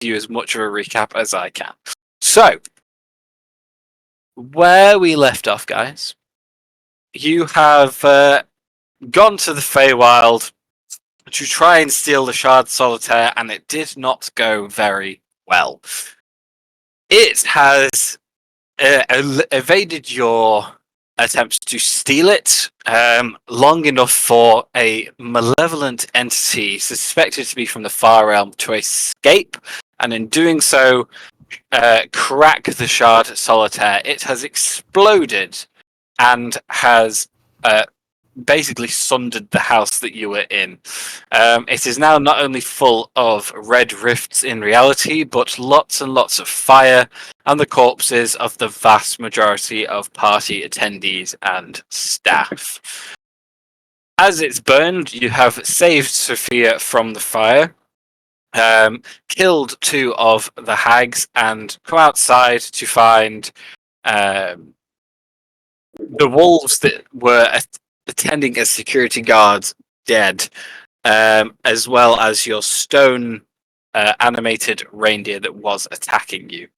you as much of a recap as I can. So, where we left off, guys, you have gone to the Feywild to try and steal the Shard Solitaire, and it did not go very well. It has evaded your attempts to steal it long enough for a malevolent entity suspected to be from the Far Realm to escape, and in doing so, crack the Shard Solitaire. It has exploded and has basically sundered the house that you were in. It is now not only full of red rifts in reality, but lots and lots of fire and the corpses of the vast majority of party attendees and staff. As it's burned, you have saved Sophia from the fire, killed 2 of the hags, and come outside to find the wolves that were attending as security guards dead, as well as your stone animated reindeer that was attacking you.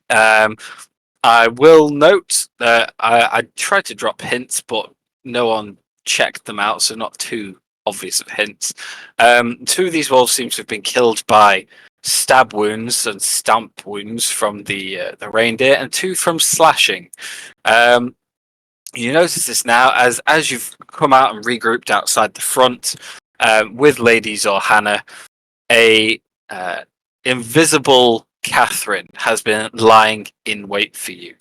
I will note that I tried to drop hints, but no one checked them out, so not too obvious of hints. 2 of these wolves seem to have been killed by stab wounds and stamp wounds from the reindeer, and 2 from slashing. You notice this now as you've come out and regrouped outside the front with Lady Zorhana. A invisible Katherine has been lying in wait for you.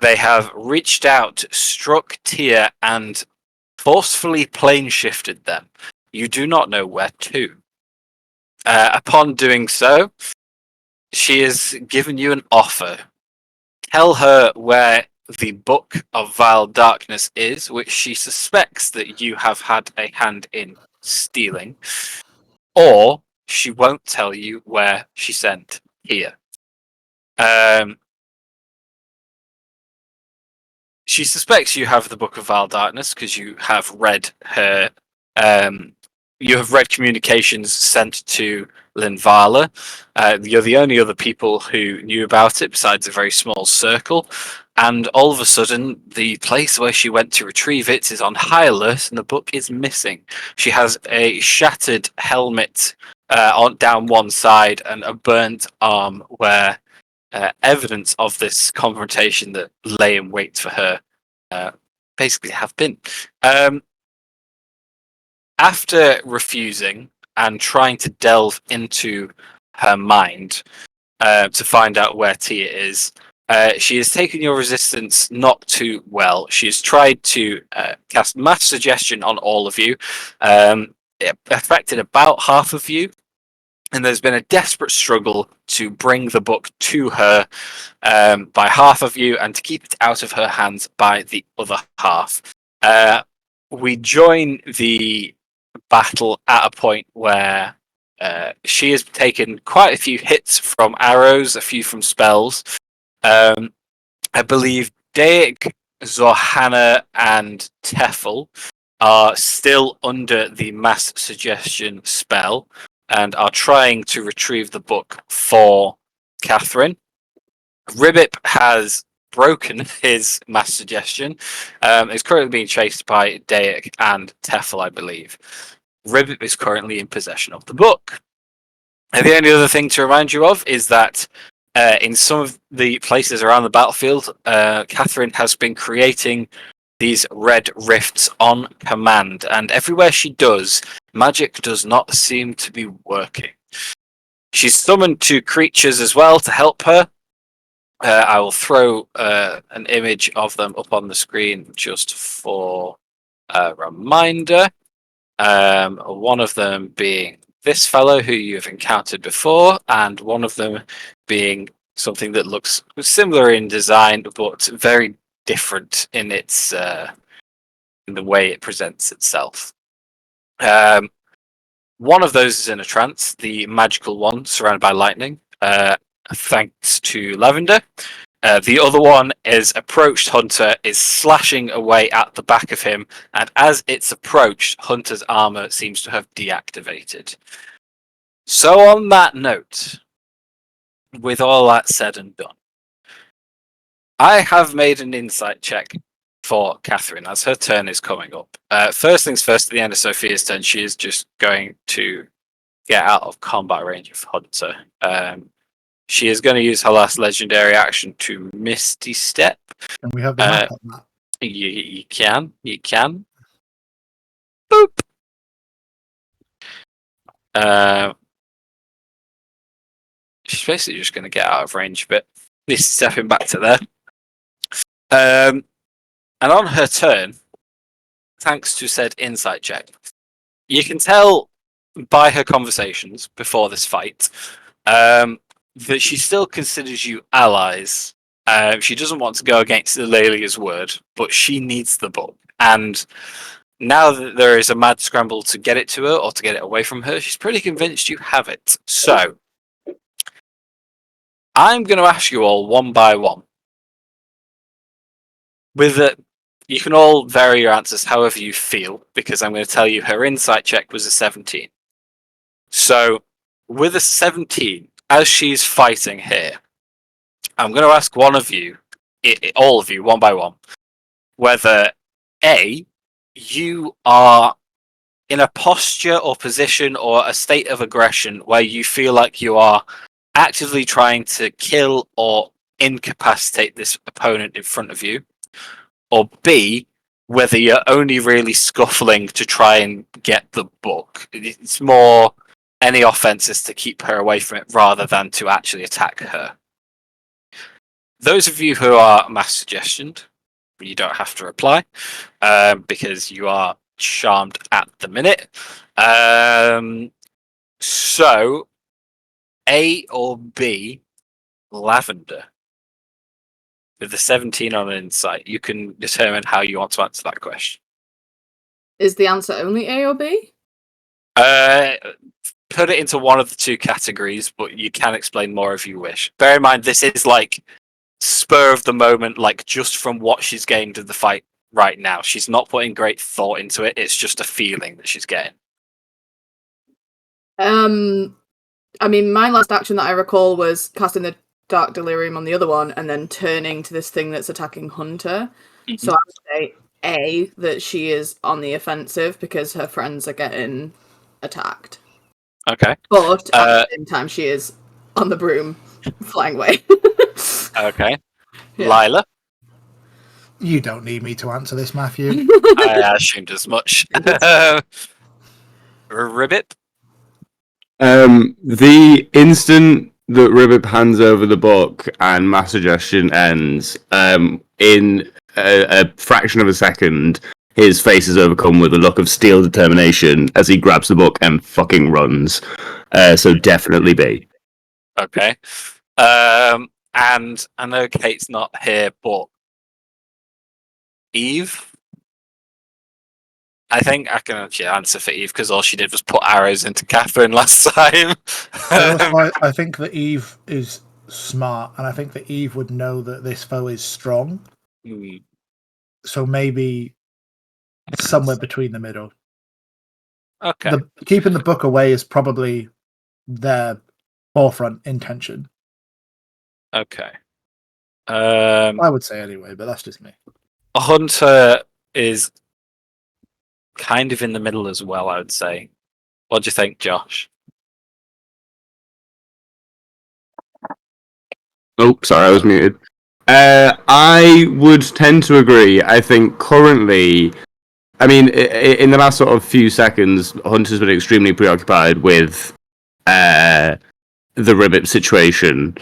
They have reached out, struck Tia, and forcefully plane shifted them. You do not know where to. Upon doing so, she has given you an offer. Tell her where the Book of Vile Darkness is, which she suspects that you have had a hand in stealing, or she won't tell you where she sent here. She suspects you have the Book of Vile Darkness because you have read her. You have read communications sent to Linvala. You're the only other people who knew about it besides a very small circle. And all of a sudden, the place where she went to retrieve it is on high alert, and the book is missing. She has a shattered helmet down one side and a burnt arm where evidence of this confrontation that lay in wait for her basically have been. After refusing and trying to delve into her mind to find out where Tia is, she has taken your resistance not too well. She has tried to cast mass suggestion on all of you. It affected about half of you, and there's been a desperate struggle to bring the book to her by half of you and to keep it out of her hands by the other half. We join the battle at a point where she has taken quite a few hits from arrows, a few from spells. I believe Daik, Zorhana, and Tefel are still under the mass suggestion spell and are trying to retrieve the book for Katherine. Ribbip has broken his mass suggestion. Is currently being chased by Daik and Tefel, I believe. Ribbip is currently in possession of the book. And the only other thing to remind you of is that in some of the places around the battlefield, Katherine has been creating these red rifts on command, and everywhere she does, magic does not seem to be working. She's summoned 2 creatures as well to help her. I will throw an image of them up on the screen just for a reminder. One of them being this fellow who you've encountered before, and one of them being something that looks similar in design but very different in its in the way it presents itself. One of those is in a trance, the magical one surrounded by lightning, thanks to Lavender. The other one is approached Hunter, is slashing away at the back of him, and as it's approached, Hunter's armor seems to have deactivated. So on that note, with all that said and done, I have made an insight check for Katherine as her turn is coming up. First things first, at the end of Sophia's turn, she is just going to get out of combat range of Hunter. She is going to use her last legendary action to Misty Step. And we have the map on that. You can. Boop. She's basically just going to get out of range a bit. Misty stepping back to there. And on her turn, thanks to said insight check, you can tell by her conversations before this fight that she still considers you allies. She doesn't want to go against Lelia's word, but she needs the book. And now that there is a mad scramble to get it to her or to get it away from her, she's pretty convinced you have it. So, I'm going to ask you all one by one. You can all vary your answers however you feel, because I'm going to tell you her insight check was a 17. So, with a 17, as she's fighting here, I'm going to ask one of you, all of you, one by one, whether A, you are in a posture or position or a state of aggression where you feel like you are actively trying to kill or incapacitate this opponent in front of you, or B, whether you're only really scuffling to try and get the book. It's more any offenses to keep her away from it rather than to actually attack her. Those of you who are mass suggestioned, you don't have to reply because you are charmed at the minute. So, A or B, Lavender. With the 17 on insight, you can determine how you want to answer that question. Is the answer only A or B? Put it into one of the two categories, but you can explain more if you wish. Bear in mind, this is like spur of the moment, like just from what she's gained in the fight right now. She's not putting great thought into it. It's just a feeling that she's getting. I mean, my last action that I recall was casting the Dark Delirium on the other one and then turning to this thing that's attacking Hunter. Mm-hmm. So I would say A, that she is on the offensive because her friends are getting attacked. Okay. But at the same time, she is on the broom flying away. Okay. Yeah. Lila? You don't need me to answer this, Matthew. I assumed as much. Ribbit? The instant that Ribbit hands over the book and mass suggestion ends, in a fraction of a second, his face is overcome with a look of steel determination as he grabs the book and fucking runs. So definitely B. Okay. And I know Kate's not here, but Eve? I think I can actually answer for Eve because all she did was put arrows into Katherine last time. I think that Eve is smart, and I think that Eve would know that this foe is strong. Mm. So maybe somewhere between the middle. Okay. Keeping the book away is probably their forefront intention. Okay. I would say anyway, but that's just me. Hunter is kind of in the middle as well, I would say. What do you think, Josh? Oh, sorry, I was muted. I would tend to agree. I think currently, I mean, in the last sort of few seconds, Hunter's been extremely preoccupied with the Ribbit situation.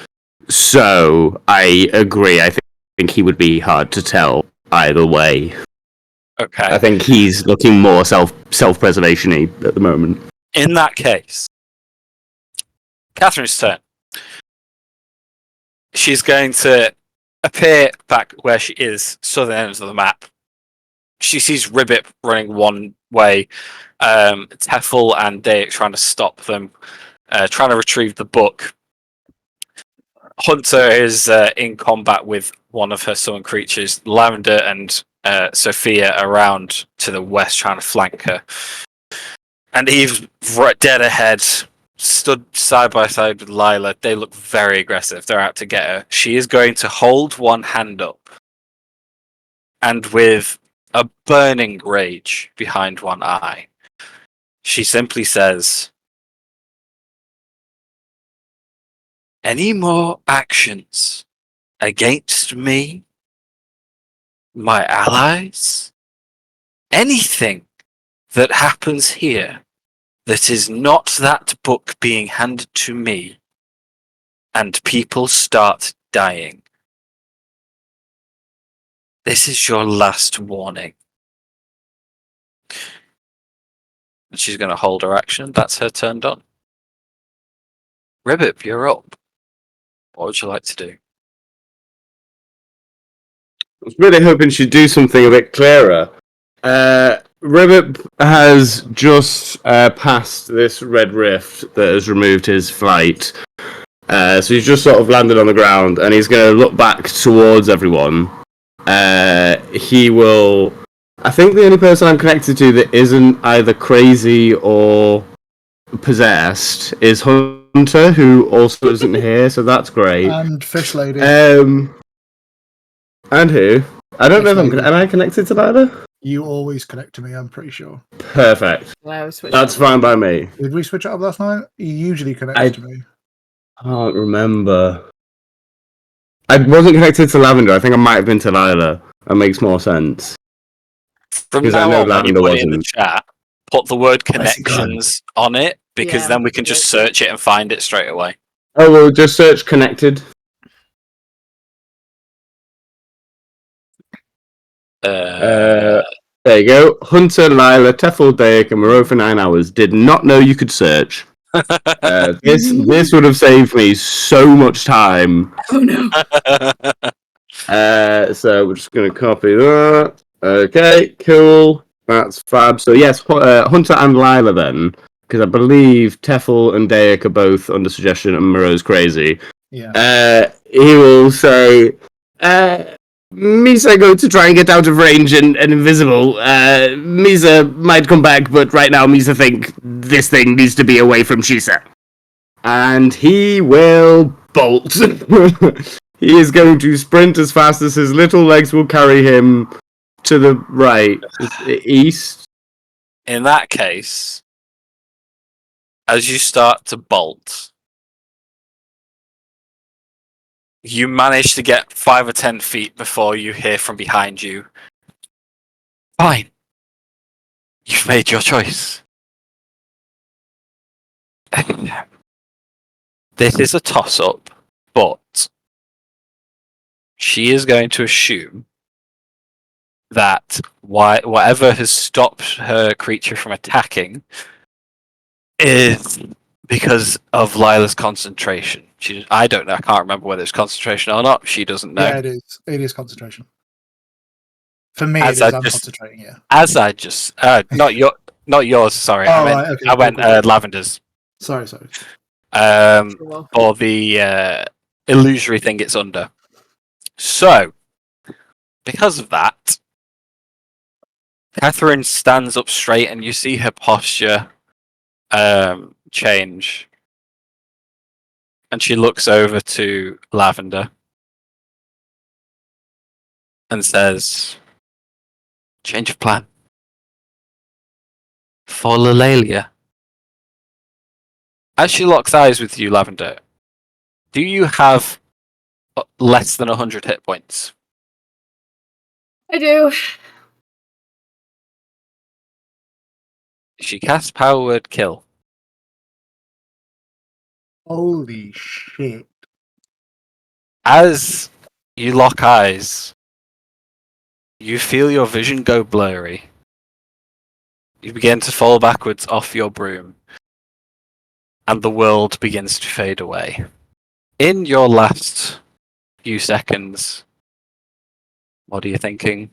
So I agree. I think he would be hard to tell either way. Okay. I think he's looking more self-preservation-y at the moment. In that case, Catherine's turn. She's going to appear back where she is, southern end of the map. She sees Ribbit running one way, Teffel and Dayak trying to stop them, trying to retrieve the book. Hunter is in combat with one of her summon creatures, Lavender and Sophia around to the west trying to flank her. And Eve's right dead ahead, stood side by side with Lila. They look very aggressive. They're out to get her. She is going to hold one hand up, and with a burning rage behind one eye, she simply says, "Any more actions against me, my allies, anything that happens here that is not that book being handed to me, and people start dying. This is your last warning." And she's going to hold her action. That's her turn done. Ribbit, you're up. What would you like to do? I was really hoping she'd do something a bit clearer. Ribbit has just passed this red rift that has removed his flight. So he's just sort of landed on the ground, and he's going to look back towards everyone. He will... I think the only person I'm connected to that isn't either crazy or possessed is Hunter, who also isn't here, so that's great. And Fish Lady. And who? I don't know if am I connected to Lila? You always connect to me, I'm pretty sure. Perfect. Yeah, That's fine by me. Did we switch it up last night? You usually connect to me. Can't remember. I wasn't connected to Lavender. I think I might have been to Lila. That makes more sense. From Because I now know on, when you Lavender put it in the wasn't. chat, put the word Where's it gone? connections on it, because Yeah, then we can just search it and find it straight away. Oh, well, just search connected. There you go. Hunter, Lila, Tefel, Dayak, and Moreau for 9 hours. Did not know you could search. This would have saved me so much time. Oh no. So we're just going to copy that. Okay, cool. That's fab. So yes, Hunter and Lila then, because I believe Tefel and Dayak are both under suggestion and Moreau's crazy. Yeah. He will say, Misa going to try and get out of range and invisible. Misa might come back, but right now Misa think this thing needs to be away from Shisa. And he will bolt. He is going to sprint as fast as his little legs will carry him to the right, east. In that case, as you start to bolt, you manage to get 5 or 10 feet before you hear from behind you, "Fine. You've made your choice." This is a toss-up, but she is going to assume that whatever has stopped her creature from attacking is because of Lila's concentration. I don't know. I can't remember whether it's concentration or not. She doesn't know. Yeah, it is. It is concentration. For me, As it is. I I'm just- concentrating, yeah. As I just not yours. Sorry, Oh, I meant right, okay, I went cool. Lavender's. Sorry. For the illusory thing it's under. So, because of that, Katherine stands up straight, and you see her posture change, and she looks over to Lavender and says, "Change of plan for Lalalia." As she locks eyes with you, Lavender, do you have less than 100 hit points? I do. She casts Power Word Kill. Holy shit. As you lock eyes, you feel your vision go blurry. You begin to fall backwards off your broom, and the world begins to fade away. In your last few seconds, what are you thinking?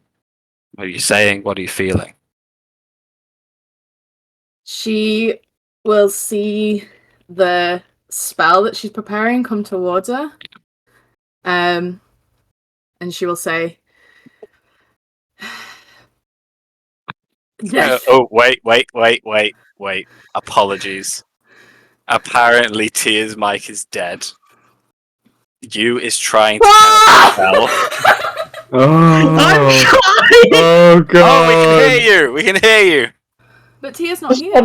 What are you saying? What are you feeling? She will see the spell that she's preparing come towards her. And she will say, "Death." Oh, wait. Apologies. Apparently, Tia's mic is dead. You is trying to tell. Oh, trying! oh god. Oh, we can hear you. We can hear you. But Tia's not here.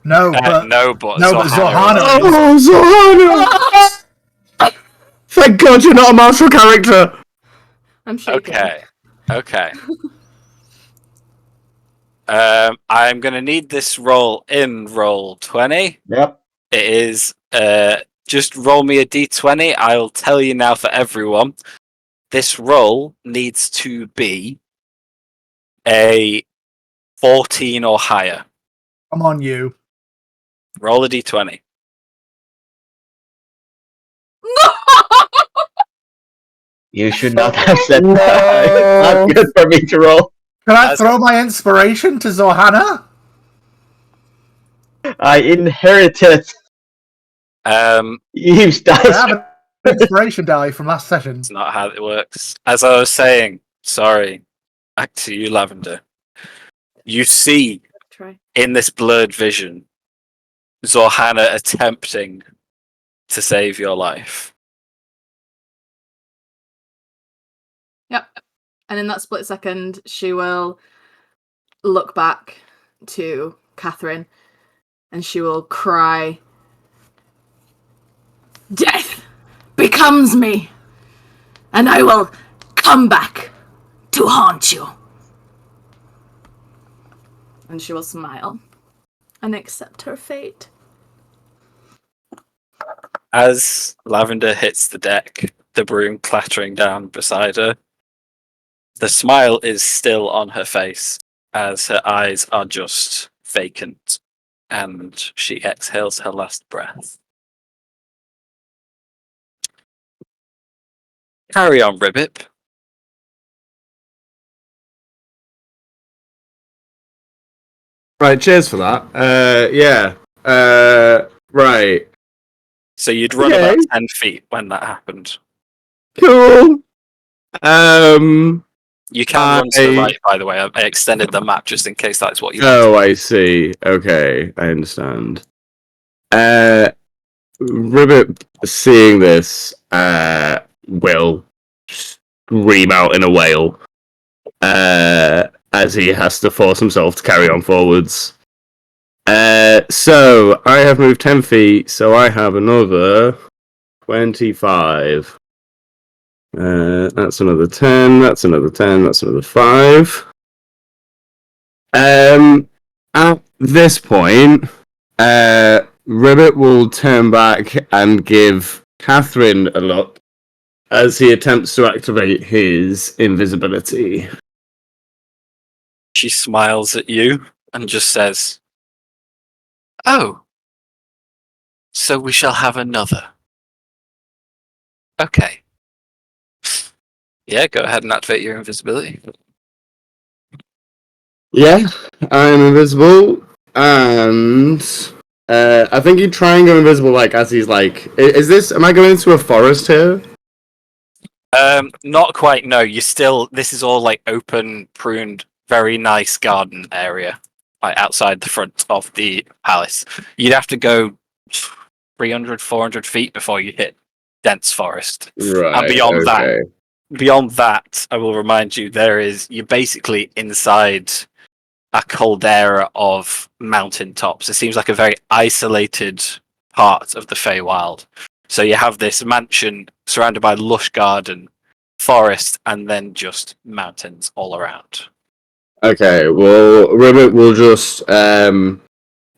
No, but But Zohana is. is. Oh, Zohana! Thank God you're not a martial character. I'm shaking. Okay. I'm gonna need this roll in roll 20. Yep. It is just roll me a d20. I'll tell you now for everyone. This roll needs to be a 14 or higher. Come on, you. Roll a d20. You should not have said that. It's not good for me to roll. Can I throw my inspiration to Zohana? I inherited Eve's I dice. have an inspiration die from last session. It's not how it works. As I was saying, sorry, back to you, Lavender. You see Try. in this blurred vision Zohana attempting to save your life. Yep. And in that split second, she will look back to Katherine and she will cry, "Death becomes me, and I will come back to haunt you." And she will smile and accept her fate. As Lavender hits the deck, the broom clattering down beside her, the smile is still on her face as her eyes are just vacant and she exhales her last breath. Carry on, Ribbit. Right, cheers for that. Right. So you'd run Okay. about 10 feet when that happened. Cool. You can run to the right, by the way. I extended the map just in case that's what you want. Oh, I see. Okay, I understand. Ribbit, seeing this, will scream out in a wail as he has to force himself to carry on forwards. So, I have moved 10 feet, so I have another 25. That's another 10, that's another 10, that's another 5. At this point, Ribbit will turn back and give Katherine a look as he attempts to activate his invisibility. She smiles at you and just says, "Oh, so we shall have another." Okay. Yeah, go ahead and activate your invisibility. Yeah, I'm invisible, and I think you try and go invisible, like, as he's like... am I going into a forest here? Not quite, no. This is all like open, pruned, very nice garden area, like outside the front of the palace. You'd have to go 300, 400 feet before you hit dense forest. Right, And beyond that, I will remind you, you're basically inside a caldera of mountain tops. It seems like a very isolated part of the Feywild. So you have this mansion surrounded by lush garden, forest, and then just mountains all around. Okay, well, Ribbit will just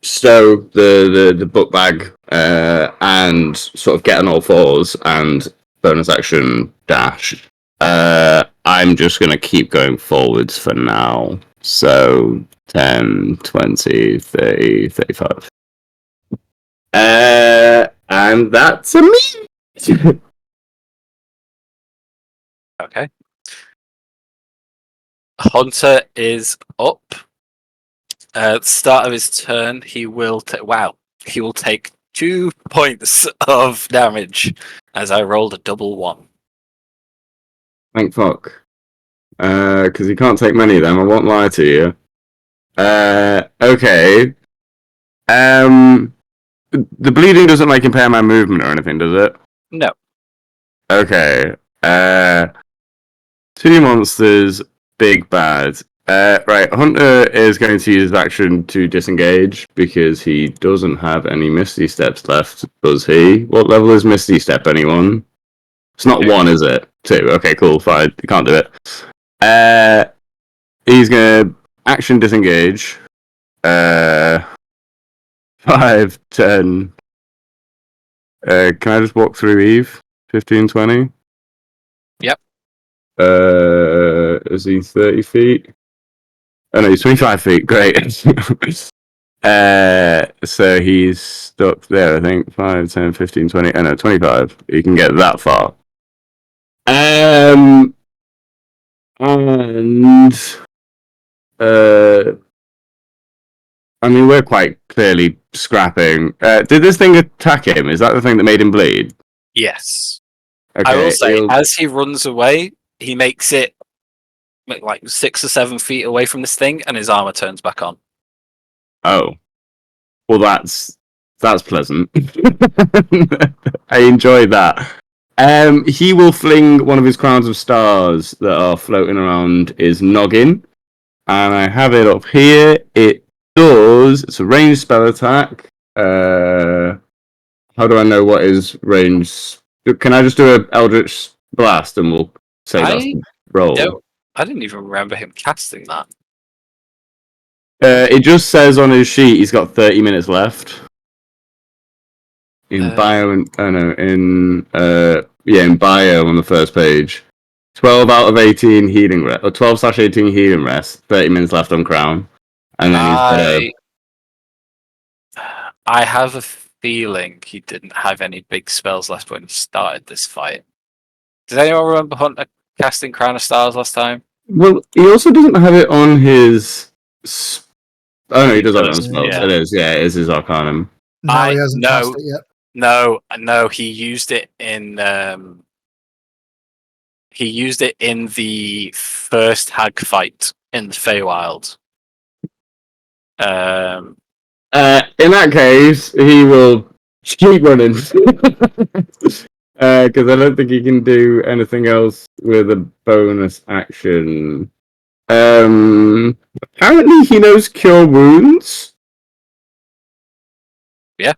stow the book bag and sort of get on all fours and bonus action dash. I'm just going to keep going forwards for now. So 10, 20, 30, 35. And that's a me. Okay. Hunter is up. At the start of his turn, he will take 2 points of damage as I rolled a double 1. Thank fuck. Because you can't take many of them, I won't lie to you. Okay. the bleeding doesn't like impair my movement or anything, does it? No. Okay. 2 monsters, big bad. Right, Hunter is going to use his action to disengage because he doesn't have any Misty Steps left, does he? What level is Misty Step, anyone? It's not 1, is it? 2. Okay, cool, fine. You can't do it. He's going to action disengage. 5, 10. Can I just walk through Eve? 15, 20? Yep. Is he 30 feet? Oh no, he's 25 feet. Great. So he's stuck there, I think. 5, 10, 15, 20. Oh no, 25. He can get that far. And I mean, we're quite clearly scrapping. Did this thing attack him? Is that the thing that made him bleed? Yes. Okay, I will say, as he runs away, he makes it like 6 or 7 feet away from this thing, and his armor turns back on. Oh, well, that's pleasant. I enjoyed that. He will fling one of his crowns of stars that are floating around his noggin, and I have it up here. It's a ranged spell attack. How do I know what is range? Can I just do an Eldritch Blast and we'll say that's the roll? I didn't even remember him casting that. It just says on his sheet he's got 30 minutes left. In bio and in bio on the first page. 12 out of 18 healing rest, or 12/18 healing rest. 30 minutes left on Crown, and then he's I have a feeling he didn't have any big spells left when he started this fight. Does anyone remember Hunter casting Crown of Stars last time? Well, he also doesn't have it on his. Oh no, he does have it on spells. Yeah. It is, yeah, it is his Arcanum. No, he hasn't cast it yet. No, he used it in the first hag fight in the Feywild. In that case, he will keep running. Because I don't think he can do anything else with a bonus action. Apparently he knows Cure Wounds. Yeah.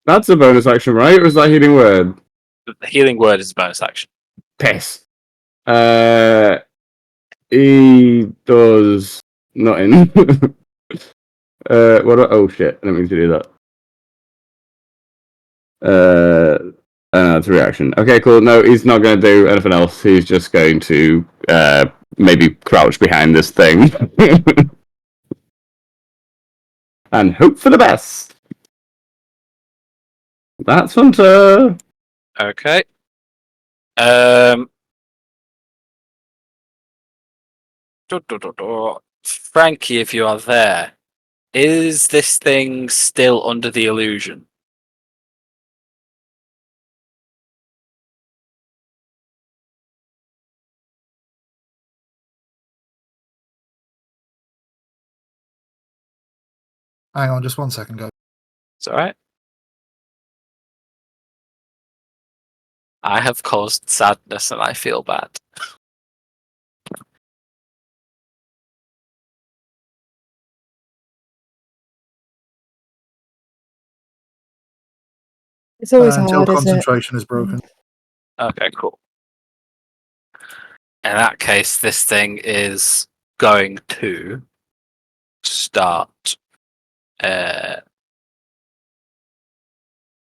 That's a bonus action, right? Or is that Healing Word? The Healing Word is a bonus action. Piss. He does nothing. Oh shit, I didn't mean to do that. It's a reaction. Okay, cool. No, he's not going to do anything else. He's just going to maybe crouch behind this thing. And hope for the best. That's Hunter. Okay. Frankie, if you are there, is this thing still under the illusion? Hang on, just 1 second, guys. It's alright. I have caused sadness and I feel bad. It's always Until hard, isn't it? concentration is broken. Okay, cool. In that case, this thing is going to start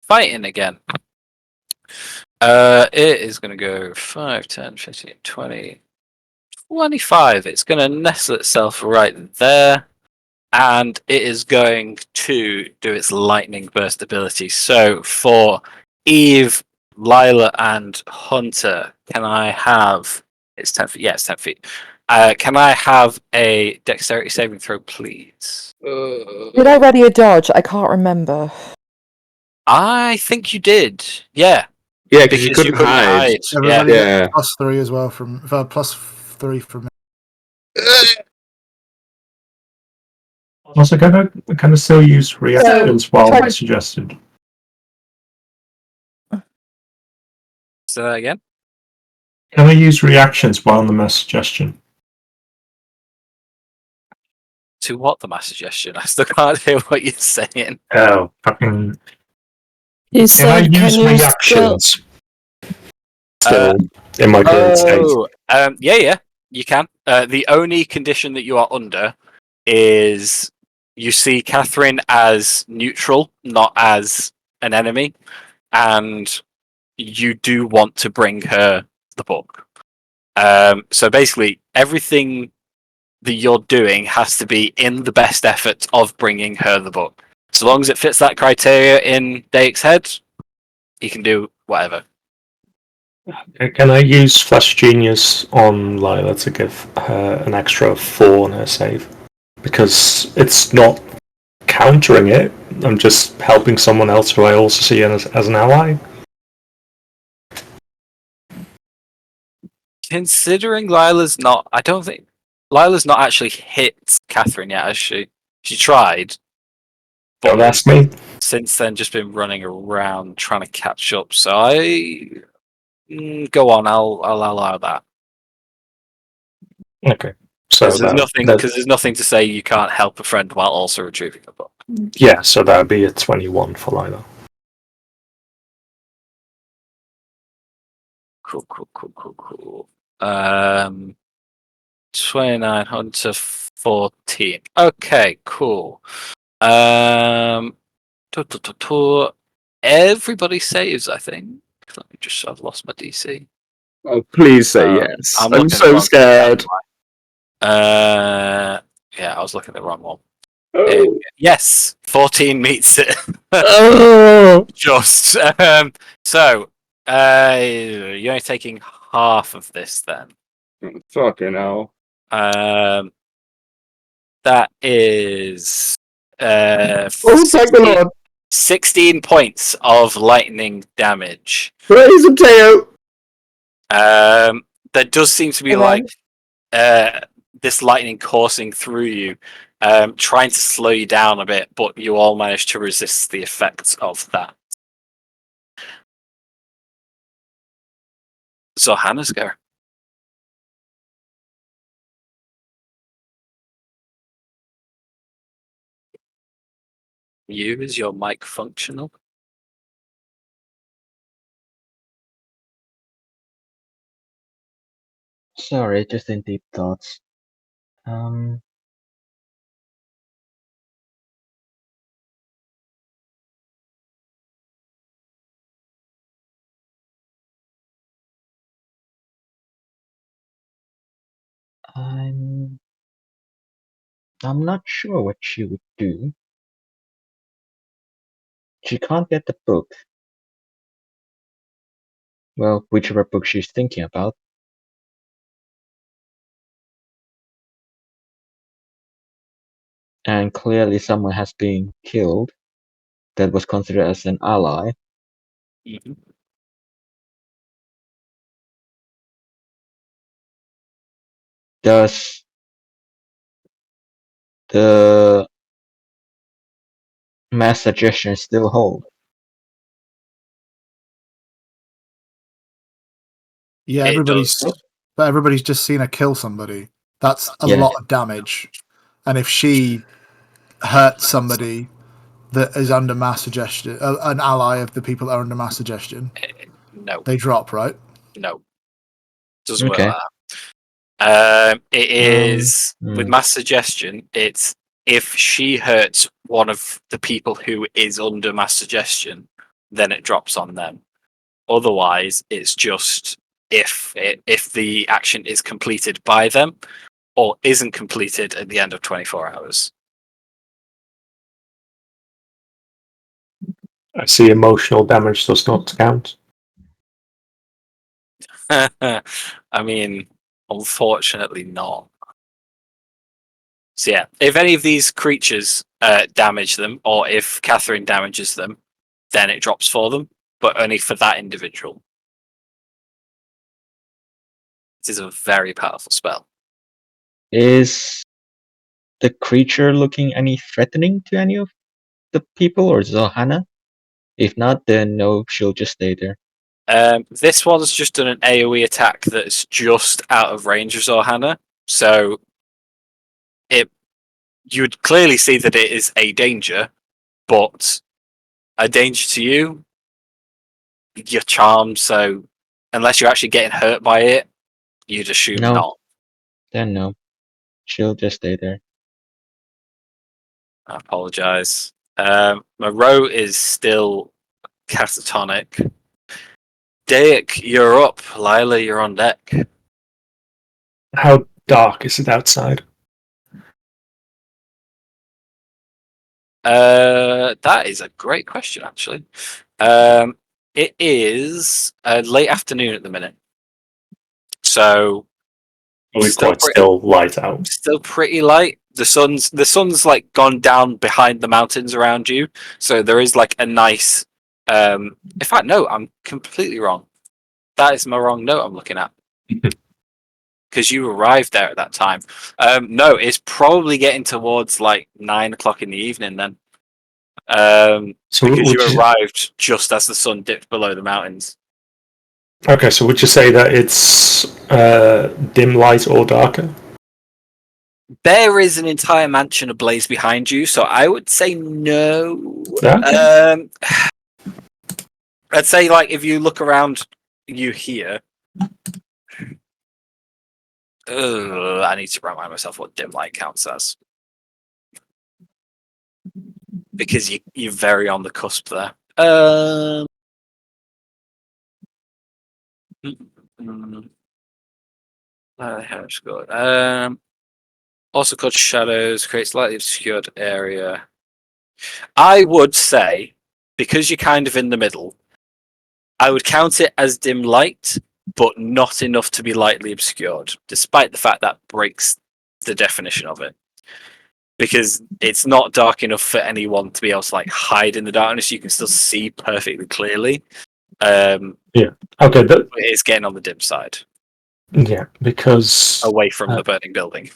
fighting again. It is going to go 5, 10, 15, 20, 25. It's going to nestle itself right there. And it is going to do its lightning burst ability. So for Eve, Lila, and Hunter, can I have... It's 10 feet. Yeah, it's 10 feet. Can I have a dexterity saving throw, please? Did I ready a dodge? I can't remember. I think you did. Yeah. Yeah, because you couldn't hide. Everybody Yeah. gets +3 as well from +3 from me. Also, can I still use reactions while try- suggested? Say that again. Can I use reactions while the mass suggestion? To what the mass suggestion? I still can't hear what you're saying. Oh, fucking. You Can I said, use can you still... reactions? Still in my current state. Yeah, you can. The only condition that you are under is you see Katherine as neutral, not as an enemy, and you do want to bring her the book. So basically, everything that you're doing has to be in the best effort of bringing her the book. So long as it fits that criteria in Dake's head, he can do whatever. Can I use Flash Genius on Lila to give her an extra 4 on her save? Because it's not countering it, I'm just helping someone else who I also see as an ally. Considering Lila's not, I don't think Lila's not actually hit Katherine yet, has she? She tried, Don't ask me. since then just been running around trying to catch up. So go on. I'll allow that. Okay. So There's nothing to say you can't help a friend while also retrieving a book. yeah, so that would be a 21 for Lila. Cool. 29 Hunter 14. Okay, cool. Everybody saves, I think. Let me just. I've lost my DC. Oh, please say yes. I'm looking so wrong. scared. Yeah, I was looking at the wrong one. Yes, 14 meets it. Oh. Just so you're only taking half of this then. Fucking hell. That is Oh, thank the Lord. 16 points of lightning damage. Praise and Teo. There does seem to be Amen. this lightning coursing through you, trying to slow you down a bit, but you all manage to resist the effects of that. So Hannah's go. Is your mic functional? Sorry, just in deep thoughts. I'm not sure what she would do. She can't get the book. Well, whichever book she's thinking about. And clearly someone has been killed that was considered as an ally. Mm-hmm. Does the mass suggestion still hold? Yeah, It everybody's just seen her kill somebody. That's a Yeah. lot of damage. And if she hurts somebody that is under mass suggestion, an ally of the people that are under mass suggestion, No, they drop, right? no, doesn't work Okay. like that. It is with Hmm. mass suggestion. It's if she hurts one of the people who is under mass suggestion, then it drops on them. Otherwise, it's just if the action is completed by them or isn't completed at the end of 24 hours. I see emotional damage does not count. I mean, unfortunately not. So yeah, if any of these creatures damage them, or if Katherine damages them, then it drops for them, but only for that individual. It is a very powerful spell. Is the creature looking any threatening to any of the people or Zohana? If not, then no, she'll just stay there. This one's just done an AoE attack that's just out of range of Zohana, so you would clearly see that it is a danger, but a danger to you, you're charmed, so unless you're actually getting hurt by it, you'd assume No. not. Then no, she'll just stay there. I apologise. Moreau is still catatonic. Daik, you're up. Lila, you're on deck. How dark is it outside? That is a great question, actually. It is late afternoon at the minute, so Are we still quite pretty, still light out? still pretty light. The sun's like gone down behind the mountains around you, so there is like a nice. In fact, no, I'm completely wrong. That is my wrong note I'm looking at. Because you arrived there at that time. No, it's probably getting towards like 9 o'clock in the evening then. So Because would you you, arrived just as the sun dipped below the mountains. okay, so would you say that it's dim light or darker? There is an entire mansion ablaze behind you, so I would say no. Yeah. I'd say like if you look around you here. I need to remind myself what dim light counts as. Because you're very on the cusp there. That's good. Also called shadows, creates slightly obscured area. I would say, because you're kind of in the middle, I would count it as dim light, but not enough to be lightly obscured, despite the fact that breaks the definition of it. Because it's not dark enough for anyone to be able to like hide in the darkness. You can still see perfectly clearly. Okay, But it's getting on the dim side, yeah, because away from the burning building.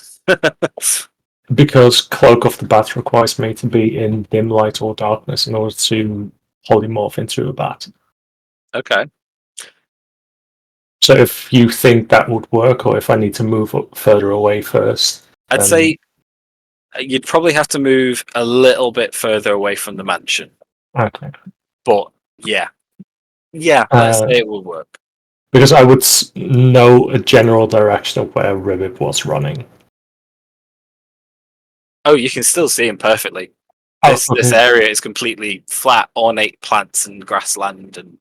because Cloak of the Bat requires me to be in dim light or darkness in order to polymorph into a bat. Okay. So if you think that would work, or if I need to move up further away first, I'd say you'd probably have to move a little bit further away from the mansion. okay. But yeah, let's say it will work. Because I would know a general direction of where Ribbit was running. Oh, you can still see him perfectly. This area is completely flat, ornate plants and grassland and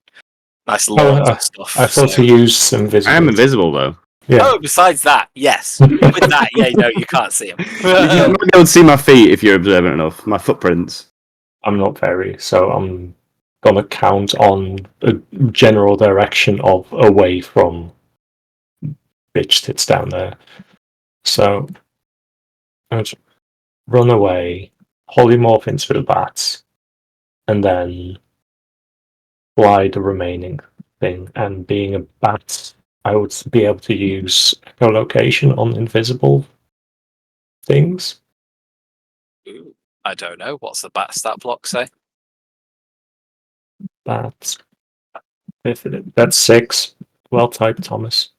nice lawns and stuff. I thought to use invisible. I am invisible though. Yeah. Oh, besides that, yes. With that, yeah, no, you can't see him. You might be able to see my feet if you're observant enough. My footprints. I'm not very, so I'm gonna count on a general direction of away from bitch tits down there. So I'd run away, polymorph into the bats, and then fly the remaining thing. And being a bat, I would be able to use echolocation on invisible things. I don't know. What's the bat stat block say? That's 6. Well typed, Thomas.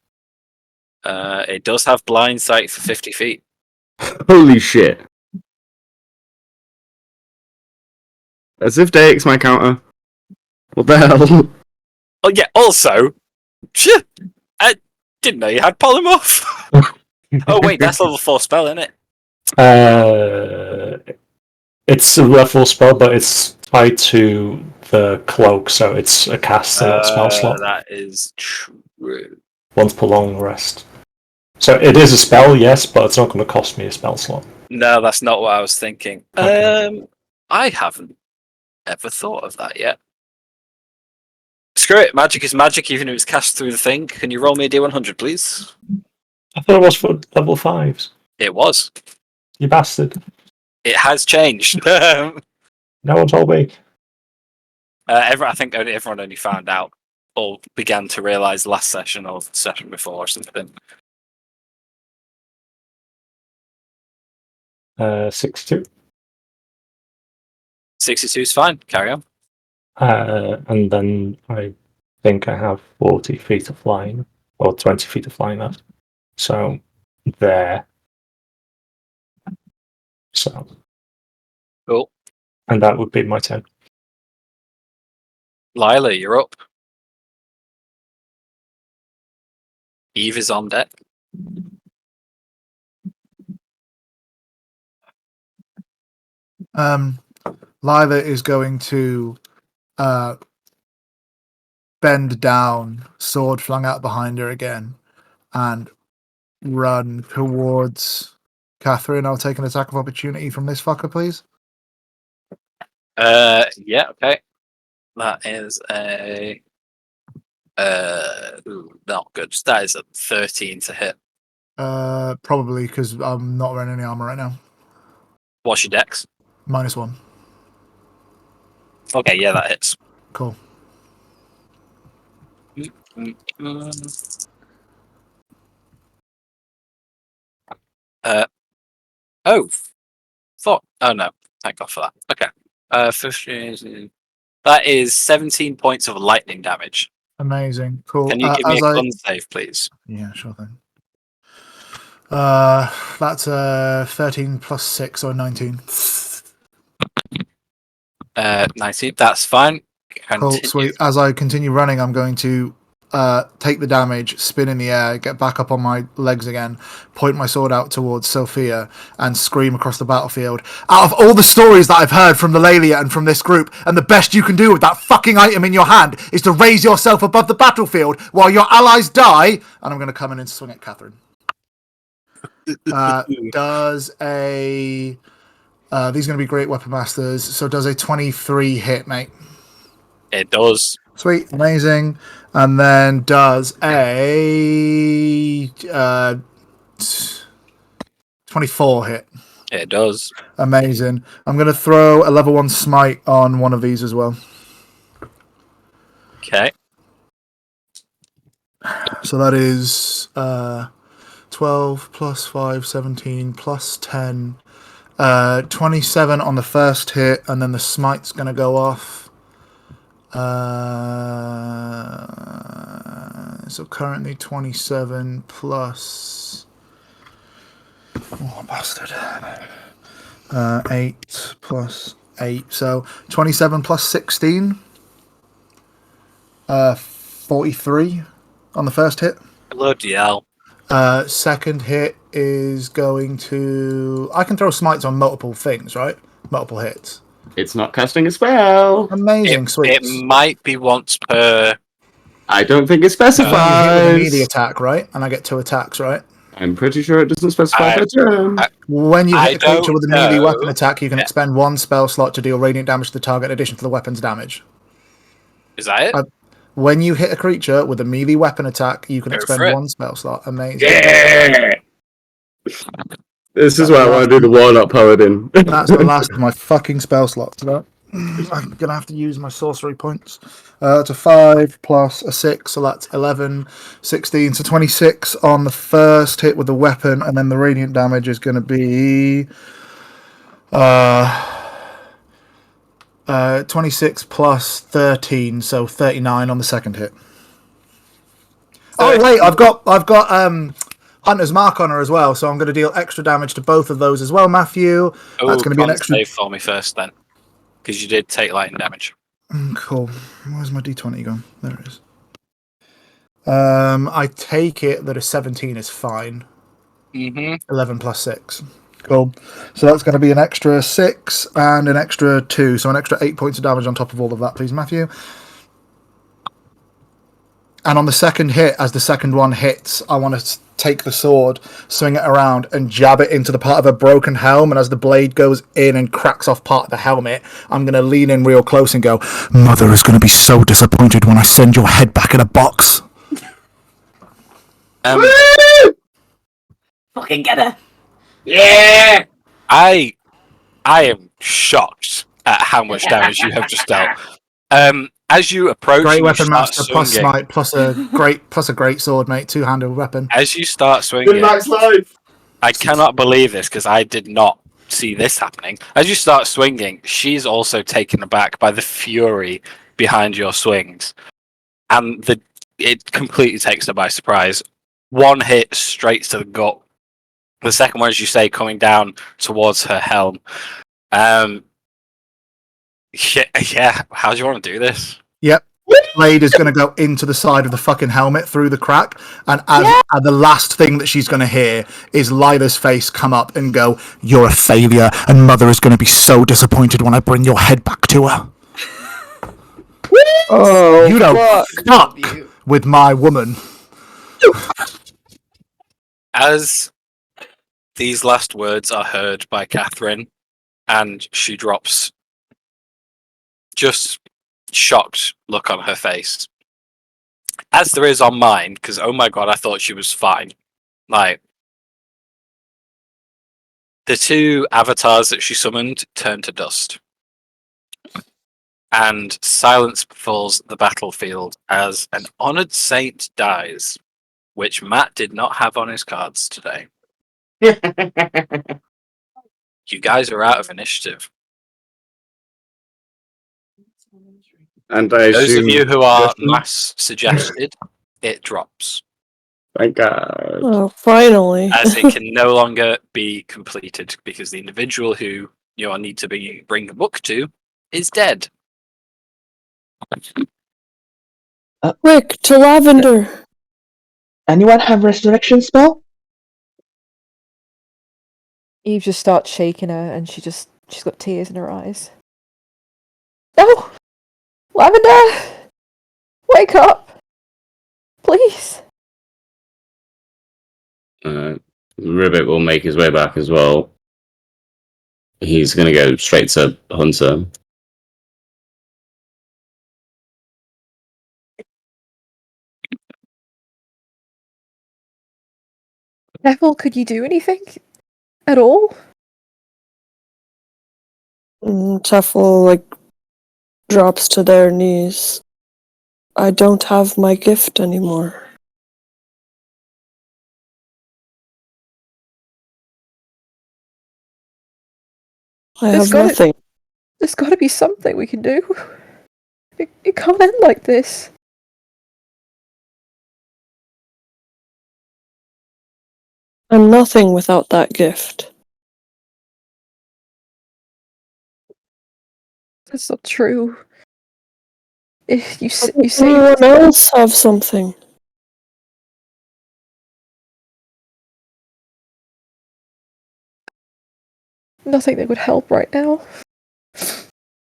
It does have blind sight for 50 feet. Holy shit. As if Daik's my counter. What the hell? Oh yeah. Also, shit, I didn't know you had polymorph. Oh wait, that's level 4 spell, isn't it? It's a level spell, but it's tied to the cloak, so it's a cast and not spell slot. That is true. Once per long rest. So it is a spell, yes, but it's not going to cost me a spell slot. No, that's not what I was thinking. Okay. I haven't ever thought of that yet. Screw it, magic is magic, even if it's cast through the thing. Can you roll me a D100, please? I thought it was for level 5s. It was. You bastard. It has changed. No one told me. I think everyone only found out or began to realise last session or the session before or something. 62. 62 is fine. Carry on. And then I think I have 40 feet of flying, or 20 feet of flying left. So there. So. Cool. And that would be my turn. Lila, you're up. Eve is on deck. Lila is going to bend down, sword flung out behind her again, and run towards Katherine. I'll take an attack of opportunity from this fucker, please. Yeah, okay. That is a not good. That is a 13 to hit. Probably because I'm not wearing any armor right now. What's your dex? -1. Okay, yeah, that hits. Cool. Oh, fuck. Oh no, thank God for that. Okay. 15. That is 17 points of lightning damage. Amazing. Cool. Can you give me a con save, please? Yeah, sure thing. That's 13 plus 6 or 19. 19. That's fine. Cool, Continue. sweet. As I continue running, I'm going to take the damage, spin in the air, get back up on my legs again, point my sword out towards Sophia, and scream across the battlefield. Out of all the stories that I've heard from the Lelia and from this group, and the best you can do with that fucking item in your hand is to raise yourself above the battlefield while your allies die, and I'm going to come in and swing at Katherine. Does a... these are going to be great weapon masters, so does a 23 hit, mate? It does. Sweet, amazing. And then does a 24 hit. It does. Amazing. I'm going to throw a level 1 smite on one of these as well. Okay. So that is 12 plus 5, 17 plus 10. 27 on the first hit, and then the smite's going to go off. So currently 27 plus... Oh, bastard. 8 plus 8. So 27 plus 16. 43 on the first hit. Bloody hell. Second hit is going to... I can throw smites on multiple things, right? Multiple hits. It's not casting a spell. Amazing, sweet. It might be once per... I don't think it When you hit with a specifies. melee attack, right? And I get 2 attacks, right? I'm pretty sure it doesn't specify per turn. When you I hit a creature don't with a melee know. weapon attack, you can expend 1 spell slot to deal radiant damage to the target in addition to the weapon's damage. Is that it? When you hit a creature with a melee weapon attack, you can Go expend for it. 1 spell slot. Amazing. Yeah! This is why I want to do the Warlock Paladin. That's the last of my fucking spell slots. I'm going to have to use my sorcery points. It's a 5 plus a 6, so that's 11, 16. So 26 on the first hit with the weapon, and then the radiant damage is going to be 26 plus 13, so 39 on the second hit. Oh wait, I've got Hunter's Mark on her as well, so I'm going to deal extra damage to both of those as well, Matthew. That's going to be an extra. Save for me first, then, because you did take lightning damage. Cool. Where's my d20 gone? There it is. I take it that a 17 is fine. 11 plus 6. Cool. So that's going to be an extra 6 and an extra 2, so an extra 8 points of damage on top of all of that, please, Matthew. And on the second hit, as the second one hits, I want to take the sword, swing it around, and jab it into the part of a broken helm. And as the blade goes in and cracks off part of the helmet, I'm going to lean in real close and go, "Mother is going to be so disappointed when I send your head back in a box." Fucking get her. Yeah! I am shocked at how much damage you have just dealt. As you approach, Great and you weapon start master plus swinging, smite plus a great sword, mate. 2-handed weapon. As you start swinging, Life. I cannot believe this because I did not see this happening. As you start swinging, she's also taken aback by the fury behind your swings, and it completely takes her by surprise. One hit straight to the gut. The second one, as you say, coming down towards her helm. Yeah. How do you want to do this? Yep. Blade is going to go into the side of the fucking helmet through the crack, and and the last thing that she's going to hear is Lila's face come up and go, "You're a failure, and Mother is going to be so disappointed when I bring your head back to her." Oh, You don't fuck with my woman. As these last words are heard by Katherine, and she drops just shocked look on her face, as there is on mine, because oh my god, I thought she was fine. Like, the two avatars that she summoned turn to dust, and silence befalls the battlefield as an honored saint dies, which Matt did not have on his cards today. You guys are out of initiative. And I Those of assume you who are Justin? mass suggested, it drops, Thank God. Oh, finally. as it can no longer be completed because the individual who you all need to bring a book to is dead. Quick, to Lavender. Anyone have resurrection spell? Eve just starts shaking her, and she's got tears in her eyes. No! Lavender! Wake up! Please! Ribbit will make his way back as well. He's going to go straight to Hunter. Neville, could you do anything? At all? Tefl, drops to their knees. I don't have my gift anymore. I have nothing. There's gotta be something we can do. It can't end like this. I'm nothing without that gift. That's not true. You say Anyone else have something? nothing that would help right now.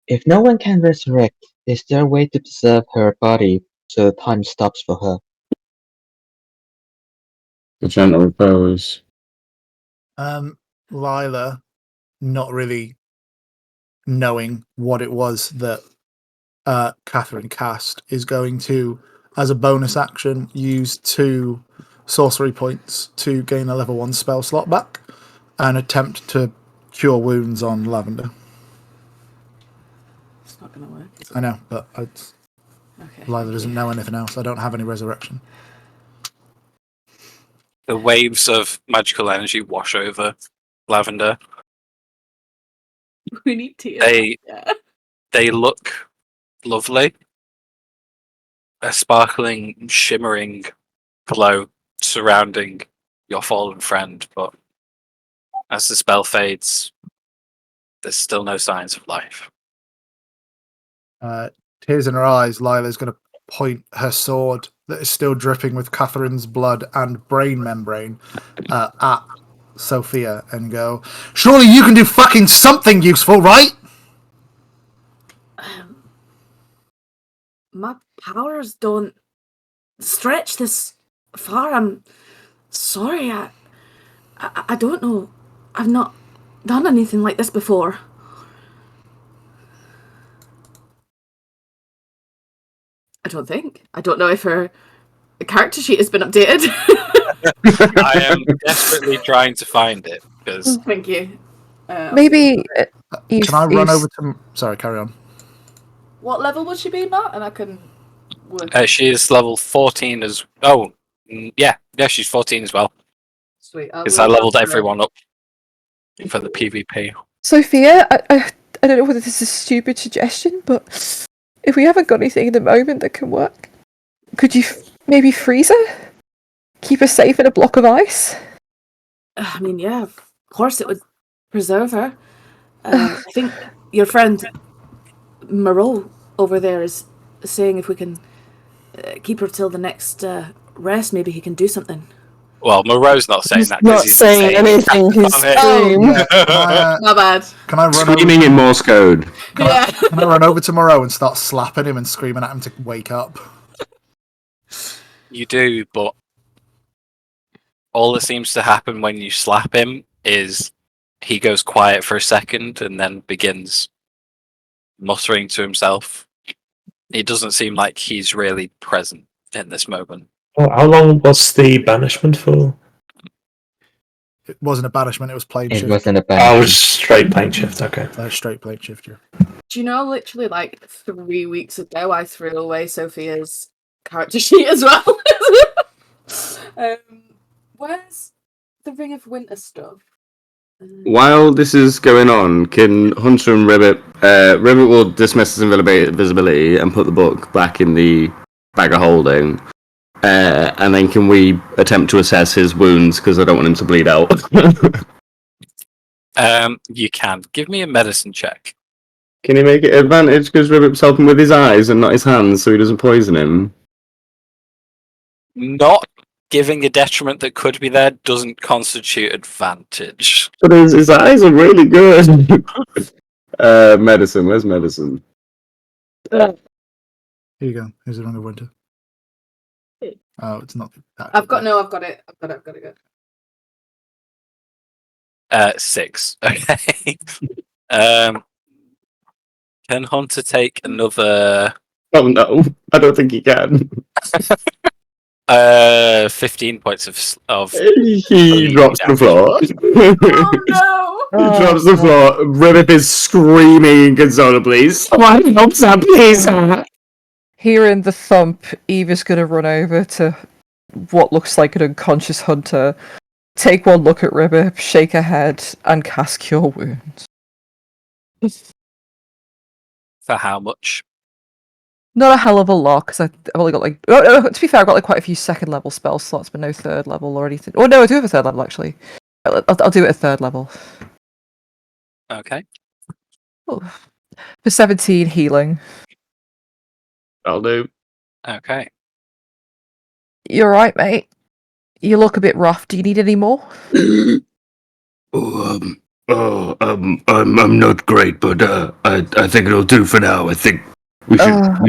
If no one can resurrect, is there a way to preserve her body so time stops for her? The gentle repose. Lila, not really knowing what it was that Katherine cast, is going to, as a bonus action, use 2 sorcery points to gain a level 1 spell slot back and attempt to cure wounds on Lavender. It's not going to work. I know, but Okay. Lila doesn't know anything else. I don't have any resurrection. The waves of magical energy wash over Lavender. We need tears. They look lovely. A sparkling, shimmering glow surrounding your fallen friend, but as the spell fades, there's still no signs of life. Tears in her eyes, Lila's going to point her sword that is still dripping with Catherine's blood and brain membrane at Sophia and go, "Surely you can do fucking something useful, right?" My powers don't stretch this far. I'm sorry. I don't know. I've not done anything like this before. I don't think. I don't know if her character sheet has been updated. I am desperately trying to find it because Thank you. Maybe. Can I run over to... Sorry, carry on. What level would she be, Matt? And I can work. she is level 14 as... Oh, yeah, she's 14 as well. Sweet. Because I leveled everyone up. for the PvP. Sophia, I don't know whether this is a stupid suggestion, but if we haven't got anything at the moment that can work, could you maybe freeze her? Keep her safe in a block of ice? I mean, yeah, of course it would preserve her. I think your friend Moreau over there is saying if we can keep her till the next rest, maybe he can do something. Well, Moreau's not saying He's that not because he's saying insane. anything. He's Damn it. scream. Yeah, My bad. can I run Screaming over, in Morse code. can I run over to Moreau and start slapping him and screaming at him to wake up? You do, but all that seems to happen when you slap him is he goes quiet for a second and then begins muttering to himself. It doesn't seem like he's really present in this moment. Well, how long was the banishment for? It wasn't a banishment, it was plane It shift. wasn't a Oh, it bad. was straight plane shift. Okay. Straight plane shift, yeah. Do you know, literally like 3 weeks ago, I threw away Sophia's character sheet as well. Where's the Ring of Winter stuff? While this is going on, can Hunter and Ribbit... Ribbit will dismiss his invisibility and put the book back in the bag of holding. And then can we attempt to assess his wounds, because I don't want him to bleed out. You can. Give me a medicine check. Can he make it advantage because Ribbit's helping with his eyes and not his hands so he doesn't poison him? Not giving a detriment that could be there doesn't constitute advantage. But his eyes are really good. Medicine. Where's medicine? Here you go. Here's the Ring of Winter. Oh, it's not that. I've got it. I've got it. 6. Okay. Can Hunter take another Oh no, I don't think he can. 15 points of He drops to the floor. Oh no! He drops to the floor. Ribbit is screaming inconsolably. Someone help Sam, please! Hearing the thump, Eva's gonna run over to what looks like an unconscious Hunter, take one look at Ribbit, shake her head, and cast Cure Wounds. For how much? Not a hell of a lot, because I've only got like... Oh, to be fair, I've got like quite a few second level spell slots, but no third level or anything. Oh no, I do have a third level, actually. I'll do it at third level. Okay. Oh. For 17 healing. I'll do. Okay. You're right, mate. You look a bit rough. Do you need any more? I'm not great, but I think it'll do for now. I think we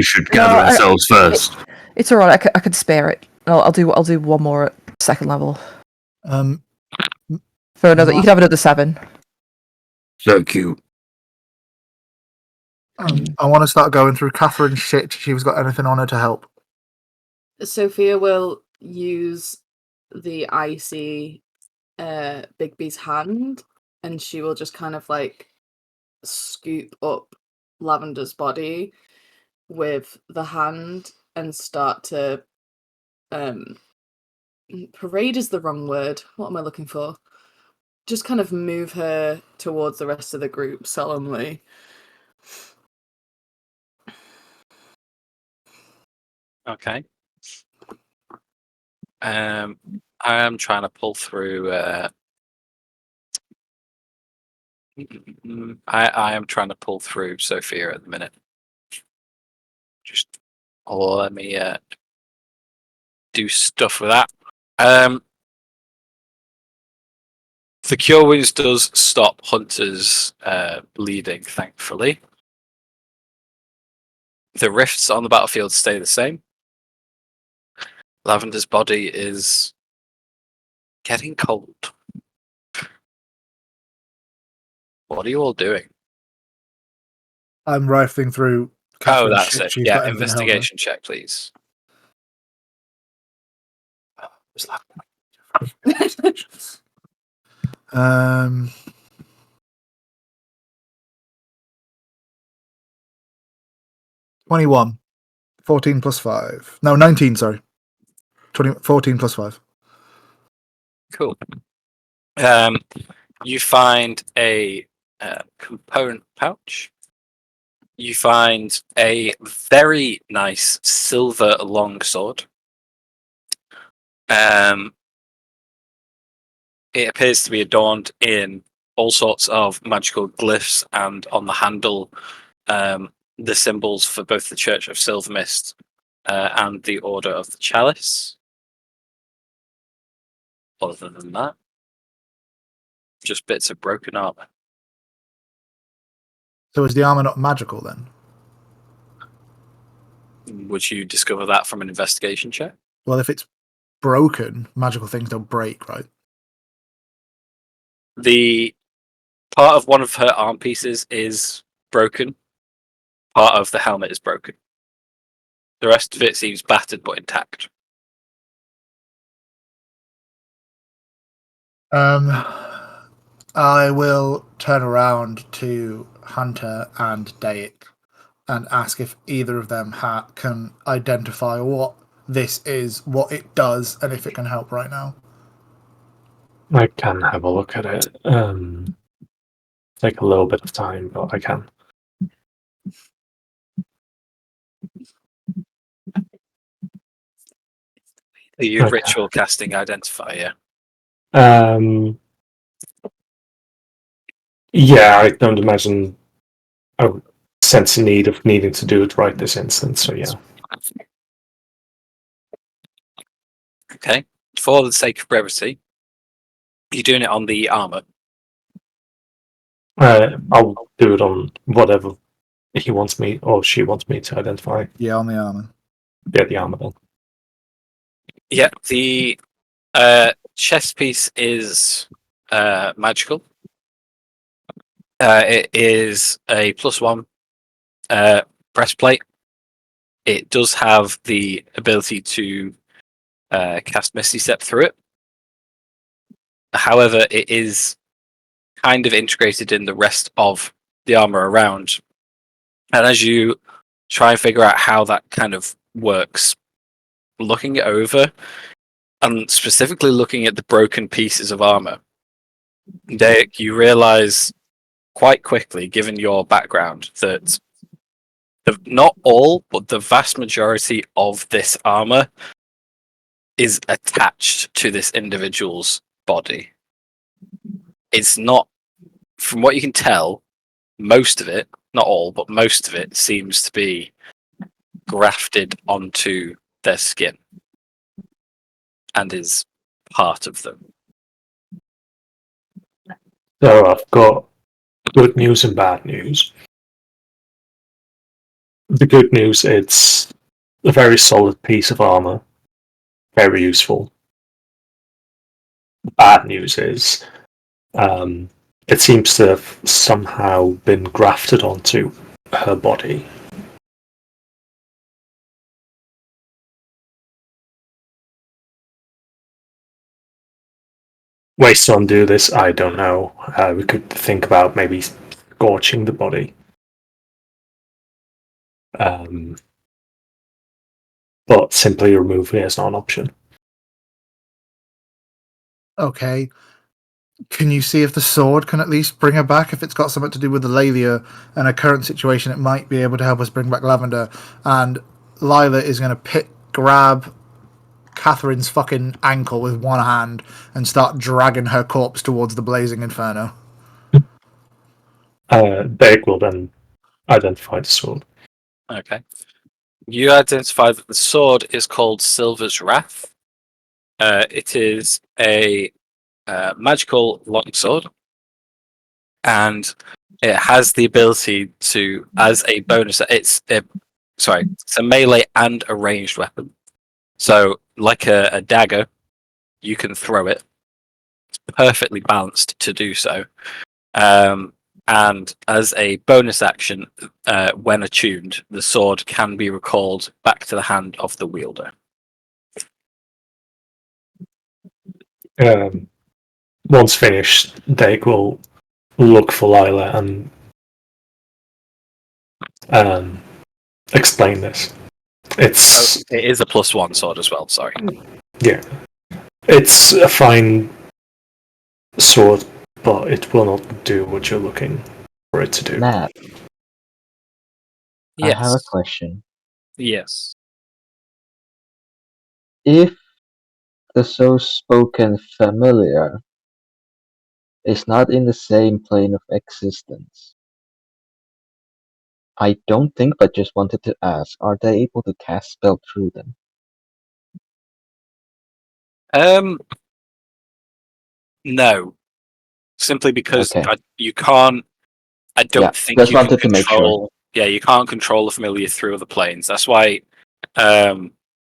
should gather ourselves first. It's alright. I could spare it. I'll do one more at second level. For another, you can have another 7. Thank you. I want to start going through Catherine's shit. If she's got anything on her to help. Sophia will use the icy Bigby's hand, and she will just kind of like scoop up Lavender's body with the hand and start to parade is the wrong word. What am I looking for? Just kind of move her towards the rest of the group solemnly. Okay. I am trying to pull through. I am trying to pull through Sophia at the minute. Just let me do stuff with that. The Cure Wounds does stop Hunter's bleeding, thankfully. The rifts on the battlefield stay the same. Lavender's body is getting cold. What are you all doing? I'm rifling through. Oh, Catherine's that's shit. it. She's Yeah, got anything to help her. investigation check, please. What's that? 21. 14 plus 5. No, 19, sorry. 14 plus 5. Cool. You find a component pouch. You find a very nice silver longsword. It appears to be adorned in all sorts of magical glyphs, and on the handle, the symbols for both the Church of Silvermist and the Order of the Chalice. Other than that, just bits of broken armor. So is the armor not magical then? Would you discover that from an investigation check? Well, if it's broken, magical things don't break, right? The part of one of her arm pieces is broken. Part of the helmet is broken. The rest of it seems battered but intact. I will turn around to Hunter and Daik and ask if either of them can identify what this is, what it does, and if it can help right now. I can have a look at it. Take a little bit of time, but I can. Are you Okay. ritual casting identifier? Yeah, I don't imagine I would sense a need of needing to do it right this instant, so yeah. Okay. For the sake of brevity, you're doing it on the armor. I'll do it on whatever he wants me or she wants me to identify. Yeah, on the armor. Yeah, the armor then. Yeah, the chest piece is magical. It is a +1 breastplate. It does have the ability to cast Misty Step through it. However, it is kind of integrated in the rest of the armor around. And as you try and figure out how that kind of works, looking it over, and specifically looking at the broken pieces of armor, Derek, you realize quite quickly, given your background, that not all, but the vast majority of this armor is attached to this individual's body. It's not, from what you can tell, most of it, not all, but most of it seems to be grafted onto their skin and is part of them. So I've got good news and bad news. The good news, it's a very solid piece of armor, very useful. The bad news is it seems to have somehow been grafted onto her body. Ways to undo this, I don't know. We could think about maybe scorching the body. But simply removing it is not an option. Okay. Can you see if the sword can at least bring her back? If it's got something to do with the Lalia and her current situation, it might be able to help us bring back Lavender. And Lila is going to grab Catherine's fucking ankle with one hand and start dragging her corpse towards the blazing inferno. Beg will then identify the sword. Okay. You identify that the sword is called Silver's Wrath. It is a magical longsword, and it has the ability to, as a bonus, it's a melee and a ranged weapon. So, like a dagger, you can throw it. It's perfectly balanced to do so. And as a bonus action, when attuned, the sword can be recalled back to the hand of the wielder. Once finished, Dake will look for Lila and explain this. It is a +1 sword as well, sorry. Yeah. It's a fine sword, but it will not do what you're looking for it to do. Matt, I have a Yes. question. Yes. If the so-spoken familiar is not in the same plane of existence, I don't think, but just wanted to ask, are they able to cast spell through them? No. Simply because Okay. you can't. I don't Yeah, think just you can wanted to make sure. control. Yeah, you can't control the familiar through other planes. That's why,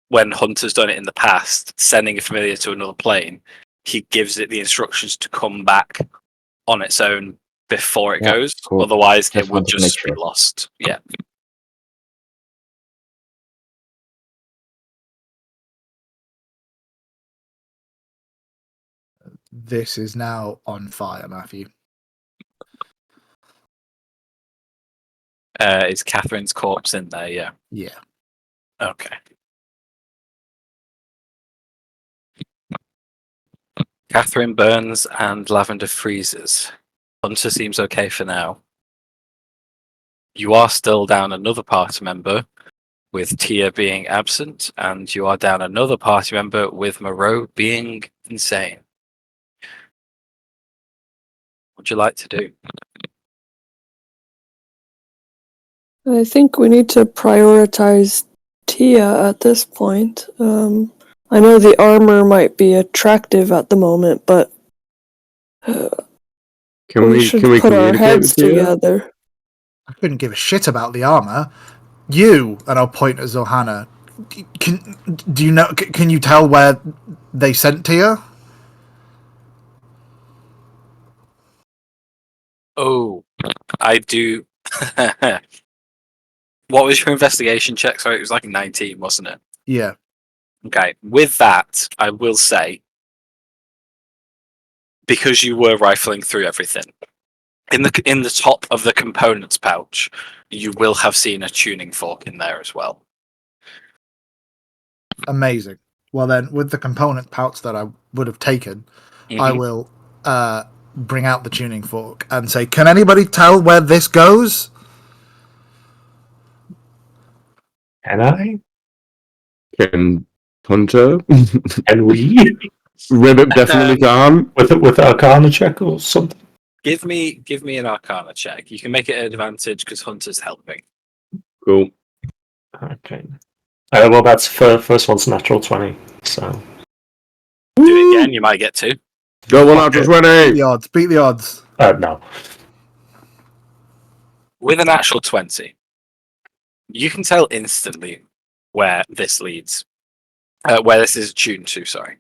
when Hunter's done it in the past, sending a familiar to another plane, he gives it the instructions to come back on its own before it Yeah, goes. cool. Otherwise, Just it would wanted to make just be sure. lost. Yeah. This is now on fire, Matthew. Is Catherine's corpse in there? Yeah. Yeah. Okay. Catherine burns and Lavender freezes. Hunter seems okay for now. You are still down another party member, with Tia being absent, and you are down another party member with Moreau being insane. What would you like to do? I think we need to prioritize Tia at this point. I know the armor might be attractive at the moment, but Can we should put put our communicate heads with Tia? together. I couldn't give a shit about the armor. You, and I'll point at Zohana. Do you know? Can you tell where they sent Tia? Oh, I do. What was your investigation check? Sorry, it was like 19, wasn't it? Yeah. Okay. With that, I will say, because you were rifling through everything, in the top of the components pouch, you will have seen a tuning fork in there as well. Amazing. Well then, with the component pouch that I would have taken, I will bring out the tuning fork and say, "Can anybody tell where this goes?" Can I? Can Hunter? Can we? Ribbit definitely can. With Arcana check or something? Give me an Arcana check. You can make it an advantage because Hunter's helping. Cool. Okay. Well, that's first one's natural 20, so... Do it again, you might get 2. Go on, after Beat 20! the odds. Beat the odds. No. With an actual 20, you can tell instantly where this leads. Where this is tuned to, sorry.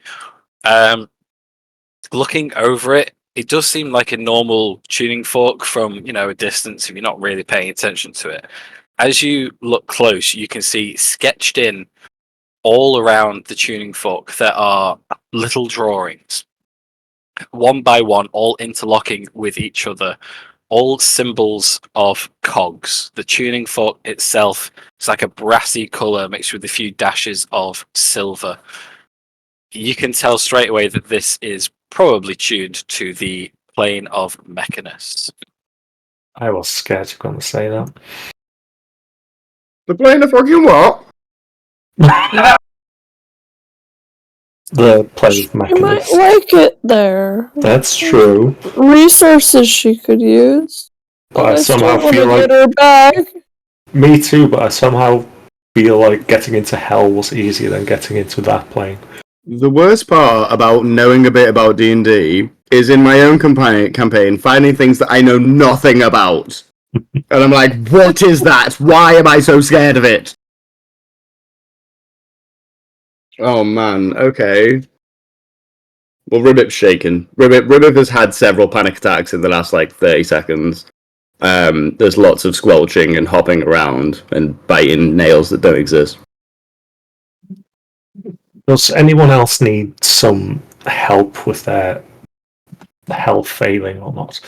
Looking over it, it does seem like a normal tuning fork from, a distance if you're not really paying attention to it. As you look close, you can see sketched in all around the tuning fork there are little drawings, one by one, all interlocking with each other, all symbols of cogs. The tuning fork itself is like a brassy colour mixed with a few dashes of silver. You can tell straight away that this is probably tuned to the plane of Mechanus. I was scared you're going to say that. The plane of fucking what? The plane of You might Mechanus. like it there. That's true. Resources she could use. But I I still somehow want to feel like... get her back. Me too, but I somehow feel like getting into hell was easier than getting into that plane. The worst part about knowing a bit about D&D is in my own campaign finding things that I know nothing about. And I'm like, what is that? Why am I so scared of it? Oh man, okay. Well, Ribbit's shaken. Ribbit has had several panic attacks in the last 30 seconds. There's lots of squelching and hopping around and biting nails that don't exist. Does anyone else need some help with their health failing or not?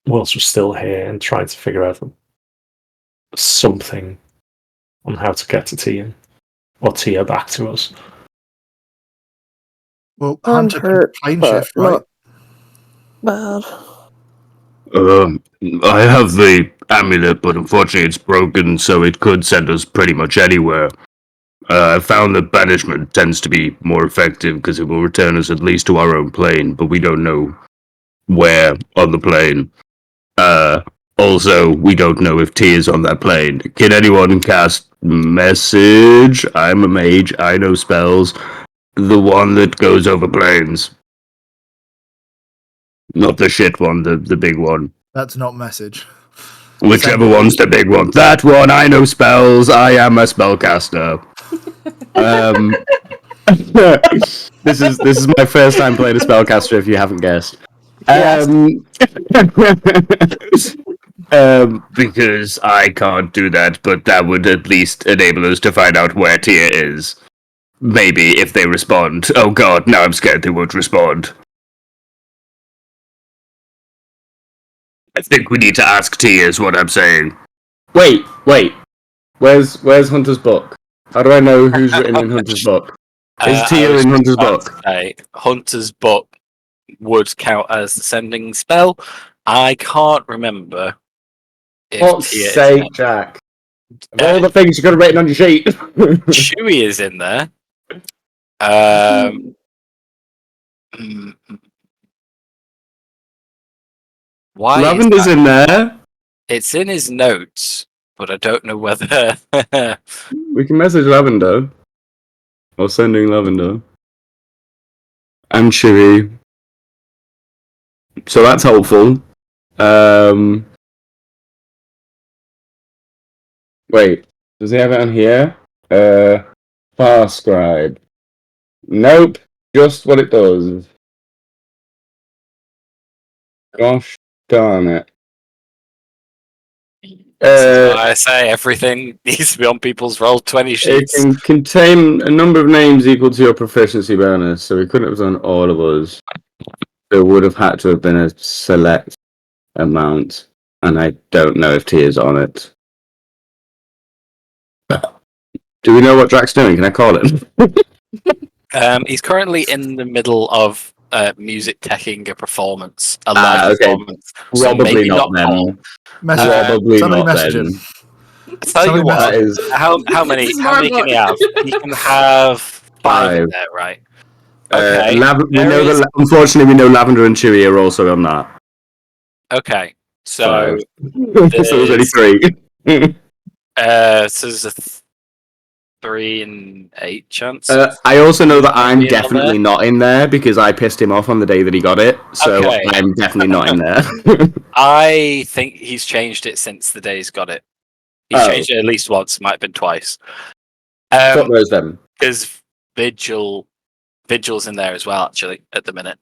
Whilst we're still here and trying to figure out something on how to get to Tia. Or Tia back to us. Well, I'm Hunter can hurt, plane but shift, right? bad. I have the amulet, but unfortunately it's broken, so it could send us pretty much anywhere. I found that banishment tends to be more effective because it will return us at least to our own plane, but we don't know where on the plane. Also, we don't know if T is on that plane. Can anyone cast message? I'm a mage, I know spells. The one that goes over planes. Not the shit one, the big one. That's not message. Whichever Send it. one's the big one. That one, I know spells. I am a spellcaster. This is my first time playing a spellcaster. If you haven't guessed, because I can't do that, but that would at least enable us to find out where Tia is. Maybe if they respond. Oh god, now I'm scared they won't respond. I think we need to ask Tia, is what I'm saying. Wait. Where's Hunter's book? How do I know who's written in Hunter's book? Is Tia in Hunter's book? Hunter's book would count as the sending spell. I can't remember. What's sake, Jack? Of all the things you could have written on your sheet. Chewie is in there. Why Lavender's in there. It's in his notes, but I don't know whether We can message Lavender. Or sending Lavender. And Chewie. So that's helpful. Wait, does he have it on here? Far scribe. Nope, just what it does. Gosh darn it. I say everything needs to be on people's Roll20 It sheets. can contain a number of names equal to your proficiency bonus, so we couldn't have done all of us. There would have had to have been a select amount, and I don't know if T is on it. Do we know what Drax's doing? Can I call him? He's currently in the middle of music teching a performance, a live performance. So Probably maybe not then. Paul. Message. Probably Somebody not message then. him. I tell you Somebody what, That is how many This is can more he have? He can have 5 in there, right? Okay. Unfortunately, we know Lavender and Chewie are also on that. Okay. So So there's only 3. so there's a 3 in 8 chance. I also know that I'm Being on definitely there? not in there because I pissed him off on the day that he got it. So Okay. I'm definitely not in there. I think he's changed it since the day he's got it. He's changed it at least once, might have been twice. Fuck those then. Because Vigil's in there as well, actually, at the minute.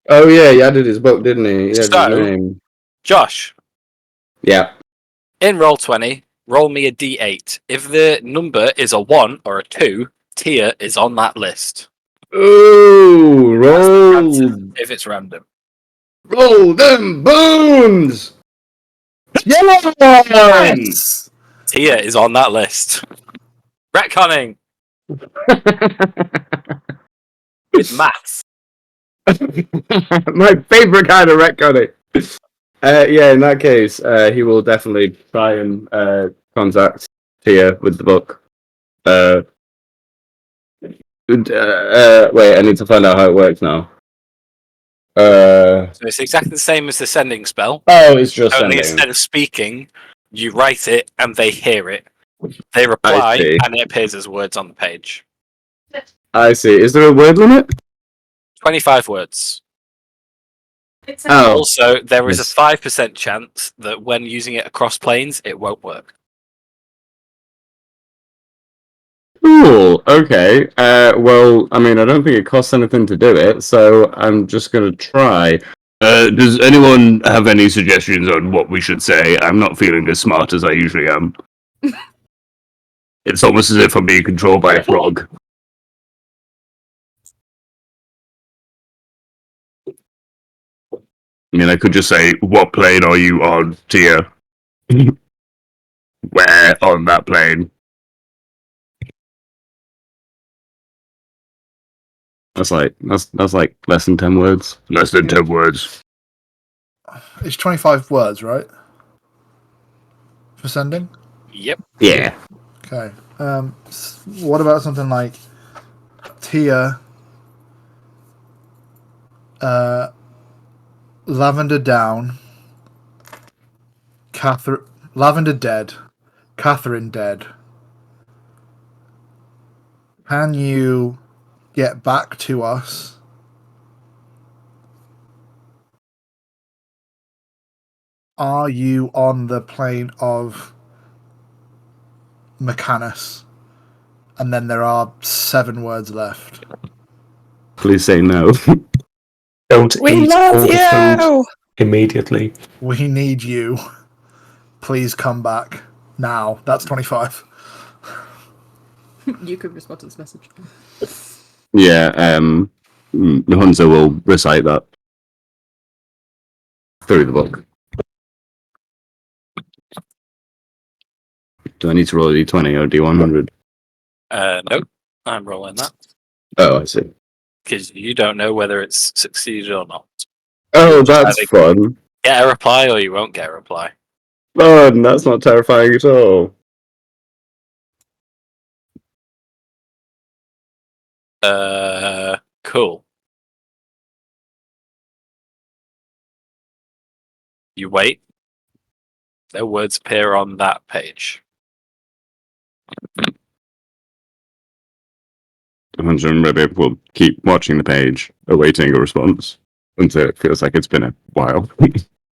Oh yeah, he added his book, didn't he? He added So- his name. Josh, Yeah. in Roll20, roll me a d8. If the number is a 1 or a 2, Tia is on that list. Ooh, roll, If it's random. roll them bones. Yes. Tia is on that list. Retconning with maths. My favorite kind of retconning. Yeah, in that case, he will definitely try and contact Tia with the book. Wait, I need to find out how it works now. So it's exactly the same as the sending spell. Oh, it's just Only sending. instead of speaking, you write it and they hear it. They reply see. and it appears as words on the page. I see. Is there a word limit? 25 words. Oh, Also, there is a Yes. 5% chance that when using it across planes, it won't work. cool. Okay. Well, I mean, I don't think it costs anything to do it, so I'm just gonna try. Does anyone have any suggestions on what we should say? I'm not feeling as smart as I usually am. It's almost as if I'm being controlled by a frog. I mean, I could just say, "What plane are you on, Tia?" Where on that plane? That's like less than 10 words. Less than 10 words. It's 25 words, right? For sending? Yep. Yeah. Okay. What about something like Tia, Lavender down, Catherine, Lavender dead, Katherine dead. Can you get back to us? Are you on the plane of Mechanus? And then there are 7 words left. Please say no. Don't We eat all love the food you! immediately. We need you. Please come back now. That's 25. You could respond to this message. Yeah, Hunter will recite that through the book. Do I need to roll a d20 or d100? Nope. I'm rolling that Oh, I see. because you don't know whether it's succeeded or not. Oh, Just that's either fun. Get a reply or you won't get a reply. Fun. That's not terrifying at all. Cool. You wait. No words appear on that page. Hunter and Rebbe will keep watching the page, awaiting a response until it feels like it's been a while.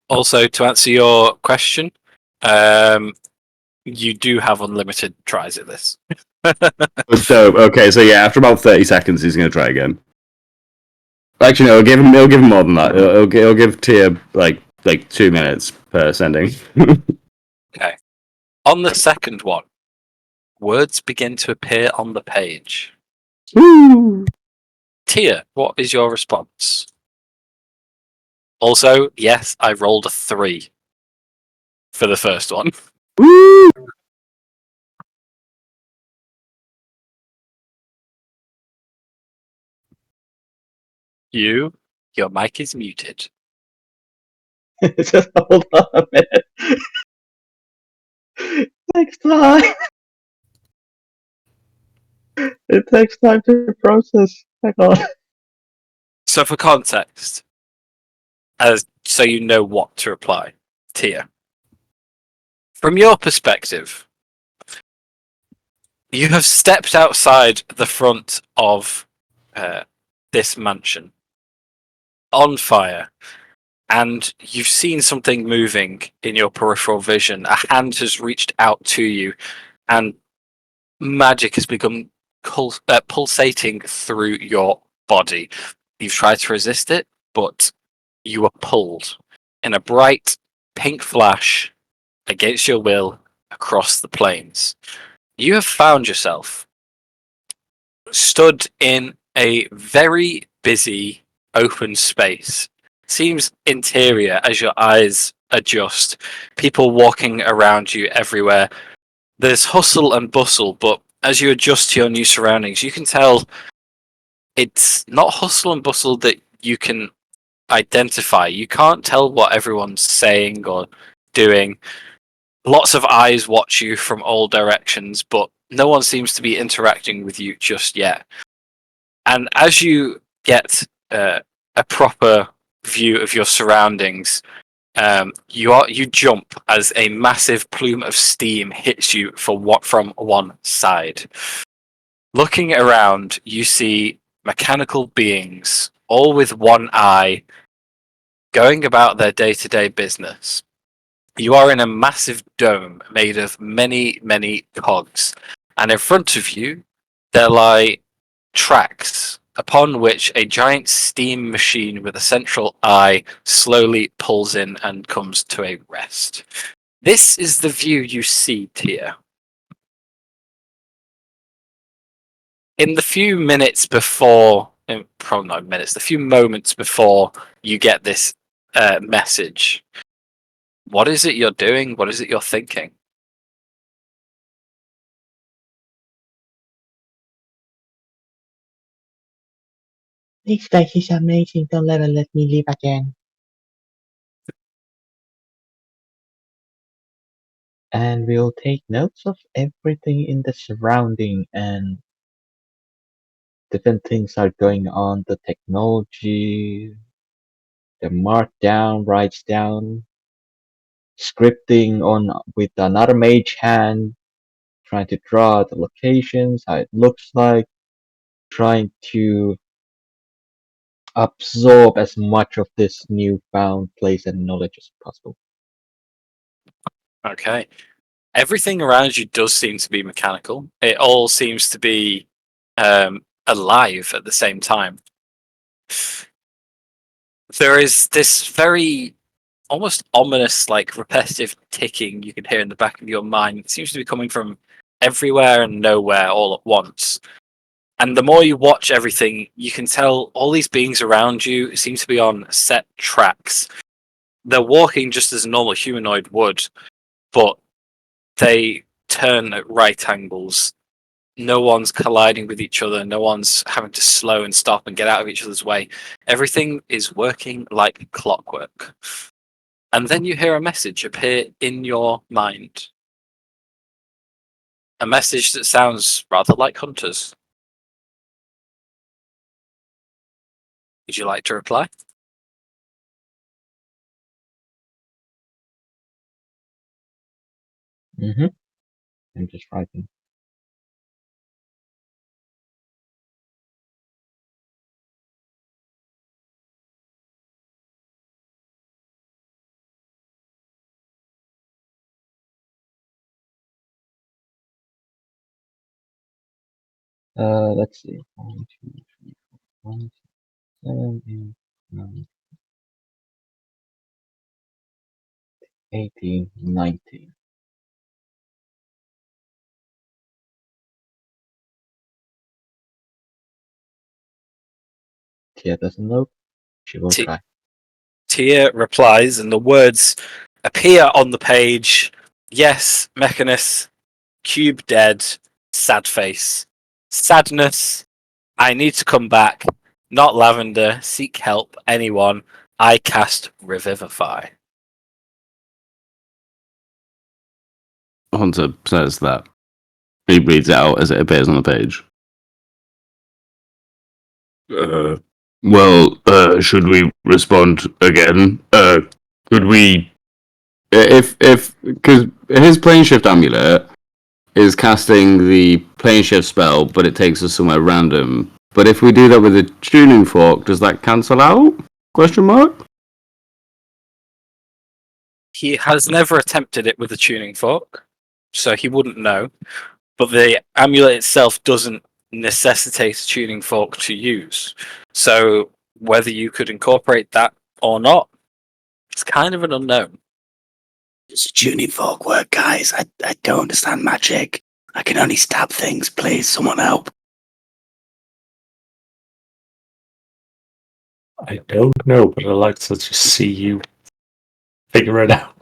Also, to answer your question, you do have unlimited tries at this. So, okay, so yeah, after about 30 seconds, he's going to try again. Actually, no, it'll give him more than that. It'll give Tia like 2 minutes per sending. Okay. On the second one, words begin to appear on the page. Woo! Tia, what is your response? Also, yes, I rolled a 3 for the first one. Woo! Your mic is muted. Just hold on a minute. It takes time. It takes time to process. Hang on. So, for context, so you know what to reply, Tia. From your perspective, you have stepped outside the front of this mansion on fire, and you've seen something moving in your peripheral vision. A hand has reached out to you, and magic has become pulsating through your body. You've tried to resist it, but you are pulled in a bright pink flash against your will across the plains. You have found yourself stood in a very busy open space. Seems interior as your eyes adjust. People walking around you everywhere. There's hustle and bustle, but as you adjust to your new surroundings, you can tell it's not hustle and bustle that you can identify. You can't tell what everyone's saying or doing. Lots of eyes watch you from all directions, but no one seems to be interacting with you just yet. And as you get a proper view of your surroundings, you jump as a massive plume of steam hits you from one side. Looking around, you see mechanical beings, all with one eye, going about their day-to-day business. You are in a massive dome made of many, many cogs, and in front of you there lie tracks upon which a giant steam machine with a central eye slowly pulls in and comes to a rest. This is the view you see, Tia. In the few minutes before, probably not minutes, the few moments before you get this message, what is it you're doing? What is it you're thinking? This place is amazing. Don't ever let me leave again. And we'll take notes of everything in the surrounding and different things are going on, the technology, the markdown, writes down, scripting on with another mage hand, trying to draw the locations, how it looks like, trying to absorb as much of this newfound place and knowledge as possible. Okay. Everything around you does seem to be mechanical. It all seems to be alive at the same time. There is this very almost ominous, like repetitive ticking you can hear in the back of your mind. It seems to be coming from everywhere and nowhere all at once. And the more you watch everything, you can tell all these beings around you seem to be on set tracks. They're walking just as a normal humanoid would, but they turn at right angles. No one's colliding with each other. No one's having to slow and stop and get out of each other's way. Everything is working like clockwork. And then you hear a message appear in your mind. A message that sounds rather like Hunter's. Would you like to reply? I'm just writing. Let's see. 1, 2, 3, 4, 5, 7, 8, 9, 18, 19. Tia doesn't know. She will try. Tia replies, and the words appear on the page. Yes, Mechanus, Cube dead, sad face. Sadness, I need to come back. Not Lavender, seek help, anyone. I cast Revivify. Hunter says that. He reads it out as it appears on the page. Should we respond again? Could we... Because his plane shift amulet is casting the plane shift spell, but it takes us somewhere random. But if we do that with a tuning fork, does that cancel out? Question mark? He has never attempted it with a tuning fork, so he wouldn't know. But the amulet itself doesn't necessitate a tuning fork to use. So whether you could incorporate that or not, it's kind of an unknown. Does a tuning fork work, guys? I don't understand magic. I can only stab things. Please, someone help. I don't know, but I'd like to just see you figure it out.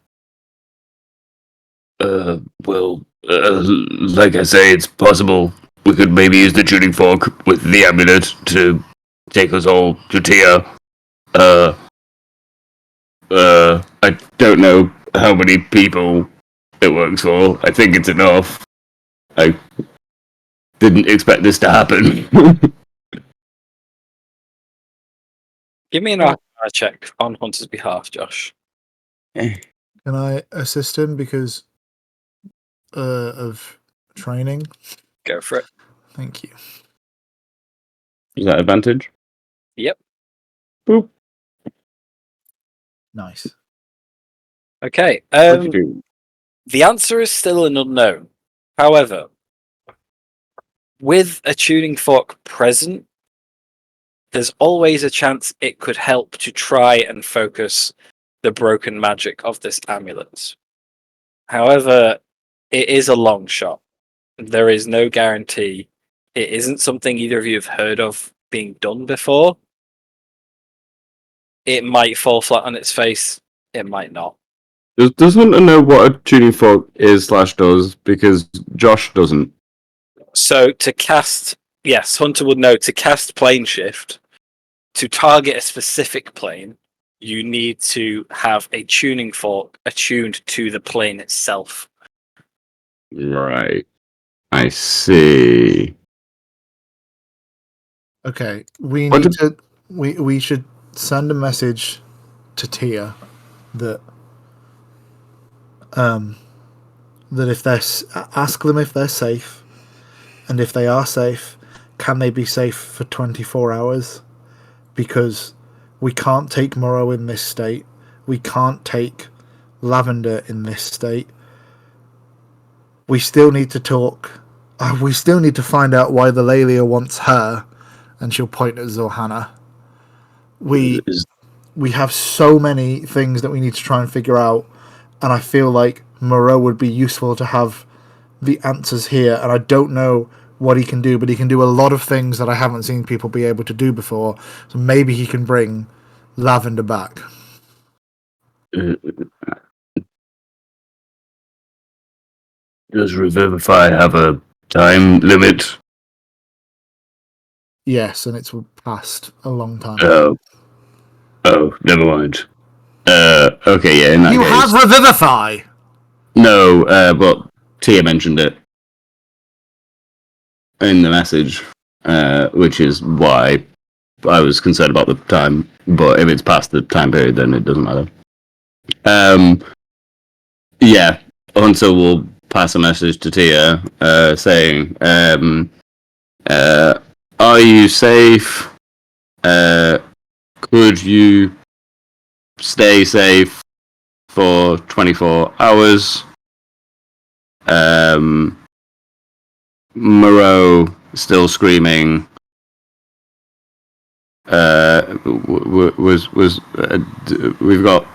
Like I say, it's possible. We could maybe use the tuning fork with the amulet to take us all to Tia. I don't know how many people it works for. I think it's enough. I didn't expect this to happen. Give me an Arcana check on Hunter's behalf, Josh. Can I assist him because of training? Go for it. Thank you. Is that advantage? Yep. Boop. Nice. Okay. What'd you do? The answer is still an unknown. However, with a tuning fork present, there's always a chance it could help to try and focus the broken magic of this amulet. However, it is a long shot. There is no guarantee. It isn't something either of you have heard of being done before. It might fall flat on its face. It might not. Does Hunter know what a tuning fork is / does? Because Josh doesn't. So to cast, yes, Hunter would know to cast plane shift, to target a specific plane, you need to have a tuning fork attuned to the plane itself. Right. I see. Okay, we What need did- to. We should send a message to Tia that that if they're ask them if they're safe, and if they are safe, can they be safe for 24 hours? Because we can't take Moreau in this state. We can't take Lavender in this state. We still need to talk. We still need to find out why the Lelia wants her, and she'll point at Zohana. We have so many things that we need to try and figure out, and I feel like Moreau would be useful to have the answers here. And I don't know what he can do, but he can do a lot of things that I haven't seen people be able to do before. So maybe he can bring Lavender back. Does Revivify have a time limit? Yes, and it's past a long time. Oh, never mind. Okay, yeah, in that You case. have Revivify! No, but Tia mentioned it in the message, which is why I was concerned about the time. But if it's past the time period, then it doesn't matter. Yeah, Hunter will pass a message to Tia, saying, "Are you safe? Could you stay safe for 24 hours? Moreau still screaming. We've got,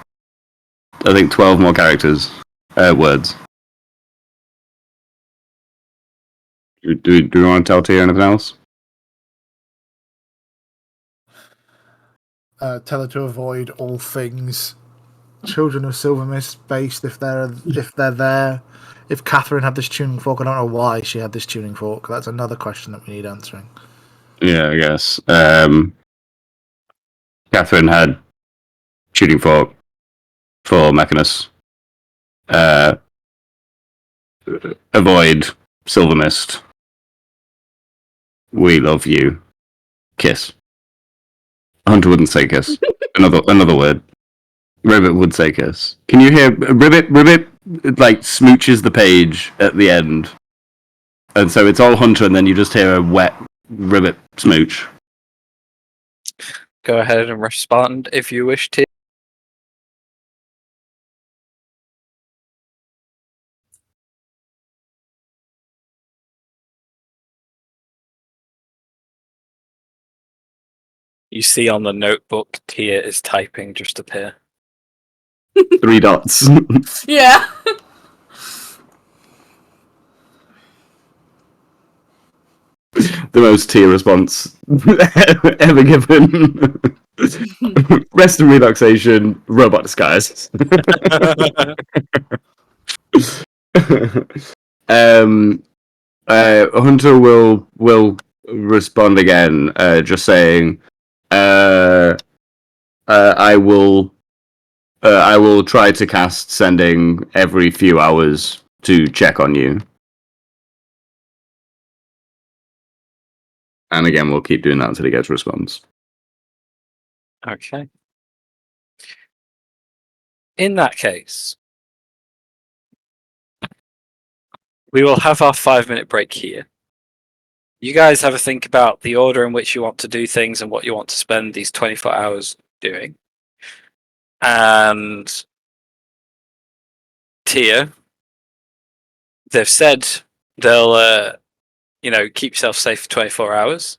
I think, 12 more characters, words. Do we want to tell Tia anything else? Tell her to avoid all things Children of Silver Mist based if they're there. If Katherine had this tuning fork, I don't know why she had this tuning fork. That's another question that we need answering. Yeah, I guess. Katherine had shooting fork for Mechanus. Avoid Silver Mist. We love you. Kiss. Hunter wouldn't say kiss. Another word. Ribbit would say kiss. Can you hear Ribbit? Ribbit like smooches the page at the end, and so it's all Hunter, and then you just hear a wet Ribbit smooch. Go ahead and respond if you wish to. You see on the notebook, Tia is typing just up here. 3 dots. Yeah. The most Tia response ever given. Rest and relaxation. Robot disguise. Hunter will respond again, just saying, I will try to cast sending every few hours to check on you. And again, we'll keep doing that until he gets a response. Okay. In that case, we will have our 5-minute break here. You guys have a think about the order in which you want to do things and what you want to spend these 24 hours doing. And Tia, they've said they'll, keep yourself safe for 24 hours.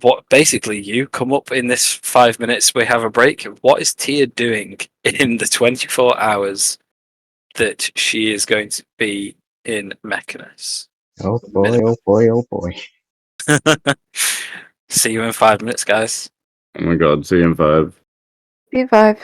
What basically you come up in this 5 minutes we have a break. What is Tia doing in the 24 hours that she is going to be in Mechanus? Oh boy, oh boy, oh boy. See you in 5 minutes, guys. Oh my god, see you in 5. B5.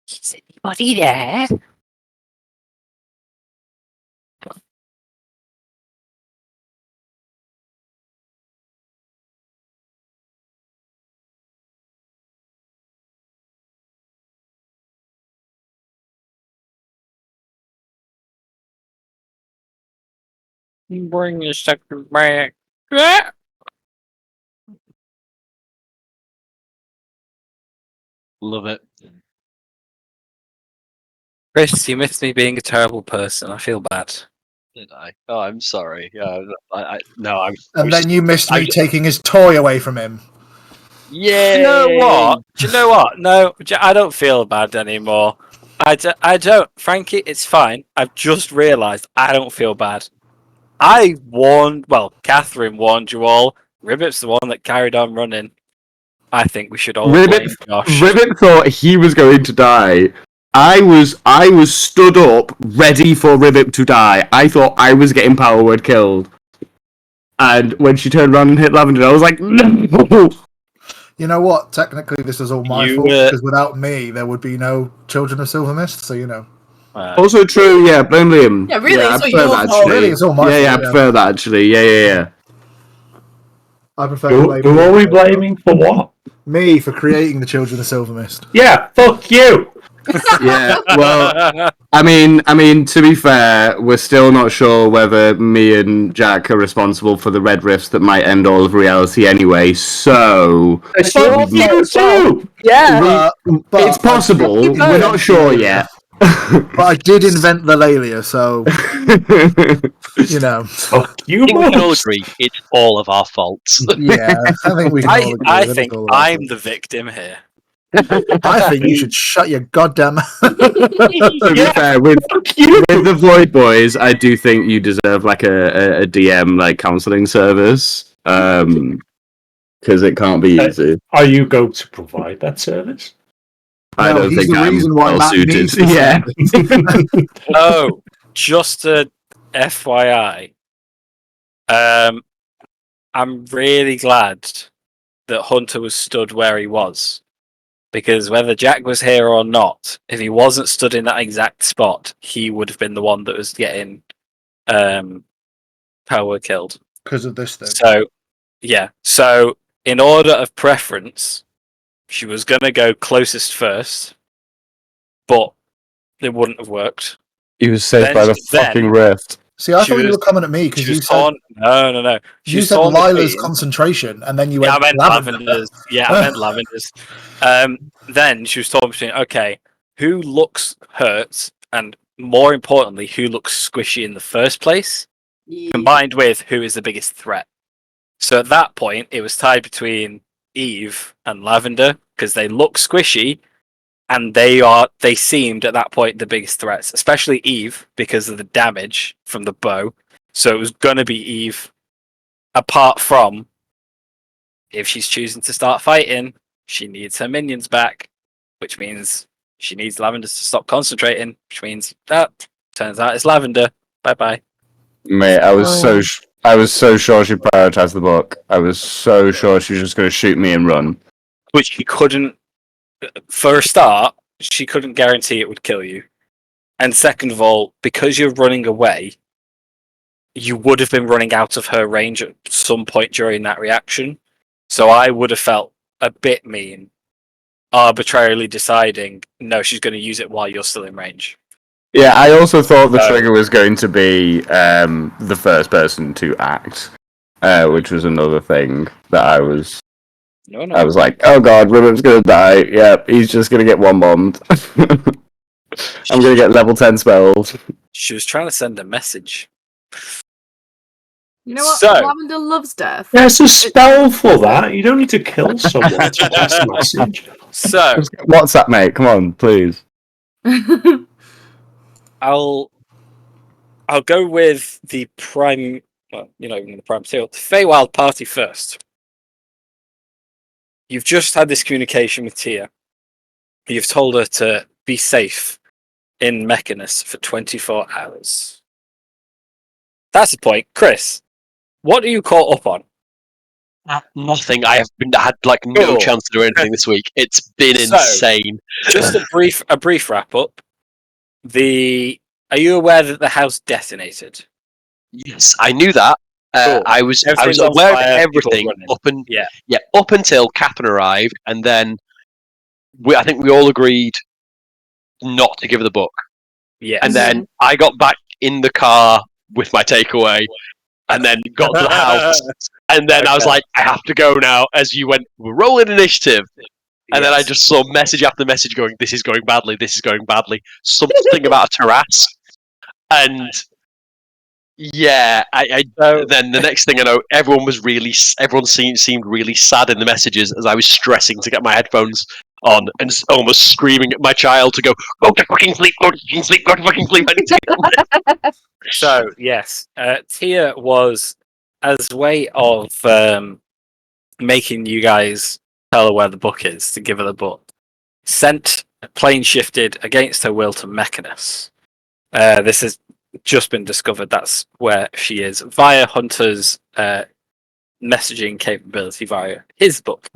Is anybody there? Bring your second back. Love it. Chris, you missed me being a terrible person. I feel bad. Did I? Oh, I'm sorry. No, I'm. And then you missed me taking his toy away from him. Yeah. Do you know what? Do you know what? No, I don't feel bad anymore. I don't. Frankie, it's fine. I've just realised I don't feel bad. I warned, well, Katherine warned you all. Ribbit's the one that carried on running. I think we should all blame Josh. Ribbit thought he was going to die. I was stood up, ready for Ribbit to die. I thought I was getting Power Word killed. And when she turned around and hit Lavender, I was like, no! You know what? Technically, this is all my fault, because without me, there would be no Children of Silver Mist, so you know. Also true, yeah, blame Liam. Yeah, really, I it's all prefer your that, fault. actually. Really, it's all my fault, I prefer that, actually. Yeah. I prefer to blame Who are we blaming for what? me for creating the Children of Silver Mist. Yeah, fuck you! Yeah, well, I mean, to be fair, we're still not sure whether me and Jack are responsible for the red rifts that might end all of reality anyway, so... Fuck you too! Yeah. But it's possible, we're not sure yet. But I did invent the Lalia, so, you know. Fuck you, I think we can all most. agree it's all of our faults. Yeah, I think we can all agree. I that think it's all our I'm fault. the victim here. I think you should shut your goddamn mouth. To be fair, with the Void Boys, I do think you deserve like a DM like counselling service, because it can't be easy. Are you going to provide that service? I No, don't he's think the I'm reason why well Matt suited. needs the Yeah. service. Oh, just a FYI. I'm really glad that Hunter was stood where he was. Because whether Jack was here or not, if he wasn't stood in that exact spot, he would have been the one that was getting power killed. Because of this thing. So, yeah. So, in order of preference, she was going to go closest first, but it wouldn't have worked. He was saved by the fucking rift. See, I thought you were coming at me because you said no. You said Lila's concentration, and then you went. I meant Lavender. Lavender's. Yeah, I meant Lavender's. Then she was torn between, okay, who looks hurt, and more importantly, who looks squishy in the first place, combined with who is the biggest threat. So at that point, it was tied between Eve and Lavender because they look squishy, and they seemed at that point the biggest threats, especially Eve because of the damage from the bow. So it was gonna be Eve. Apart from if she's choosing to start fighting, she needs her minions back, which means she needs Lavender to stop concentrating, which means that turns out it's Lavender. Bye bye. Mate, I was so sure she'd prioritize the book. I was so sure she was just going to shoot me and run. Which she couldn't. For a start, she couldn't guarantee it would kill you, and second of all, because you're running away, you would have been running out of her range at some point during that reaction. So I would have felt a bit mean, arbitrarily deciding, no, she's going to use it while you're still in range. Yeah, I also thought the trigger was going to be the first person to act, which was another thing that I was... No. I was like, oh god, Ribbon's going to die. Yep, he's just going to get one bombed. I'm going to get level 10 spells. She was trying to send a message. You know what? So- Lavender loves death. There's a spell for that. You don't need to kill someone to pass a message. So What's that, mate? Come on, please. I'll go with the prime. Well, you're not even the prime seal. The Feywild party first. You've just had this communication with Tia. You've told her to be safe in Mechanus for 24 hours. That's the point. Chris, what are you caught up on? Nothing. I had like no Cool. chance to do anything this week. It's been So- insane. Just a brief wrap up. Are you aware that the house detonated? Yes, I knew that. Cool. I was Everything's on aware of fire, people everything running. up until Catherine arrived, and then I think we all agreed not to give her the book. Yes. And then I got back in the car with my takeaway, and then got to the house, and then I was Okay. like, I have to go now. As you went, we're rolling initiative. And then I just saw message after message going, this is going badly, this is going badly. Something about a terrace. And yeah, then the next thing I know, everyone seemed really sad in the messages as I was stressing to get my headphones on and almost screaming at my child to go to fucking sleep, go to fucking sleep, go to fucking sleep. I need to get So yes, Tia was, as a way of making you guys tell her where the book is to give her the book, sent plane shifted against her will to Mechanus. This has just been discovered. That's where she is via Hunter's messaging capability via his book.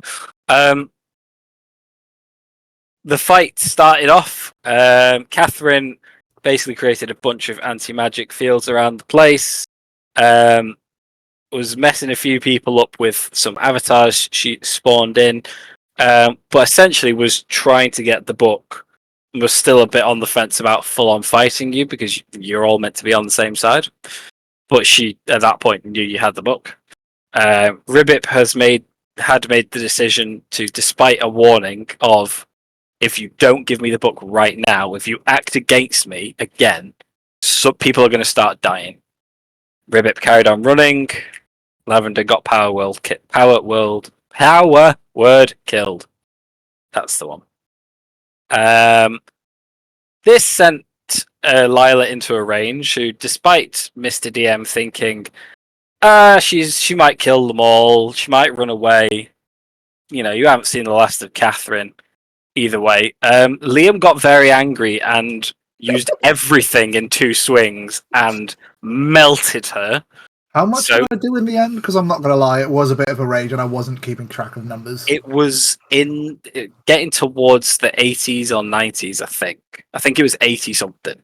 The fight started off. Katherine basically created a bunch of anti-magic fields around the place. Was messing a few people up with some avatars she spawned in, but essentially was trying to get the book. Was still a bit on the fence about full-on fighting you because you're all meant to be on the same side. But she, at that point, knew you had the book. Ribbip had made the decision to, despite a warning of, if you don't give me the book right now, if you act against me again, some people are going to start dying. Ribbip carried on running. Lavender got power word killed. That's the one. This sent Lila into a range who, despite Mr. DM thinking, she might kill them all, she might run away. You know, you haven't seen the last of Katherine. Either way, Liam got very angry and used everything in 2 swings and melted her. How much did I do in the end? Because I'm not going to lie, it was a bit of a rage and I wasn't keeping track of numbers. It was getting towards the 80s or 90s, I think. I think it was 80 something.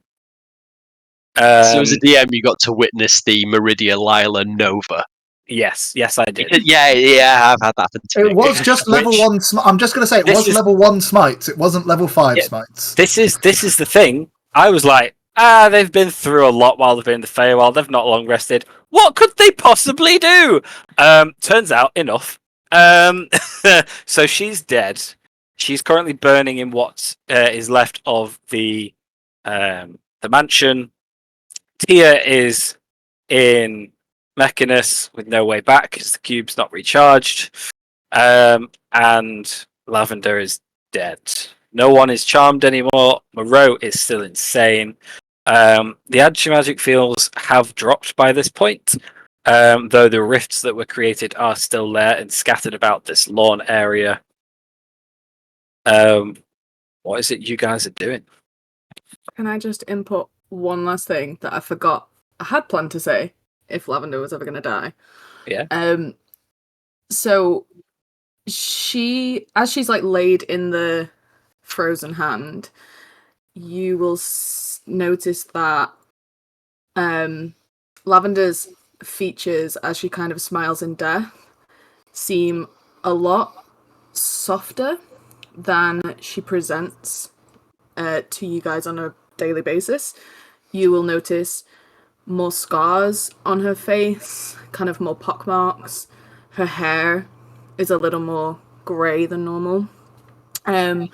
so as a DM, you got to witness the Meridia Lila Nova. Yes, I did. Yeah, I've had that. It was just level 1. I'm just going to say it was level 1 smites. It wasn't level 5 smites. This is the thing. I was like, they've been through a lot while they've been in the Feywild. They've not long rested. What could they possibly do? Turns out, enough. So she's dead. She's currently burning in what is left of the mansion. Tia is in Mechanus with no way back because the cube's not recharged. And Lavender is dead. No one is charmed anymore. Moreau is still insane. The anti-magic fields have dropped by this point, though the rifts that were created are still there and scattered about this lawn area. What is it you guys are doing? Can I just input one last thing that I forgot I had planned to say if Lavender was ever going to die? Yeah. So as she's like laid in the frozen hand, you will notice that Lavender's features, as she kind of smiles in death, seem a lot softer than she presents to you guys on a daily basis. You will notice more scars on her face, kind of more pockmarks. Her hair is a little more grey than normal. And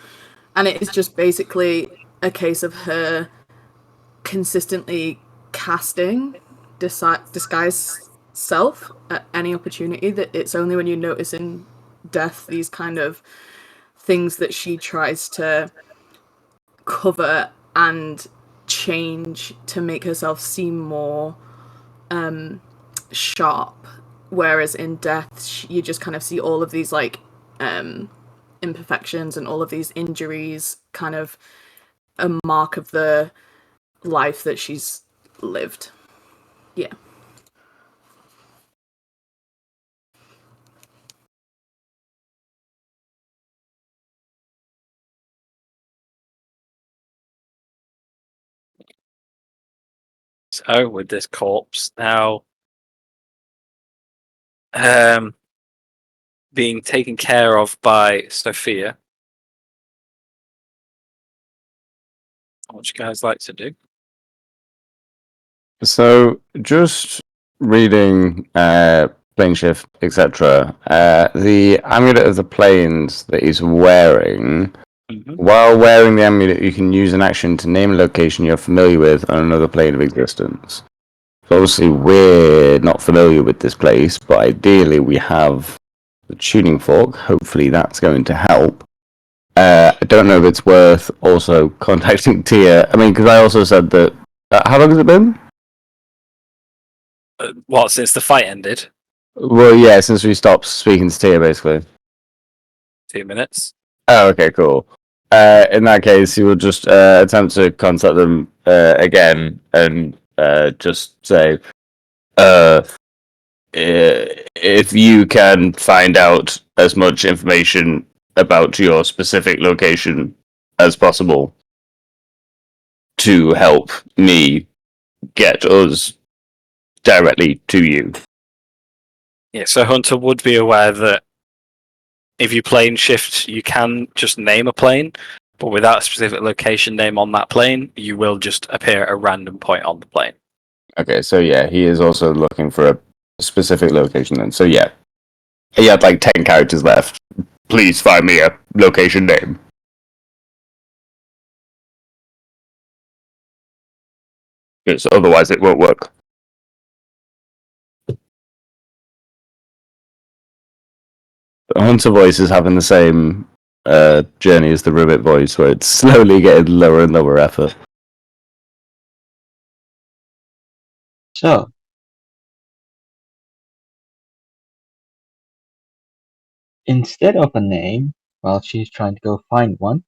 it is just basically a case of her consistently casting disguise self at any opportunity. That it's only when you notice in death these kind of things that she tries to cover and change to make herself seem more sharp, whereas in death you just kind of see all of these like imperfections and all of these injuries, kind of a mark of the life that she's lived. Yeah. So with this corpse now being taken care of by Sophia, what would you guys like to do? So, just reading plane shift, etc. The amulet of the planes that he's wearing. While wearing the amulet, you can use an action to name a location you're familiar with on another plane of existence. So obviously, we're not familiar with this place, but ideally, we have the tuning fork. Hopefully, that's going to help. I don't know if it's worth also contacting Tia. I mean, because I also said that. How long has it been? What, since the fight ended? Well, yeah, since we stopped speaking to Tia, basically. 2 minutes. Oh, okay, cool. In that case, you will just attempt to contact them again and just say, if you can find out as much information about your specific location as possible to help me get us directly to you. Yeah, so Hunter would be aware that if you plane shift, you can just name a plane, but without a specific location name on that plane, you will just appear at a random point on the plane. Okay, so yeah, he is also looking for a specific location then. So yeah, he had like 10 characters left. Please find me a location name. Because otherwise it won't work. The Hunter voice is having the same journey as the Ribbit voice, where it's slowly getting lower and lower effort. So, instead of a name, while she's trying to go find one,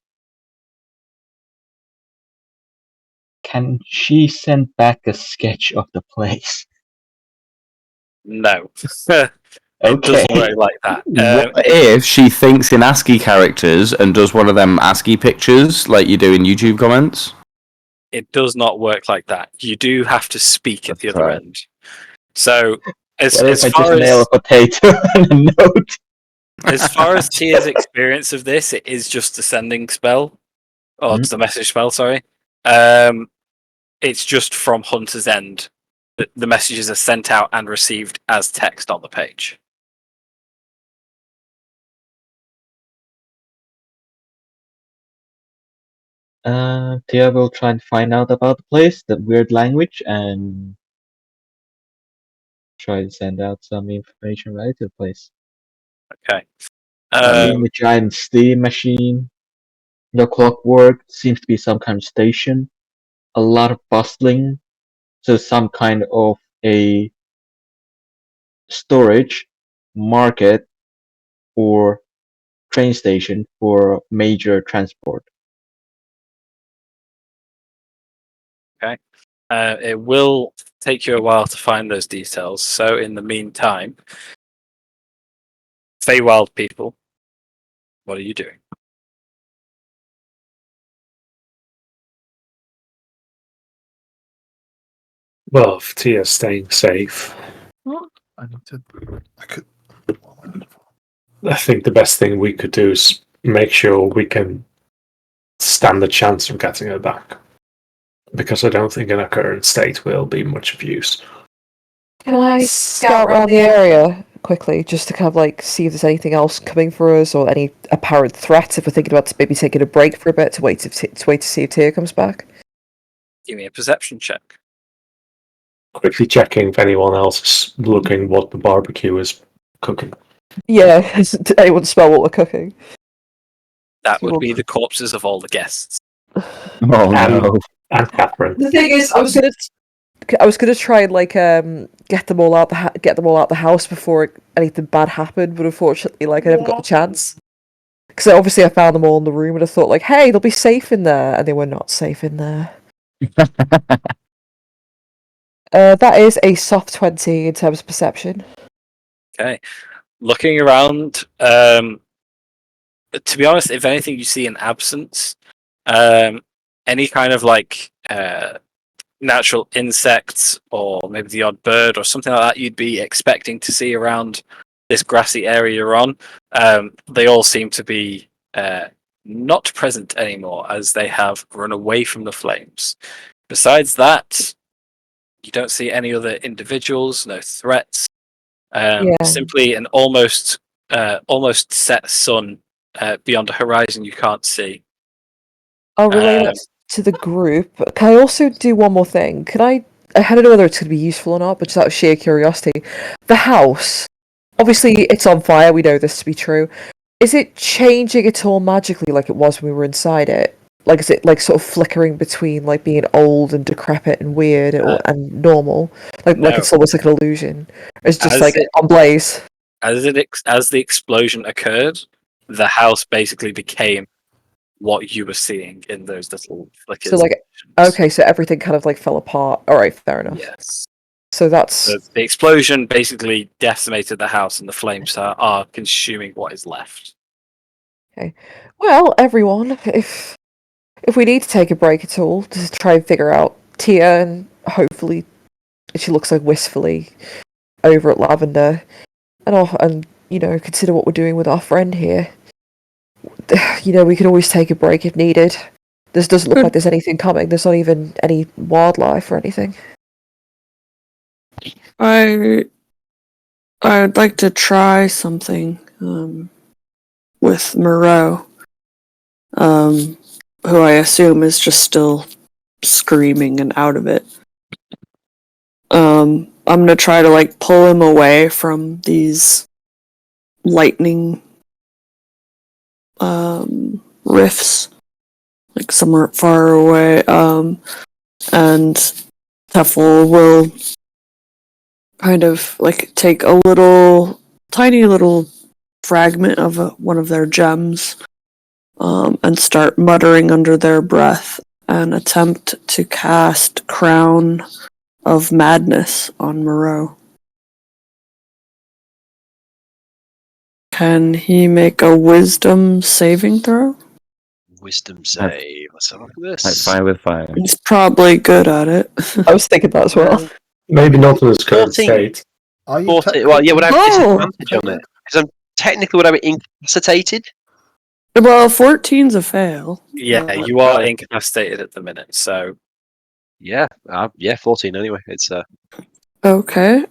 can she send back a sketch of the place? No. It doesn't work like that. What if she thinks in ASCII characters and does one of them ASCII pictures like you do in YouTube comments? It does not work like that. You do have to speak at the other right. end. So, as What if I far just nail a as potato and a note? as far as Tia's experience of this, it is just the sending spell, or it's the message spell. Sorry, it's just from Hunter's end. The messages are sent out and received as text on the page. Tia will try and find out about the place, the weird language, and try to send out some information related to the place. Okay. Seeing the giant steam machine, no clockwork, seems to be some kind of station. A lot of bustling, so some kind of a storage, market, or train station for major transport. Okay. It will take you a while to find those details. So in the meantime, Feywild people, what are you doing? Well, if Tia's staying safe, I need to. I could. What am I looking for? I think the best thing we could do is make sure we can stand the chance of getting her back. Because I don't think in her current state will be much of use. Can I scout around the area quickly, just to kind of like see if there's anything else coming for us or any apparent threat? If we're thinking about maybe taking a break for a bit to wait to see if Tia comes back. Give me a perception check. Quickly checking if anyone else is looking what the barbecue is cooking. Yeah, did anyone smell what we're cooking? That would be the corpses of all the guests. Oh no. And Katherine. The thing is, I was gonna try and like get them all out the house before anything bad happened, but unfortunately, like I never got the chance. Because obviously I found them all in the room and I thought like, hey, they'll be safe in there, and they were not safe in there. That is a soft 20 in terms of perception. Okay. Looking around, to be honest, if anything, you see an absence. Any kind of like natural insects or maybe the odd bird or something like that you'd be expecting to see around this grassy area you're on, they all seem to be not present anymore as they have run away from the flames. Besides that, you don't see any other individuals, no threats. Simply an almost set sun beyond a horizon you can't see. I'll relay that to the group. Can I also do one more thing? I don't know whether it's going to be useful or not, but just out of sheer curiosity. The house, obviously it's on fire, we know this to be true. Is it changing at all magically like it was when we were inside it? Like, is it like sort of flickering between like being old and decrepit and weird and normal? Like it's almost like an illusion. It's just like on blaze. As the explosion occurred, the house basically became what you were seeing in those little flickers. So like, okay, so everything kind of like fell apart. All right, fair enough. Yes. So the explosion basically decimated the house, and the flames are consuming what is left. Okay. Well, everyone, if we need to take a break at all to try and figure out Tia, and hopefully she looks like wistfully over at Lavender, and consider what we're doing with our friend here. We could always take a break if needed. This doesn't look like there's anything coming. There's not even any wildlife or anything. I'd like to try something with Moreau, who I assume is just still screaming and out of it. I'm gonna try to like pull him away from these lightning rifts, like somewhere far away, and Tefl will kind of like take a tiny little fragment of one of their gems, and start muttering under their breath and attempt to cast Crown of Madness on Moreau. Can he make a wisdom saving throw? Wisdom save. Let's have a look at this. Like fire with fire. He's probably good at it. I was thinking that as well. Maybe not in his current 14. state. Are you 14. Well, yeah, would I have disadvantage on it? Because I'm technically would I be incapacitated? Well, 14's a fail. Yeah, you are incapacitated at the minute, so Yeah, 14 anyway. It's Okay.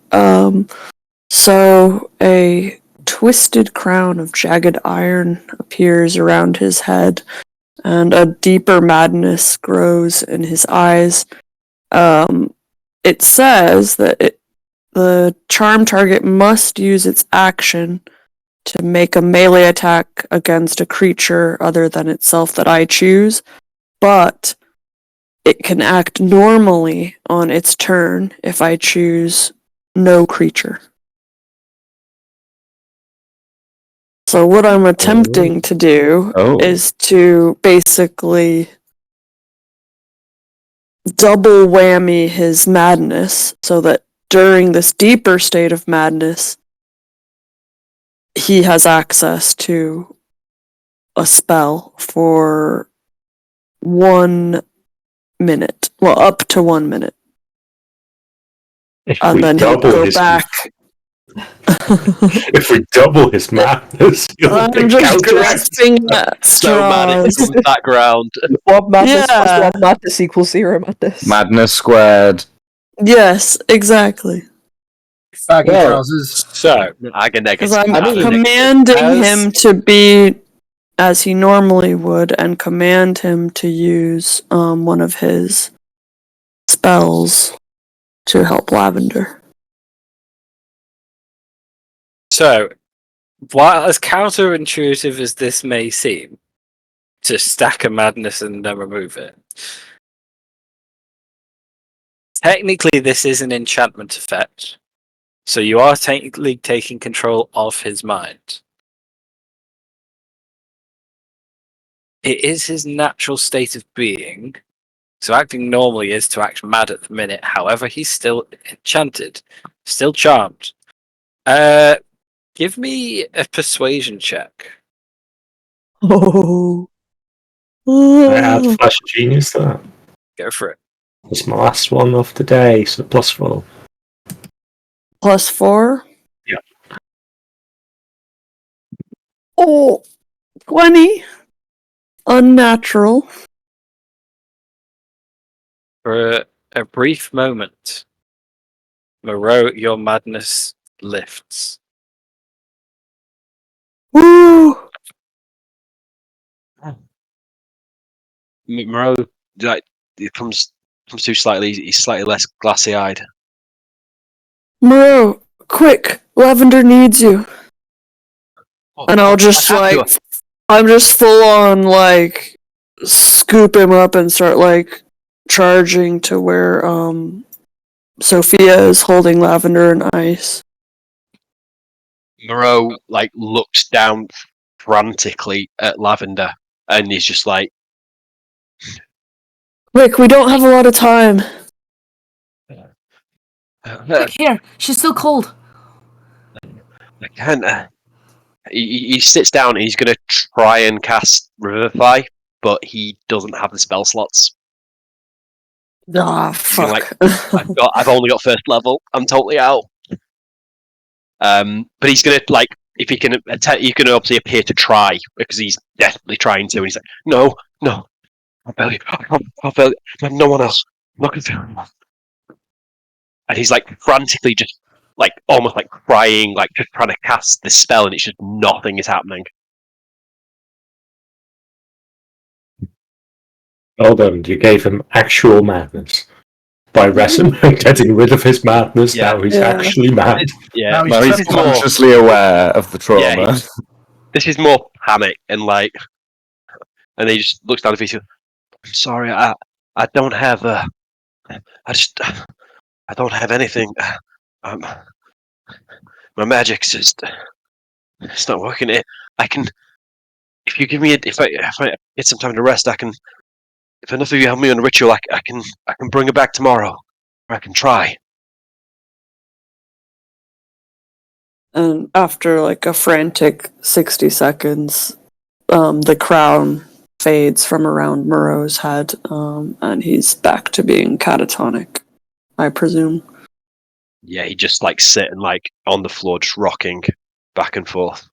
So a twisted crown of jagged iron appears around his head, and a deeper madness grows in his eyes. It says that the charm target must use its action to make a melee attack against a creature other than itself that I choose, but it can act normally on its turn if I choose no creature. So what I'm attempting to do is to basically double whammy his madness so that during this deeper state of madness, he has access to a spell for 1 minute. Well, up to 1 minute. And then he'll go back. If we double his madness, I'm just grasping at madness straws. in the background. One madness plus Yeah. one madness equals zero madness. Madness squared. Yes, exactly. Baggy Well, trousers. so Because I'm mean, commanding as- him to be as he normally would, and command him to use one of his spells to help Lavender. So, while as counterintuitive as this may seem, to stack a madness and then remove it, technically this is an enchantment effect. So you are technically taking control of his mind. It is his natural state of being. So acting normally is to act mad at the minute. However, he's still enchanted, still charmed. Give me a persuasion check. Oh. I add Flash Genius to that. Go for it. That's my last one of the day, so +4. +4? Yeah. Oh, 20. Unnatural. For a brief moment, Moreau, your madness lifts. Woo! Moreau, like, it comes too slightly. He's slightly less glassy-eyed. Moreau, quick! Lavender needs you. And I'll just I have like, I'm just full on like, scoop him up and start like charging to where Sophia is holding Lavender and Ice. Moreau like looks down frantically at Lavender, and he's just like, Quick, we don't have a lot of time. Quick, here. She's still cold. I can't. He sits down and he's going to try and cast Revivify, but he doesn't have the spell slots. Ah, He's gonna, fuck. I've only got first level. I'm totally out. But he's gonna like, if he can, he can obviously appear to try because he's definitely trying to. And he's like, no, I'll fail you. I'll fail you. No one else. I'm not gonna fail anyone. And he's like frantically just like almost like crying, like just trying to cast this spell, and it's just nothing is happening. Well done, you gave him actual madness. By getting rid of his madness, Yeah. now he's Yeah. actually mad. Yeah, Now He's He's consciously aware of the trauma. Yeah, this is more panic and like, and he just looks down at his feet. I'm sorry, I don't have I don't have anything. My magic's just it's not working. I can, if you give me if I get some time to rest, I can. If enough of you help me on a ritual, I can bring it back tomorrow. Or I can try. And after like a frantic 60 seconds, the crown fades from around Moreau's head, and he's back to being catatonic, I presume. Yeah, he just like sitting like on the floor, just rocking back and forth.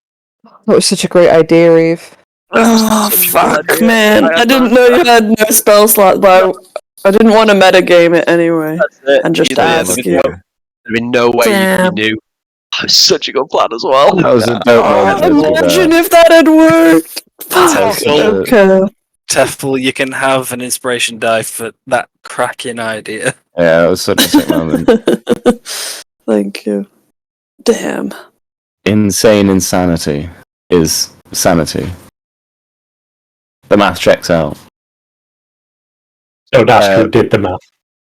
That was such a great idea, Eve. Oh, Such a good fuck, idea. man. I didn't know you had no spell slot, but I didn't want to metagame it anyway. That's it. And just ask you. There'd been no way you Damn. knew. That was such a good plan as well. That was a dope moment. Imagine if that had worked! Fuck, Tefl, okay. Tefl, you can have an inspiration die for that cracking idea. Yeah, that was such a sick moment. Thank you. Damn. Insane insanity is sanity. The math checks out. Don't ask who did the math.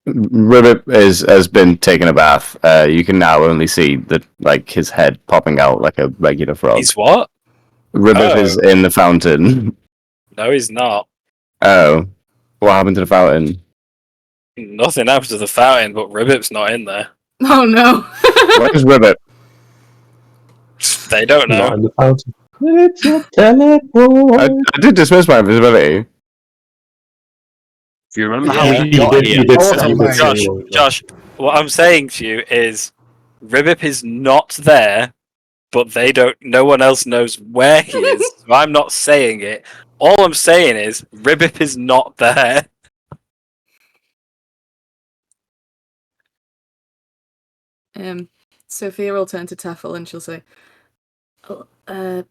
Ribbit has been taking a bath. You can now only see his head popping out like a regular frog. He's what? Ribbit Oh. is in the fountain. No, he's not. Oh, what happened to the fountain? Nothing happens to the fountain, but Ribbit's not in there. Oh no. Where's Ribbit? They don't know. Not in the fountain. It's a teleport. I did dismiss my invisibility. If you remember Yeah. how You we got did, here, you did, Oh, you my did Josh, say you were- Josh, what I'm saying to you is, Ribbip is not there, but no one else knows where he is. So I'm not saying it. All I'm saying is, Ribbip is not there. Sophia will turn to Tefl and she'll say, oh, hang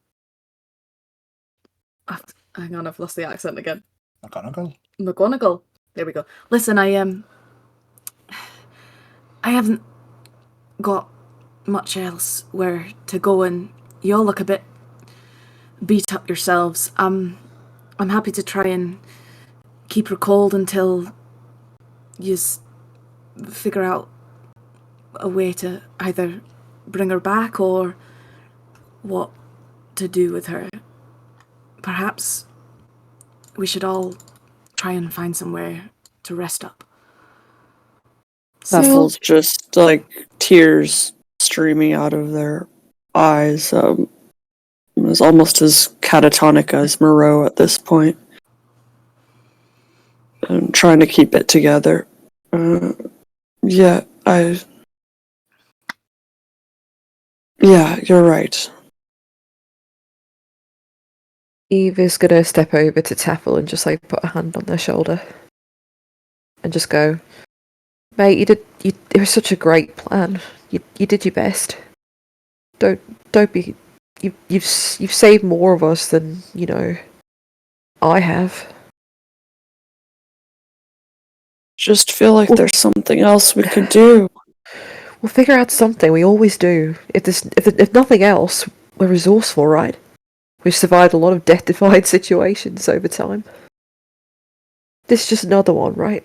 on, I've lost the accent again. McGonagall. There we go. Listen, I haven't got much else where to go, and you all look a bit beat up yourselves. I'm happy to try and keep her cold until you figure out a way to either bring her back or what to do with her. Perhaps we should all try and find somewhere to rest up. Tefl's just like tears streaming out of their eyes. Is almost as catatonic as Moreau at this point. And trying to keep it together. Yeah, Yeah, you're right. Eve is gonna step over to Taffel and just like put a hand on their shoulder and just go, "Mate, it was such a great plan. You did your best. Don't be. You've saved more of us than I have." Just feel like Well- there's something else we could do. We'll figure out something. We always do. If nothing else, we're resourceful, right? We've survived a lot of death-defying situations over time. This is just another one, right?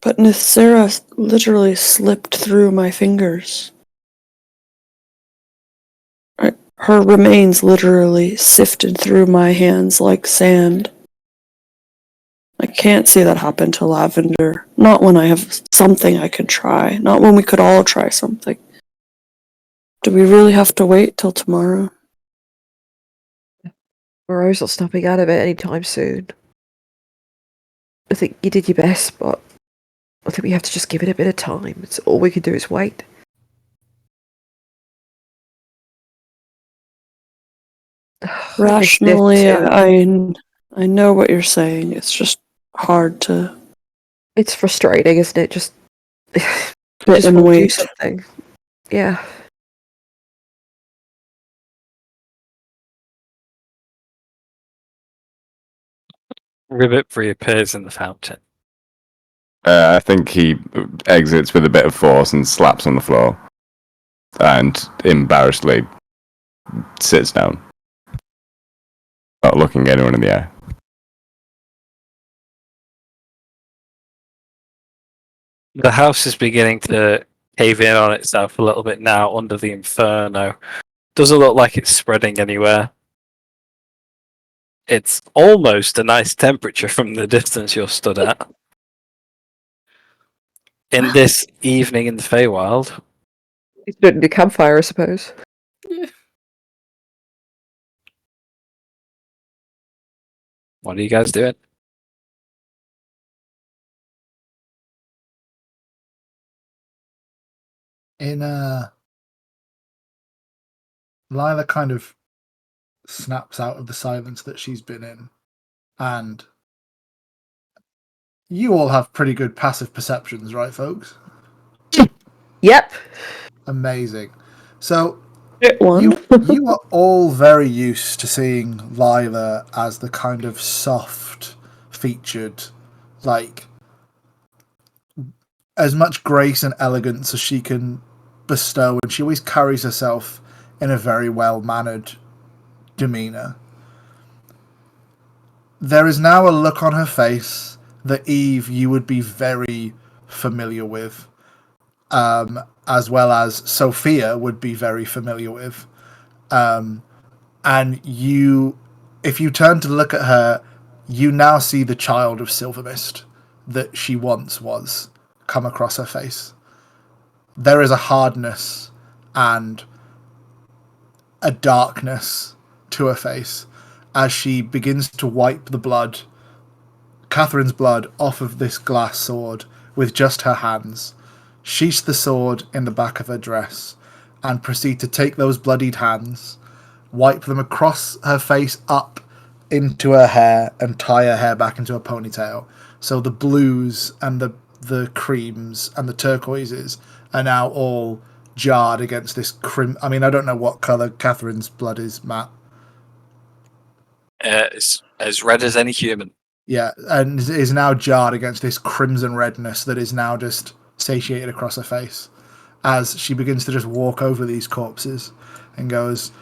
But Nithsera literally slipped through my fingers. Her remains literally sifted through my hands like sand. I can't see that happen to Lavender. Not when I have something I could try. Not when we could all try something. Do we really have to wait till tomorrow? Moreau's not snapping out of it anytime soon. I think you did your best, but I think we have to just give it a bit of time. It's all we can do is wait. Rationally, I know what you're saying. It's just hard to It's frustrating, isn't it? Just sit and want to do wait. something. Yeah. Ribbit reappears in the fountain. I think he exits with a bit of force and slaps on the floor, and embarrassedly sits down, not looking anyone in the eye. The house is beginning to cave in on itself a little bit now under the inferno. Doesn't look like it's spreading anywhere. It's almost a nice temperature from the distance you're stood at. In this evening in the Feywild. It's not a campfire, I suppose. What are you guys doing? Lila kind of snaps out of the silence that she's been in, and you all have pretty good passive perceptions, right, folks? Yep. Amazing. So One. you are all very used to seeing Lila as the kind of soft-featured, like as much grace and elegance as she can bestow, and she always carries herself in a very well-mannered demeanor. There is now a look on her face that Eve you would be very familiar with, as well as Sophia would be very familiar with. And if you turn to look at her, you now see the child of Silvermist that she once was come across her face. There is a hardness and a darkness to her face as she begins to wipe the blood, Catherine's blood, off of this glass sword with just her hands, sheath the sword in the back of her dress, and proceed to take those bloodied hands, wipe them across her face up into her hair, and tie her hair back into a ponytail. So the blues and the creams and the turquoises are now all jarred against this I mean, I don't know what colour Catherine's blood is, Matt. It's as red as any human. Yeah, and is now jarred against this crimson redness that is now just satiated across her face as she begins to just walk over these corpses and goes,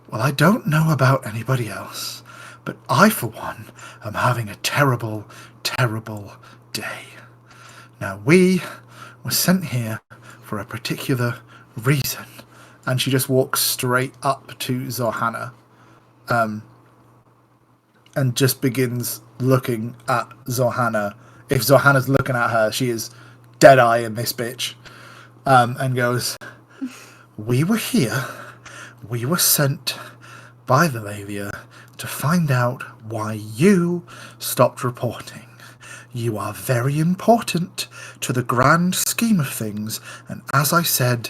"Well, I don't know about anybody else, but I, for one, am having a terrible, terrible day. Now, we were sent here for a particular reason." And she just walks straight up to Zohanna, and just begins looking at Zohanna. If Zohanna's looking at her, she is dead-eye in this bitch, and goes, "We were here. We were sent by the Lavia to find out why you stopped reporting. You are very important to the grand scheme of things, and as I said,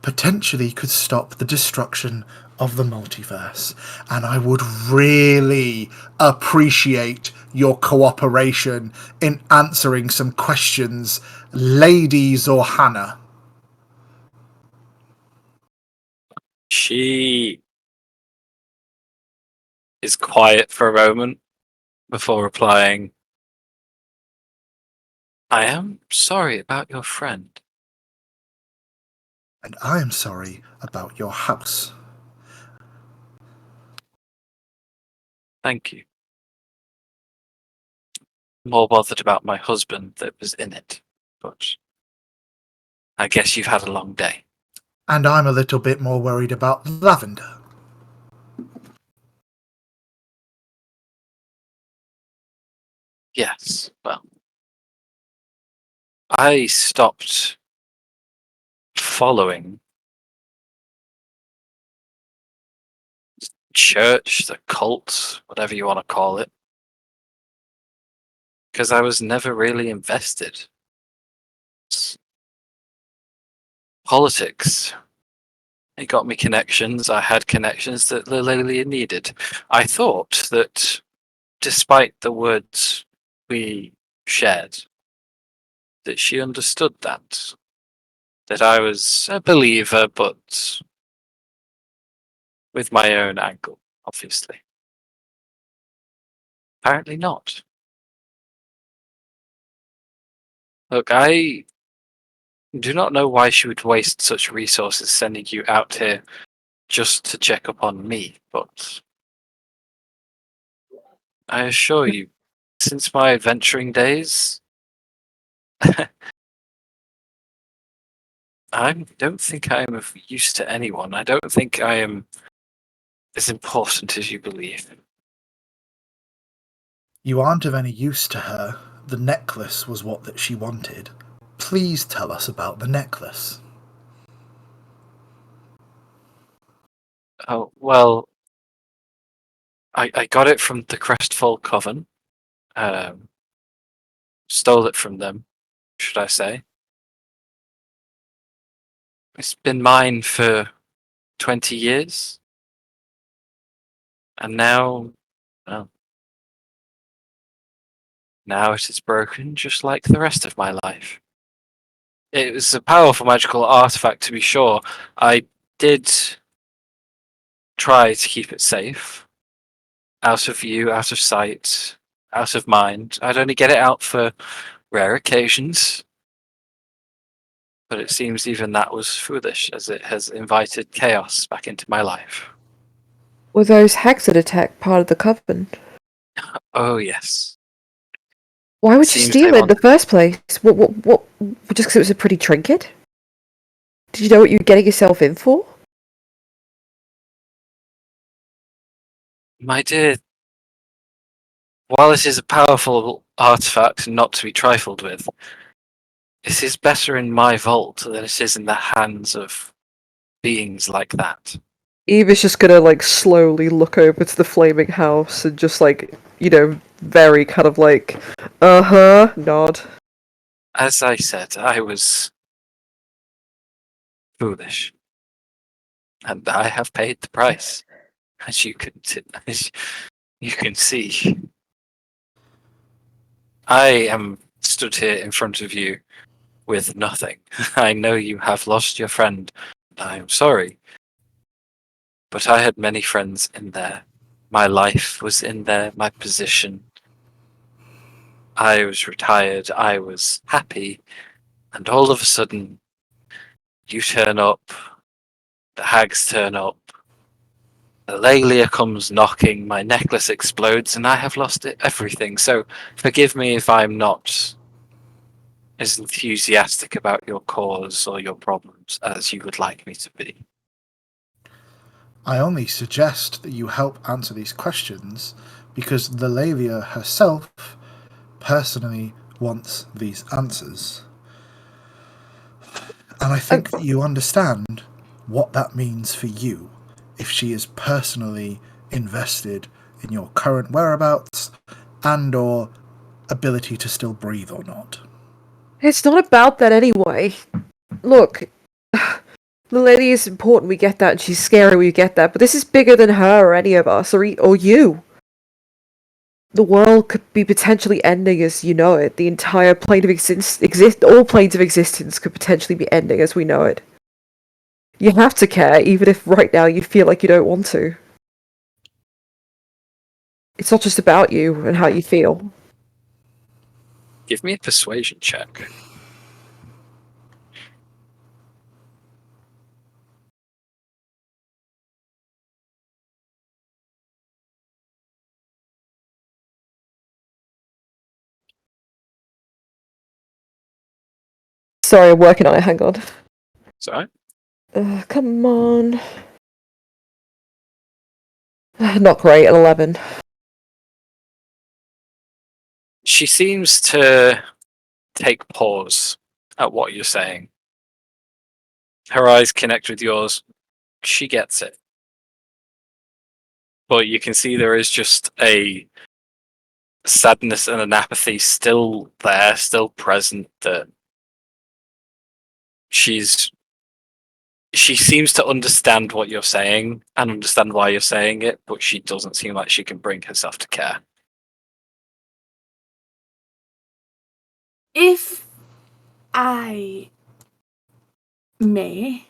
potentially could stop the destruction of the multiverse. And I would really appreciate your cooperation in answering some questions, Lady Zorhana. She is quiet for a moment before replying, I am sorry about your friend. And I am sorry about your house. Thank you. More bothered about my husband that was in it, but I guess you've had a long day. And I'm a little bit more worried about Lavender. Yes, well, I stopped following church, the cult, whatever you want to call it, because I was never really invested. Politics. It got me connections. I had connections that Lilia needed. I thought that despite the words we shared, that she understood that. That I was a believer, but with my own angle, obviously. Apparently not. Look, I do not know why she would waste such resources sending you out here just to check up on me, but I assure you, since my adventuring days, I don't think I am of use to anyone. I don't think I am as important as you believe. You aren't of any use to her. The necklace was what that she wanted. Please tell us about the necklace. Oh, well, I got it from the Crestfall Coven. Stole it from them, should I say. It's been mine for 20 years. And now, well, now it is broken just like the rest of my life. It was a powerful magical artifact, to be sure. I did try to keep it safe. Out of view, out of sight, out of mind. I'd only get it out for rare occasions. But it seems even that was foolish, as it has invited chaos back into my life. Were those hags that attacked part of the coven? Oh, yes. Why would you Seems steal they it in the want- first place? What? Just because it was a pretty trinket? Did you know what you were getting yourself in for? My dear, while it is a powerful artifact not to be trifled with, it is better in my vault than it is in the hands of beings like that. Eva's just gonna like slowly look over to the flaming house and just like, very kind of like, nod. As I said, I was foolish. And I have paid the price, as you can see. I am stood here in front of you with nothing. I know you have lost your friend. I am sorry. But I had many friends in there. My life was in there, my position. I was retired, I was happy, and all of a sudden, you turn up, the hags turn up, the Lelia comes knocking, my necklace explodes, and I have lost everything. So forgive me if I'm not as enthusiastic about your cause or your problems as you would like me to be. I only suggest that you help answer these questions because the Lelia herself personally wants these answers. And I think that you understand what that means for you if she is personally invested in your current whereabouts and or ability to still breathe or not. It's not about that anyway. Look, the lady is important, we get that, and she's scary, we get that, but this is bigger than her or any of us, or you. The world could be potentially ending as you know it. The entire plane of all planes of existence could potentially be ending as we know it. You have to care, even if right now you feel like you don't want to. It's not just about you and how you feel. Give me a persuasion check. Sorry, I'm working on it, hang on. Sorry? Come on. Not great, an 11. She seems to take pause at what you're saying. Her eyes connect with yours. She gets it. But you can see there is just a sadness and an apathy still there, still present, that she seems to understand what you're saying and understand why you're saying it, but she doesn't seem like she can bring herself to care. If I may,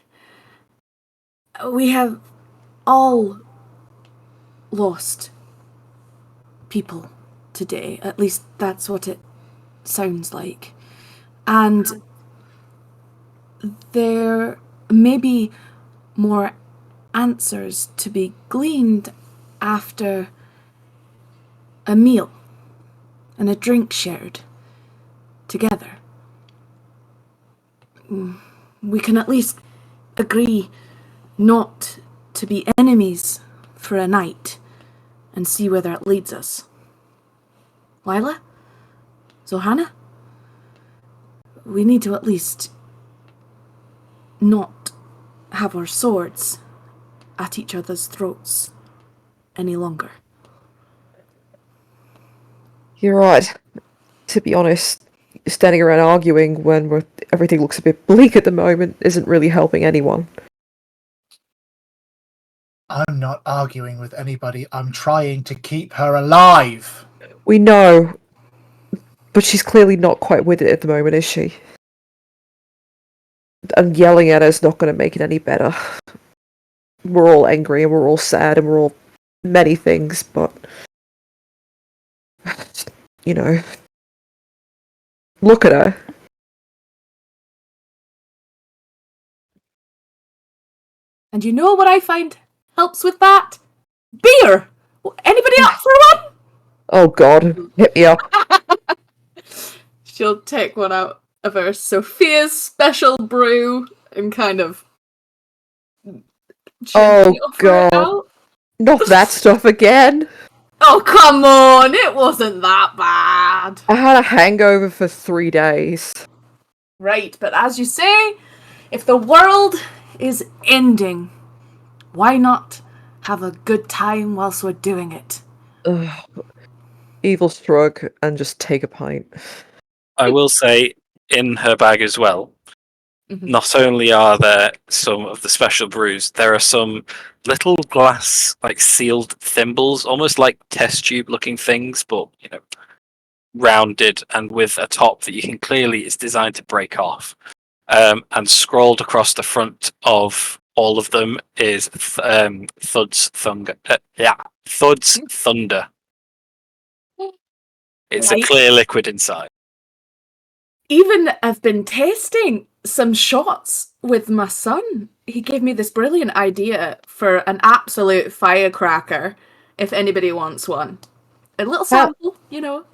we have all lost people today. At least that's what it sounds like. And there may be more answers to be gleaned after a meal and a drink shared together. We can at least agree not to be enemies for a night and see where that leads us. Lila? Zohanna? We need to at least not have our swords at each other's throats any longer. You're right. To be honest, standing around arguing when everything looks a bit bleak at the moment isn't really helping anyone. I'm not arguing with anybody. I'm trying to keep her alive. We know, but she's clearly not quite with it at the moment, is she? And yelling at her is not going to make it any better. We're all angry and we're all sad and we're all many things, but you know, look at her. And you know what I find helps with that? Beer! Anybody up for one? Oh god, hit me up. She'll take one out of her Sophia's special brew and kind of gently offer god. it out. Not that stuff again. Oh, come on! It wasn't that bad. I had a hangover for 3 days. Right, but as you say, if the world is ending, why not have a good time whilst we're doing it? Ugh. Evil shrug and just take a pint. I will say, in her bag as well, not only are there some of the special brews, there are some little glass, like sealed thimbles, almost like test tube looking things, but rounded and with a top that you can clearly is designed to break off. And scrolled across the front of all of them is Thud's Thunder. Thud's Thunder. It's a clear liquid inside. Even I've been tasting some shots with my son. He gave me this brilliant idea for an absolute firecracker, if anybody wants one. A little sample, you know.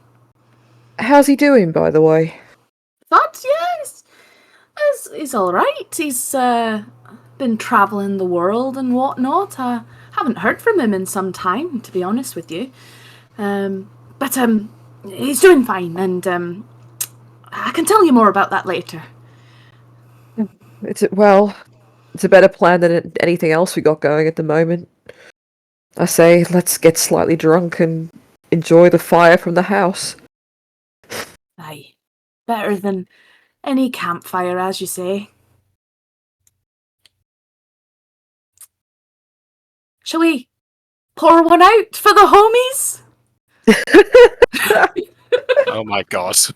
How's he doing, by the way? But yes, he's all right. He's been traveling the world and whatnot. I haven't heard from him in some time, to be honest with you. But he's doing fine, and I can tell you more about that later. It's a better plan than anything else we got going at the moment. I say, let's get slightly drunk and enjoy the fire from the house. Aye. Better than any campfire, as you say. Shall we pour one out for the homies? Oh my god. Sorry.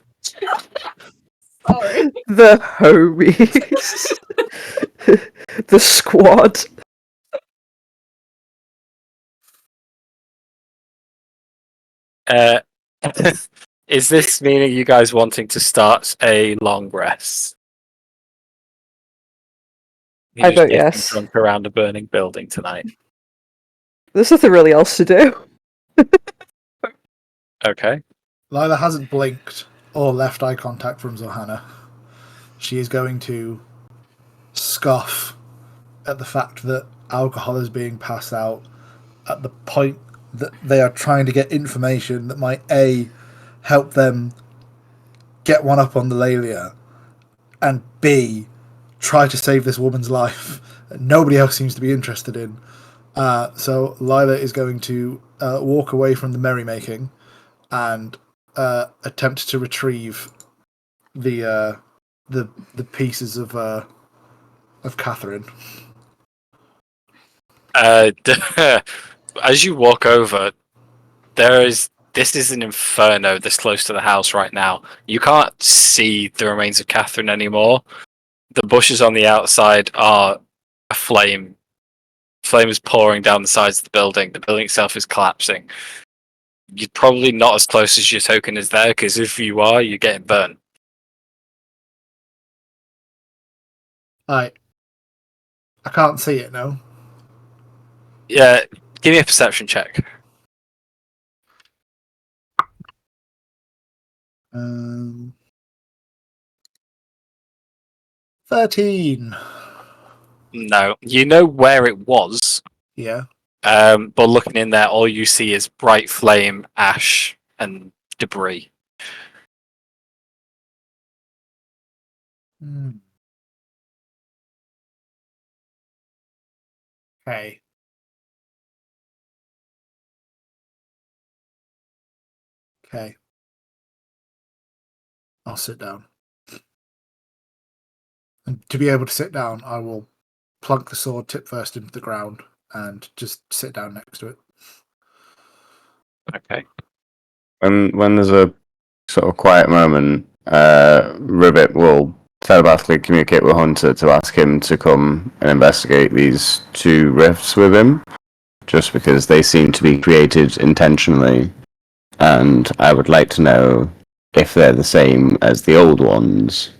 The homies. The squad. Is this meaning you guys wanting to start a long rest? I Just vote getting yes. drunk around a burning building tonight. There's nothing really else to do. Okay. Lila hasn't blinked or left eye contact from Zohanna. She is going to scoff at the fact that alcohol is being passed out at the point that they are trying to get information that might A, help them get one up on the Lelia, and B, try to save this woman's life that nobody else seems to be interested in. So Lila is going to walk away from the merrymaking and attempt to retrieve the pieces of Katherine. As you walk over, this is an inferno this close to the house right now. You can't see the remains of Katherine anymore. The bushes on the outside are aflame. Flame is pouring down the sides of the building. The building itself is collapsing. You're probably not as close as your token is there, because if you are, you're getting burnt. I can't see it, no. Yeah, give me a perception check. 13. No, you know where it was, Yeah. but looking in there, all you see is bright flame, ash, and debris. Okay. Okay. I'll sit down. And to be able to sit down, I will plunk the sword tip first into the ground and just sit down next to it. Okay. When there's a sort of quiet moment, Ribbit will telepathically communicate with Hunter to ask him to come and investigate these two rifts with him, just because they seem to be created intentionally, and I would like to know if they're the same as the old ones,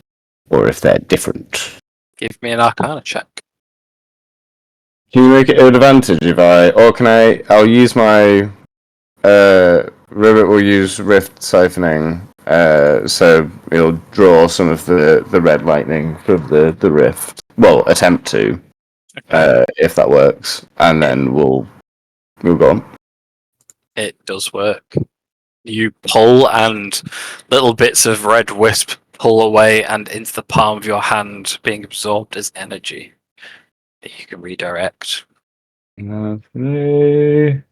or if they're different. Give me an Arcana check. Can you make it an advantage if I'll use my, Ribbit will use Rift Siphoning, so it'll draw some of the red lightning from the rift. Well, attempt to, if that works, and then we'll go on. It does work. You pull, and little bits of red wisp pull away and into the palm of your hand, being absorbed as energy that you can redirect. Lovely.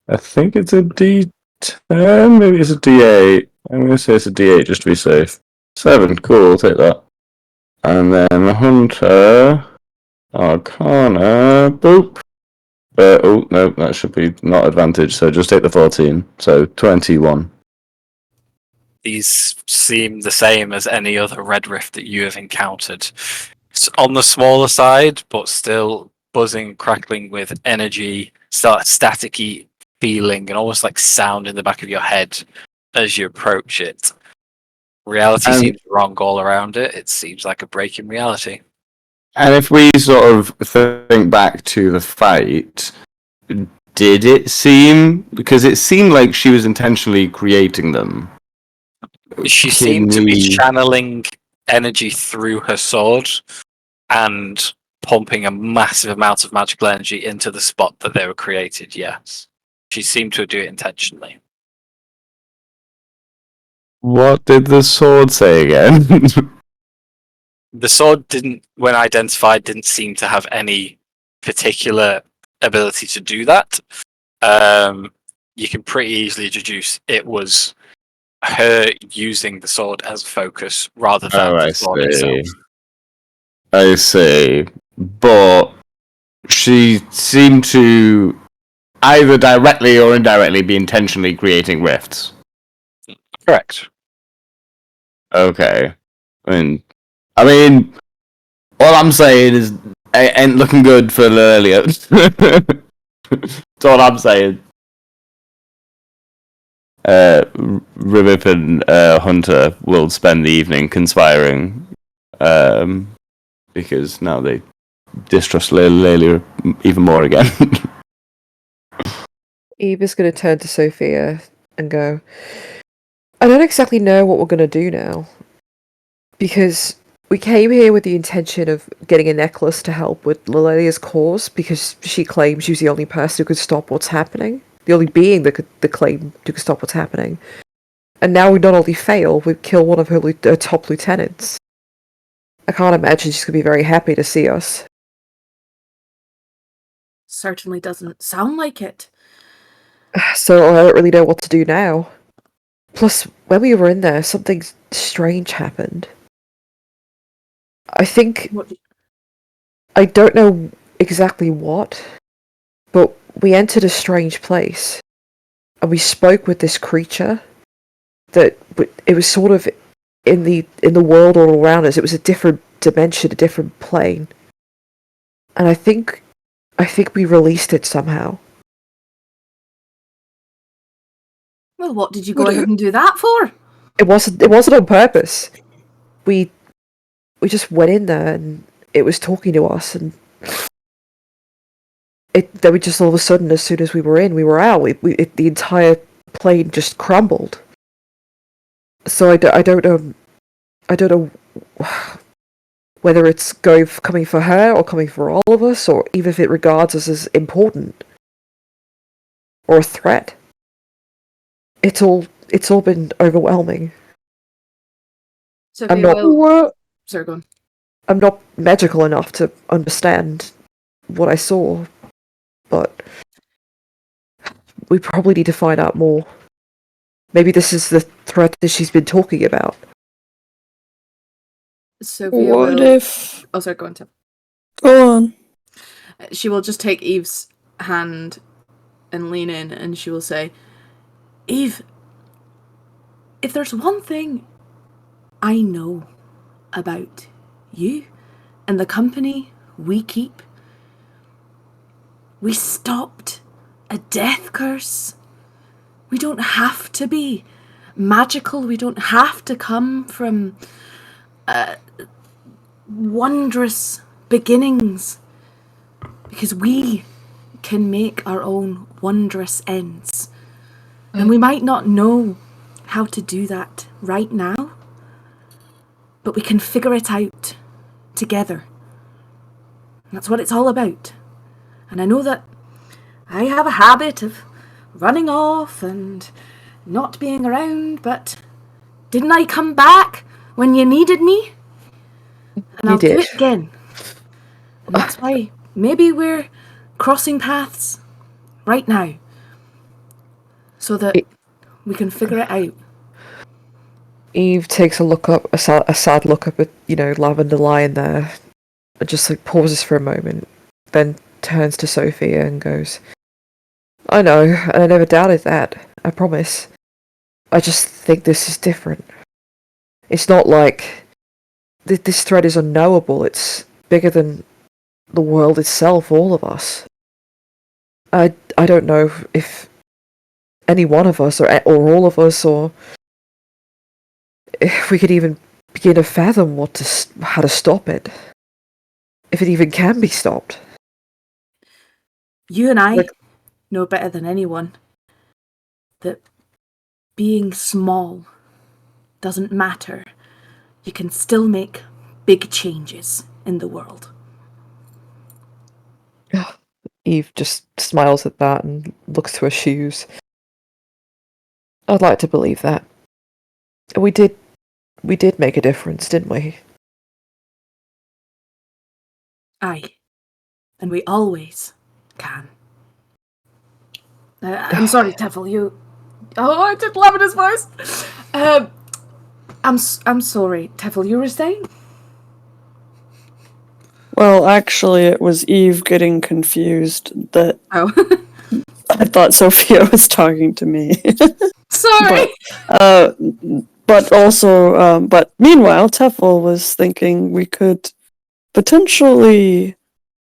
I think it's a D10, maybe it's a D8. I'm going to say it's a D8 just to be safe. 7, cool, I'll take that. And then Hunter, Arcana, boop. Oh, no, that should be not advantage, so just take the 14. So 21. These seem the same as any other red rift that you have encountered. It's on the smaller side, but still buzzing, crackling with energy, staticky feeling, and almost like sound in the back of your head as you approach it. Reality seems wrong all around it. It seems like a break in reality. And if we sort of think back to the fight, did it seem... Because it seemed like she was intentionally creating them. She seemed to be channeling energy through her sword and pumping a massive amount of magical energy into the spot that they were created, yes. She seemed to do it intentionally. What did the sword say again? The sword when identified, didn't seem to have any particular ability to do that. You can pretty easily deduce it was her using the sword as a focus rather than Oh, the I sword see. itself. I see. But she seemed to either directly or indirectly be intentionally creating rifts. Correct. Okay. I mean, all I'm saying is, it ain't looking good for Lilia. That's all I'm saying. Rivip and Hunter will spend the evening conspiring, because now they distrust Lilia even more again. Eve is going to turn to Sophia and go, I don't exactly know what we're going to do now. Because we came here with the intention of getting a necklace to help with Lilelia's cause, because she claims she was the only person who could stop what's happening. The only being that could claim to stop what's happening. And now we not only fail, we kill one of her top lieutenants. I can't imagine she's going to be very happy to see us. Certainly doesn't sound like it. So I don't really know what to do now. Plus, when we were in there, something strange happened. I think... I don't know exactly what, but we entered a strange place. And we spoke with this creature that... It was sort of in the world all around us. It was a different dimension, a different plane. And I think we released it somehow. Well, what did you go ahead and do that for? It wasn't on purpose. We just went in there and it was talking to us, and then we just all of a sudden, as soon as we were in, we were out. The entire plane just crumbled. So I don't know whether it's coming for her or coming for all of us, or even if it regards us as important or a threat. It's all been overwhelming. Sophia will... Sorry, go on. I'm not magical enough to understand what I saw, but we probably need to find out more. Maybe this is the threat that she's been talking about. Sophia What will... if... Oh, sorry, go on, Tim. Go on. She will just take Eve's hand and lean in, and she will say, Eve, if there's one thing I know about you and the company we keep, we stopped a death curse. We don't have to be magical. We don't have to come from wondrous beginnings, because we can make our own wondrous ends. And we might not know how to do that right now, but we can figure it out together. And that's what it's all about. And I know that I have a habit of running off and not being around, but didn't I come back when you needed me? And I'll do it again. And that's why maybe we're crossing paths right now, so that we can figure it out. Eve takes a sad look up at, Lavender lying there, and just pauses for a moment, then turns to Sophia and goes, I know, and I never doubted that, I promise. I just think this is different. It's not like this threat is unknowable, it's bigger than the world itself, all of us. I don't know if any one of us, or all of us, or if we could even begin to fathom how to stop it. If it even can be stopped. You and I know better than anyone that being small doesn't matter. You can still make big changes in the world. Eve just smiles at that and looks to her shoes. I'd like to believe that. We did make a difference, didn't we? Aye. And we always can. I'm sorry, Teffel, Oh, I did Lavender's voice. I'm sorry, Tefel, you were saying? Well, actually, it was Eve getting confused that Oh, I thought Sophia was talking to me. sorry. But also, but meanwhile, Tefel was thinking we could potentially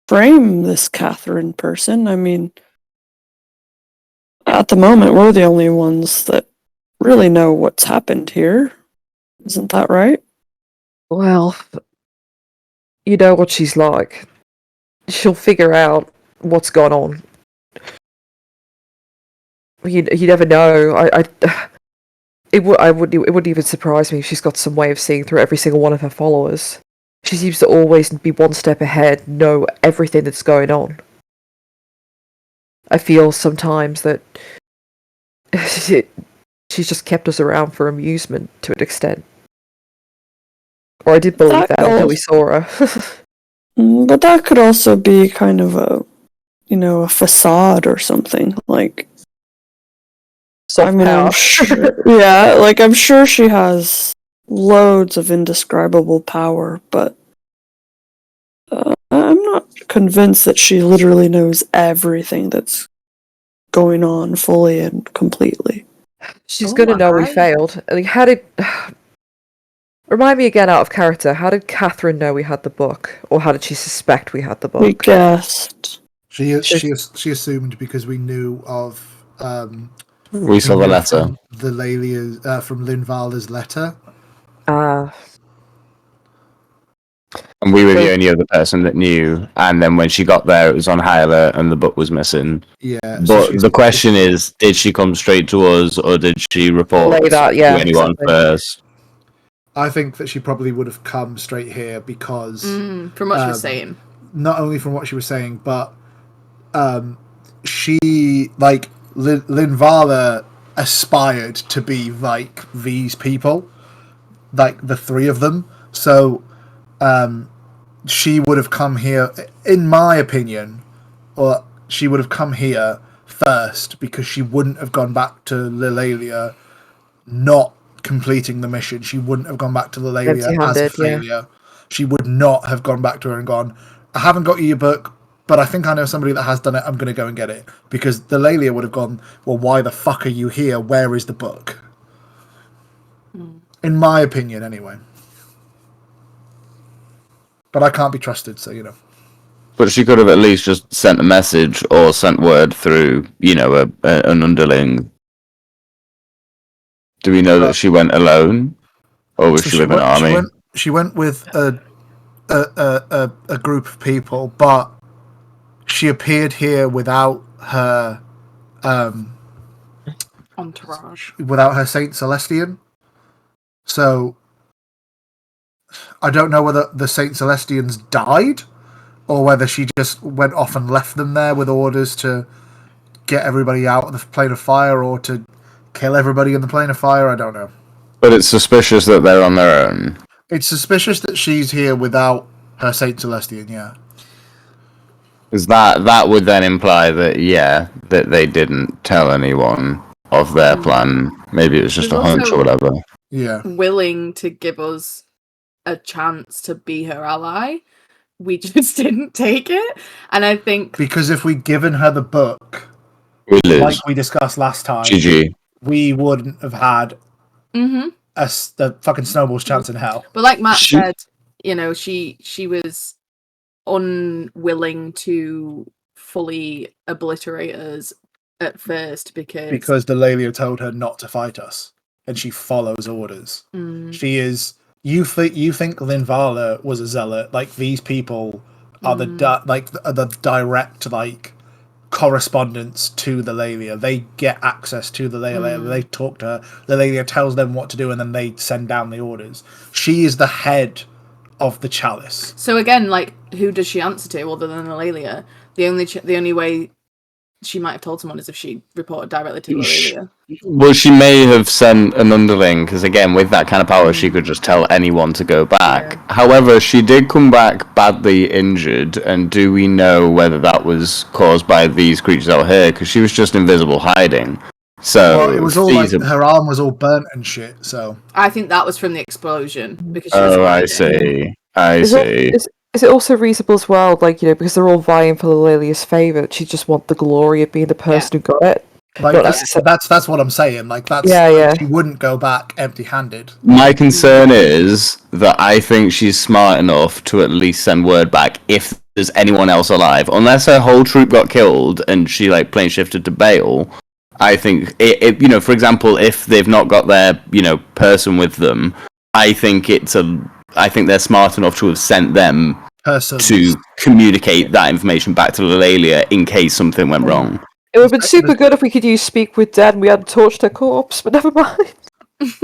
frame this Katherine person. I mean, at the moment, we're the only ones that really know what's happened here. Isn't that right? Well, you know what she's like. She'll figure out what's gone on. You never know. It wouldn't even surprise me if she's got some way of seeing through every single one of her followers. She seems to always be one step ahead, know everything that's going on. I feel sometimes that she's just kept us around for amusement to an extent. Or I did believe that until we saw her. But that could also be kind of a facade or something. Like, Soft I'm power. sure, yeah, like I'm sure she has loads of indescribable power, but I'm not convinced that she literally knows everything that's going on fully and completely. She's gonna know we failed. I mean, how did... Remind me again out of character, how did Katherine know we had the book? Or how did she suspect we had the book? We guessed. She assumed because we knew of... we saw the letter. From Linvalda's letter. And we were the only other person that knew. And then when she got there, it was on high alert and the book was missing. Yeah. But the question is, did she come straight to us or did she report to anyone first? I think that she probably would have come straight here because... from what she was saying. Not only from what she was saying, but she, like, Linvala aspired to be like these people. Like, the three of them. So... she would have come here, in my opinion, or she would have come here first because she wouldn't have gone back to Lilalia not completing the mission. She wouldn't have gone back to Lilalia as a failure. Yeah. She would not have gone back to her and gone, I haven't got you your book, but I think I know somebody that has done it. I'm going to go and get it. Because Lilalia would have gone, well, why the fuck are you here? Where is the book? In my opinion, anyway. But I can't be trusted, so, you know. But she could have at least just sent a message or sent word through, an underling. Do we know that she went alone? Or was she with an army? She went with a group of people, but she appeared here without her... entourage. Without her Saint Celestian. So... I don't know whether the Saint Celestians died or whether she just went off and left them there with orders to get everybody out of the plane of fire or to kill everybody in the plane of fire. I don't know. But it's suspicious that they're on their own. It's suspicious that she's here without her Saint Celestian, yeah. Because that would then imply that, that they didn't tell anyone of their plan. Maybe it was just a hunch or whatever. Yeah. Willing to give us a chance to be her ally. We just didn't take it. And I think... Because if we'd given her the book, we lose. Like we discussed last time, GG. We wouldn't have had the fucking snowball's chance in hell. But like Matt said, she was unwilling to fully obliterate us at first because the Lelia told her not to fight us, and she follows orders. She is... You think Linvala was a zealot? Like, these people are the direct correspondence to the Lelia. They get access to the Lelia. They talk to her. The Lelia tells them what to do, and then they send down the orders. She is the head of the Chalice. So again, who does she answer to other than the Lelia? The only way she might have told someone is if she reported directly to Lilalia. Well, she may have sent an underling, because again, with that kind of power, she could just tell anyone to go back. Yeah. However, she did come back badly injured, and do we know whether that was caused by these creatures out here? Because she was just invisible hiding. So Well, it was all like feasible. her arm was all burnt and shit. So I think that was from the explosion because she was Oh, I hiding. see. I Is see. is it also reasonable as well, like, because they're all vying for Lelia's favour, that she just want the glory of being the person who got it? like Not that's what I'm saying. Like that's Yeah. she wouldn't go back empty-handed. My concern is that I think she's smart enough to at least send word back if there's anyone else alive. Unless her whole troop got killed and she like plane shifted to bail, I think it for example, if they've not got their person with them, I think they're smart enough to have sent them Persons. to communicate that information back to Lelalia in case something went wrong. It would have been super good if we could use Speak with Dead and we hadn't torched her corpse, but never mind.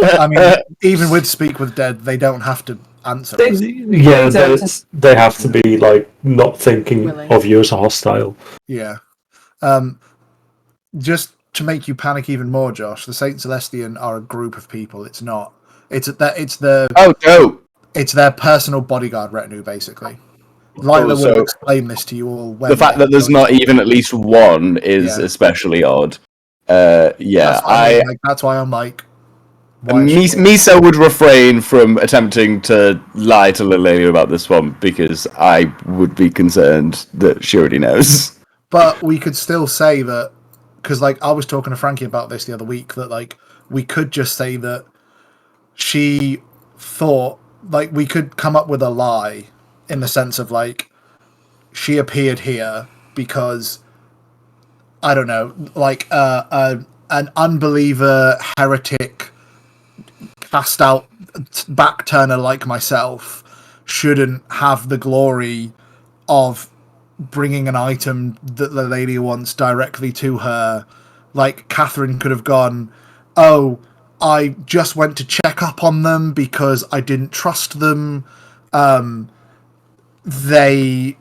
I mean, even with Speak with Dead, they don't have to answer us. Yeah, they have to be like not thinking of you as a hostile. Yeah. Just to make you panic even more, Josh, the Saint Celestian are a group of people. It's not. It's their It's their personal bodyguard retinue, basically. Lila will explain this to you all. The fact that there's not even at least one is especially odd. That's why I'm like. Miso would refrain from attempting to lie to Lelalia about this one because I would be concerned that she already knows. But we could still say that, because like I was talking to Frankie about this the other week, that like we could just say that she thought, like we could come up with a lie in the sense of like she appeared here because I don't know, like an unbeliever, heretic, cast out back turner like myself shouldn't have the glory of bringing an item that the lady wants directly to her. Like Katherine could have gone, oh, I just went to check up on them because I didn't trust them. They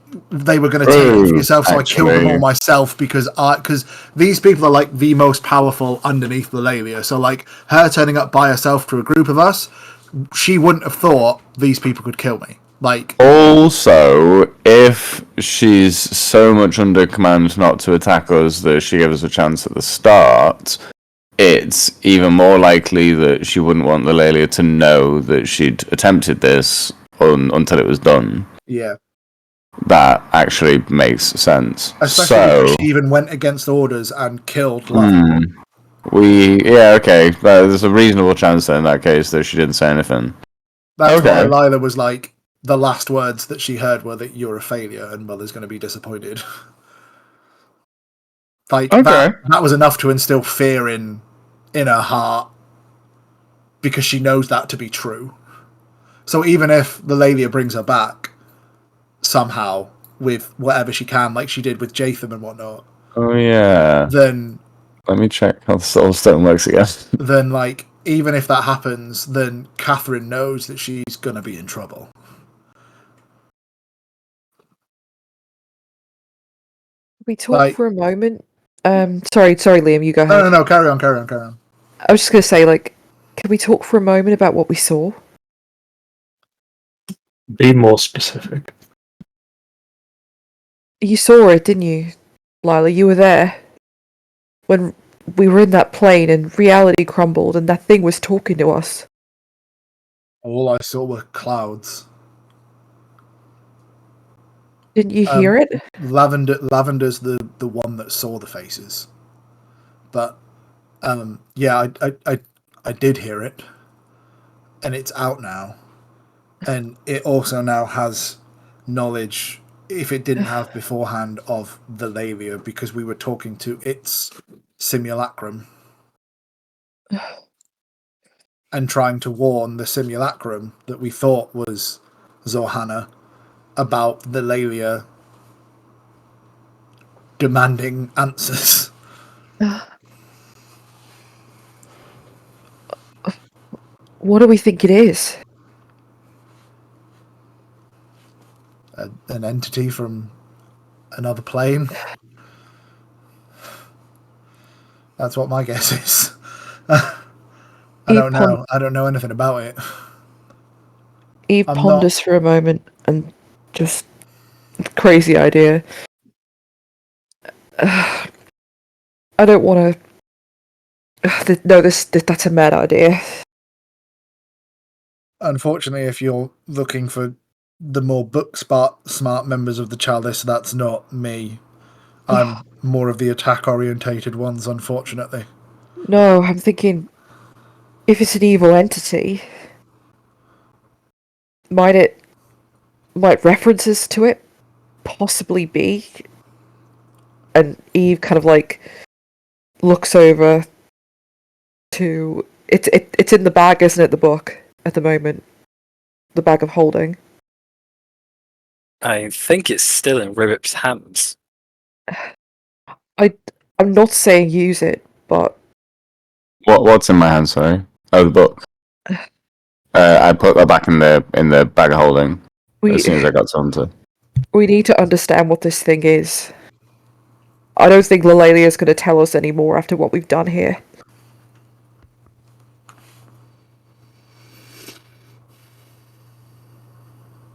were going to take it for yourself, so I killed them all myself because these people are like the most powerful underneath Lelalia. So like her turning up by herself to a group of us, she wouldn't have thought these people could kill me. Like also, if she's so much under command not to attack us that she gave us a chance at the start, it's even more likely that she wouldn't want Lelalia to know that she'd attempted this until it was done. Yeah. That actually makes sense. Especially if she even went against orders and killed okay. There's a reasonable chance then in that case that she didn't say anything. That's why Lila was like, the last words that she heard were that you're a failure and Mother's going to be disappointed. That was enough to instill fear in her heart because she knows that to be true. So even if Lelalia brings her back somehow with whatever she can, like she did with Jatham and whatnot. Oh yeah. Then let me check how the Soul Stone works again. Then like even if that happens, then Katherine knows that she's gonna be in trouble. We talk for a moment. Sorry, Liam, you go ahead. No, carry on. I was just gonna say, like, can we talk for a moment about what we saw? Be more specific. You saw it, didn't you, Lila? You were there when we were in that plane and reality crumbled and that thing was talking to us. All I saw were clouds. Didn't you hear it? Lavender's the one that saw the faces. But yeah, I did hear it. And it's out now. And it also now has knowledge, if it didn't have beforehand, of the Lelalia, because we were talking to its simulacrum. And trying to warn the simulacrum that we thought was Zohanna about the Lelalia demanding answers. What do we think it is? An entity from another plane. That's what my guess is. I don't know. I don't know anything about it. Eve ponders for a moment and just crazy idea. I don't want to No, that's a mad idea. Unfortunately, if you're looking for the more book smart members of the chalice, that's not me. I'm more of the attack-orientated ones, unfortunately. No, I'm thinking, if it's an evil entity, might references to it possibly be? And Eve kind of like looks over to it's in the bag, isn't it? The book at the moment, the bag of holding. I think it's still in Ribbip's hands. I'm not saying use it, but What's in my hand? Sorry. Oh, the book. I put that back in the bag of holding as soon as I got to Hunter. we need to understand what this thing is. I don't think Lalalia is going to tell us any more after what we've done here.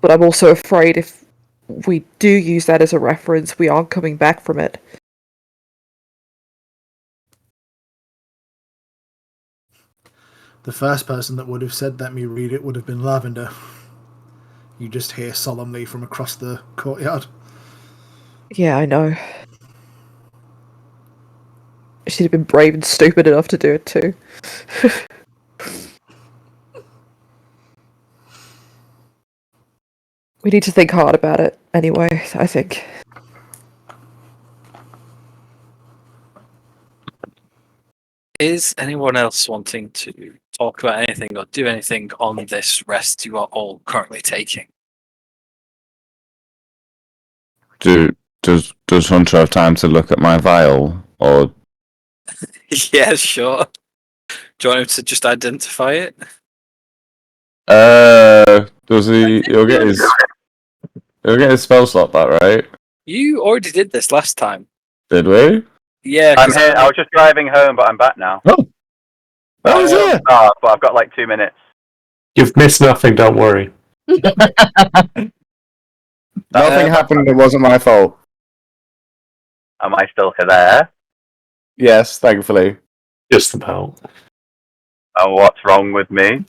But I'm also afraid if we do use that as a reference, we aren't coming back from it. The first person that would have said "let me read it" would have been Lavender. You just hear solemnly from across the courtyard. Yeah, I know. She'd have been brave and stupid enough to do it too. We need to think hard about it anyway, I think. Is anyone else wanting to talk about anything or do anything on this rest you are all currently taking? Does Hunter have time to look at my vial, or Yeah, sure. Do you want him to just identify it? does he? He'll get his spell slot back, right? You already did this last time. Did we? Yeah, I'm 'cause here. I was just driving home, but I'm back now. Oh, that was it. But I've got like 2 minutes. You've missed nothing, don't worry. Nothing happened. It wasn't my fault. Am I still there? Yes, thankfully. Just about. And what's wrong with me?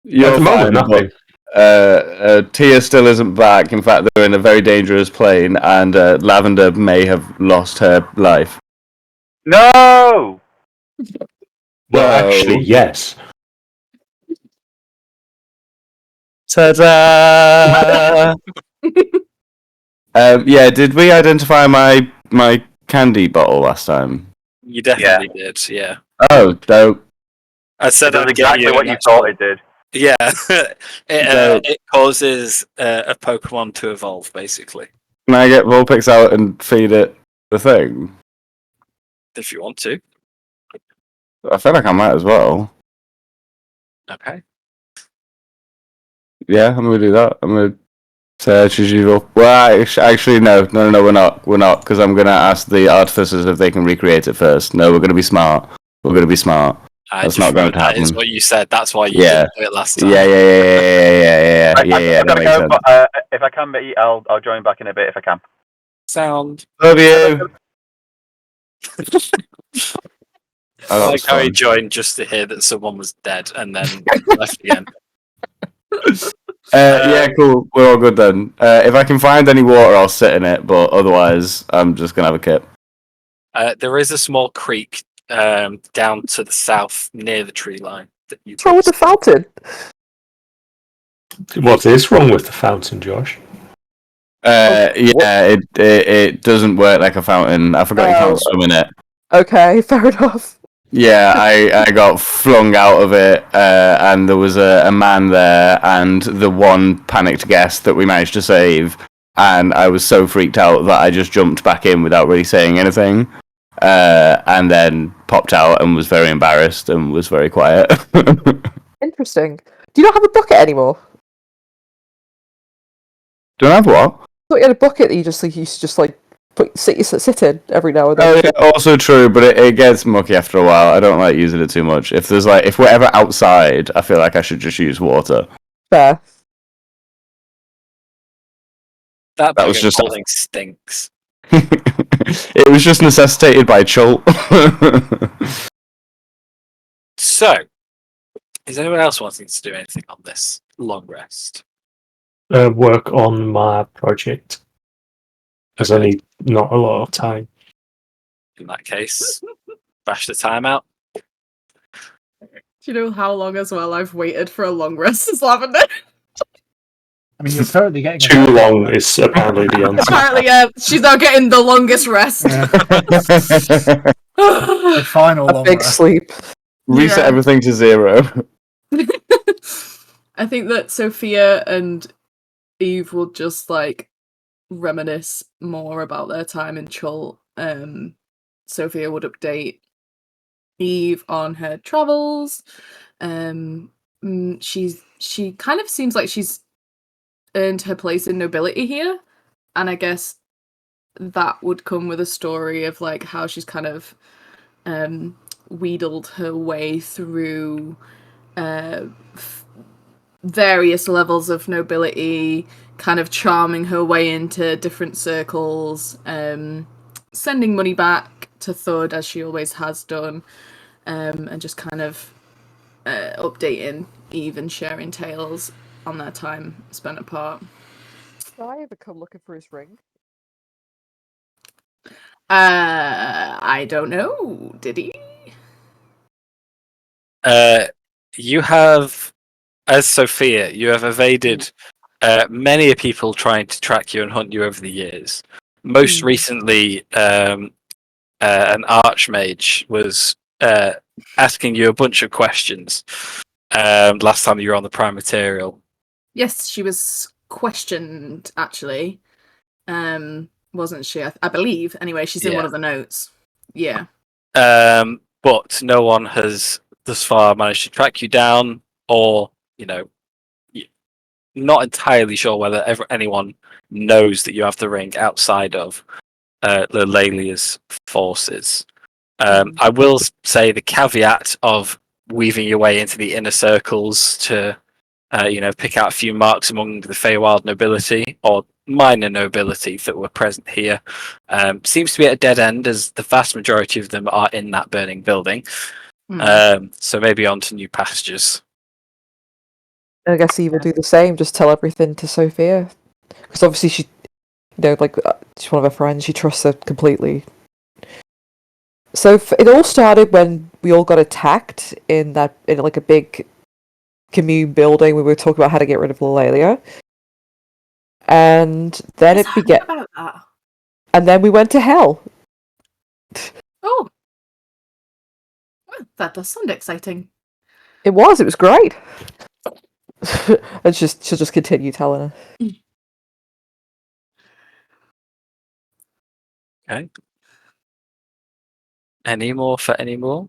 You're At the moment, fine, nothing. but Tia still isn't back. In fact, they're in a very dangerous plane, and Lavender may have lost her life. No! Well, No. actually, yes. Ta-da! Yeah, did we identify my candy bottle last time? you definitely did, yeah. Oh, dope. I said It does I'd exactly get what you an thought actual- it did. Yeah, No. it causes a Pokemon to evolve, basically. Can I get Vulpix out and feed it the thing? If you want to. I feel like I might as well. Okay. Yeah, I'm gonna do that. I'm gonna say as usual. Well, actually, no, we're not, because I'm gonna ask the artificers if they can recreate it first. No, we're gonna be smart. We're gonna be smart. That's not going to happen. That is what you said. That's why you Yeah. didn't do it last time. Yeah. I've That got to makes go, sense. but if I can, I'll join back in a bit if I can. Sound. Love you. I that like was how he fun. joined just to hear that someone was dead and then left again. Yeah, cool. We're all good then. If I can find any water, I'll sit in it. But otherwise, I'm just gonna have a kip. There is a small creek down to the south near the tree line. That you What's wrong with the fountain? What is wrong with the fountain, Josh? Yeah, it doesn't work like a fountain. I forgot you can't swim in it. Okay, fair enough. Yeah, I got flung out of it, and there was a man there, and the one panicked guest that we managed to save, and I was so freaked out that I just jumped back in without really saying anything, and then popped out and was very embarrassed and was very quiet. Interesting. Do you not have a bucket anymore? Don't have what? I thought you had a bucket that you used to just like sit in every now and then. Oh, yeah, also true, but it gets mucky after a while. I don't like using it too much. If we're ever outside, I feel like I should just use water. Fair. That was just- holding stinks. It was just necessitated by Chult. So, is anyone else wanting to do anything on this long rest? Work on my project. There's only not a lot of time. In that case, bash the time out. Do you know how long as well I've waited for a long rest since Lavender? I mean, you're currently getting a Too very long is apparently the answer. Apparently, yeah, she's now getting the longest rest. Yeah. The final A long big rest. sleep. Reset Yeah. everything to 0. I think that Sophia and Eve will just like reminisce more about their time in Chult. Sophia would update Eve on her travels. She kind of seems like she's earned her place in nobility here, and I guess that would come with a story of like how she's kind of wheedled her way through various levels of nobility, kind of charming her way into different circles, sending money back to Thud as she always has done, and just kind of updating Eve and sharing tales on their time spent apart. Did I ever come looking for his ring? I don't know. Did he? You have, as Sophia, you have evaded many people trying to track you and hunt you over the years. Most recently, an archmage was asking you a bunch of questions last time you were on the Prime Material. Yes, she was questioned, actually. Wasn't she? I believe. Anyway, she's in one of the notes. Yeah. But no one has thus far managed to track you down, or, not entirely sure whether anyone knows that you have the ring outside of Lelia's forces. I will say the caveat of weaving your way into the inner circles to, pick out a few marks among the Feywild nobility or minor nobility that were present here seems to be at a dead end, as the vast majority of them are in that burning building. So maybe on to new pastures. I guess Eve will do the same, just tell everything to Sophia. Because obviously she, she's one of her friends, she trusts her completely. So it all started when we all got attacked in a big commune building. We were talking about how to get rid of Lelia. And then it began. About that. And then we went to hell. Oh. Well, that does sound exciting. It was great. And she'll just continue telling her. Okay. Any more for any more?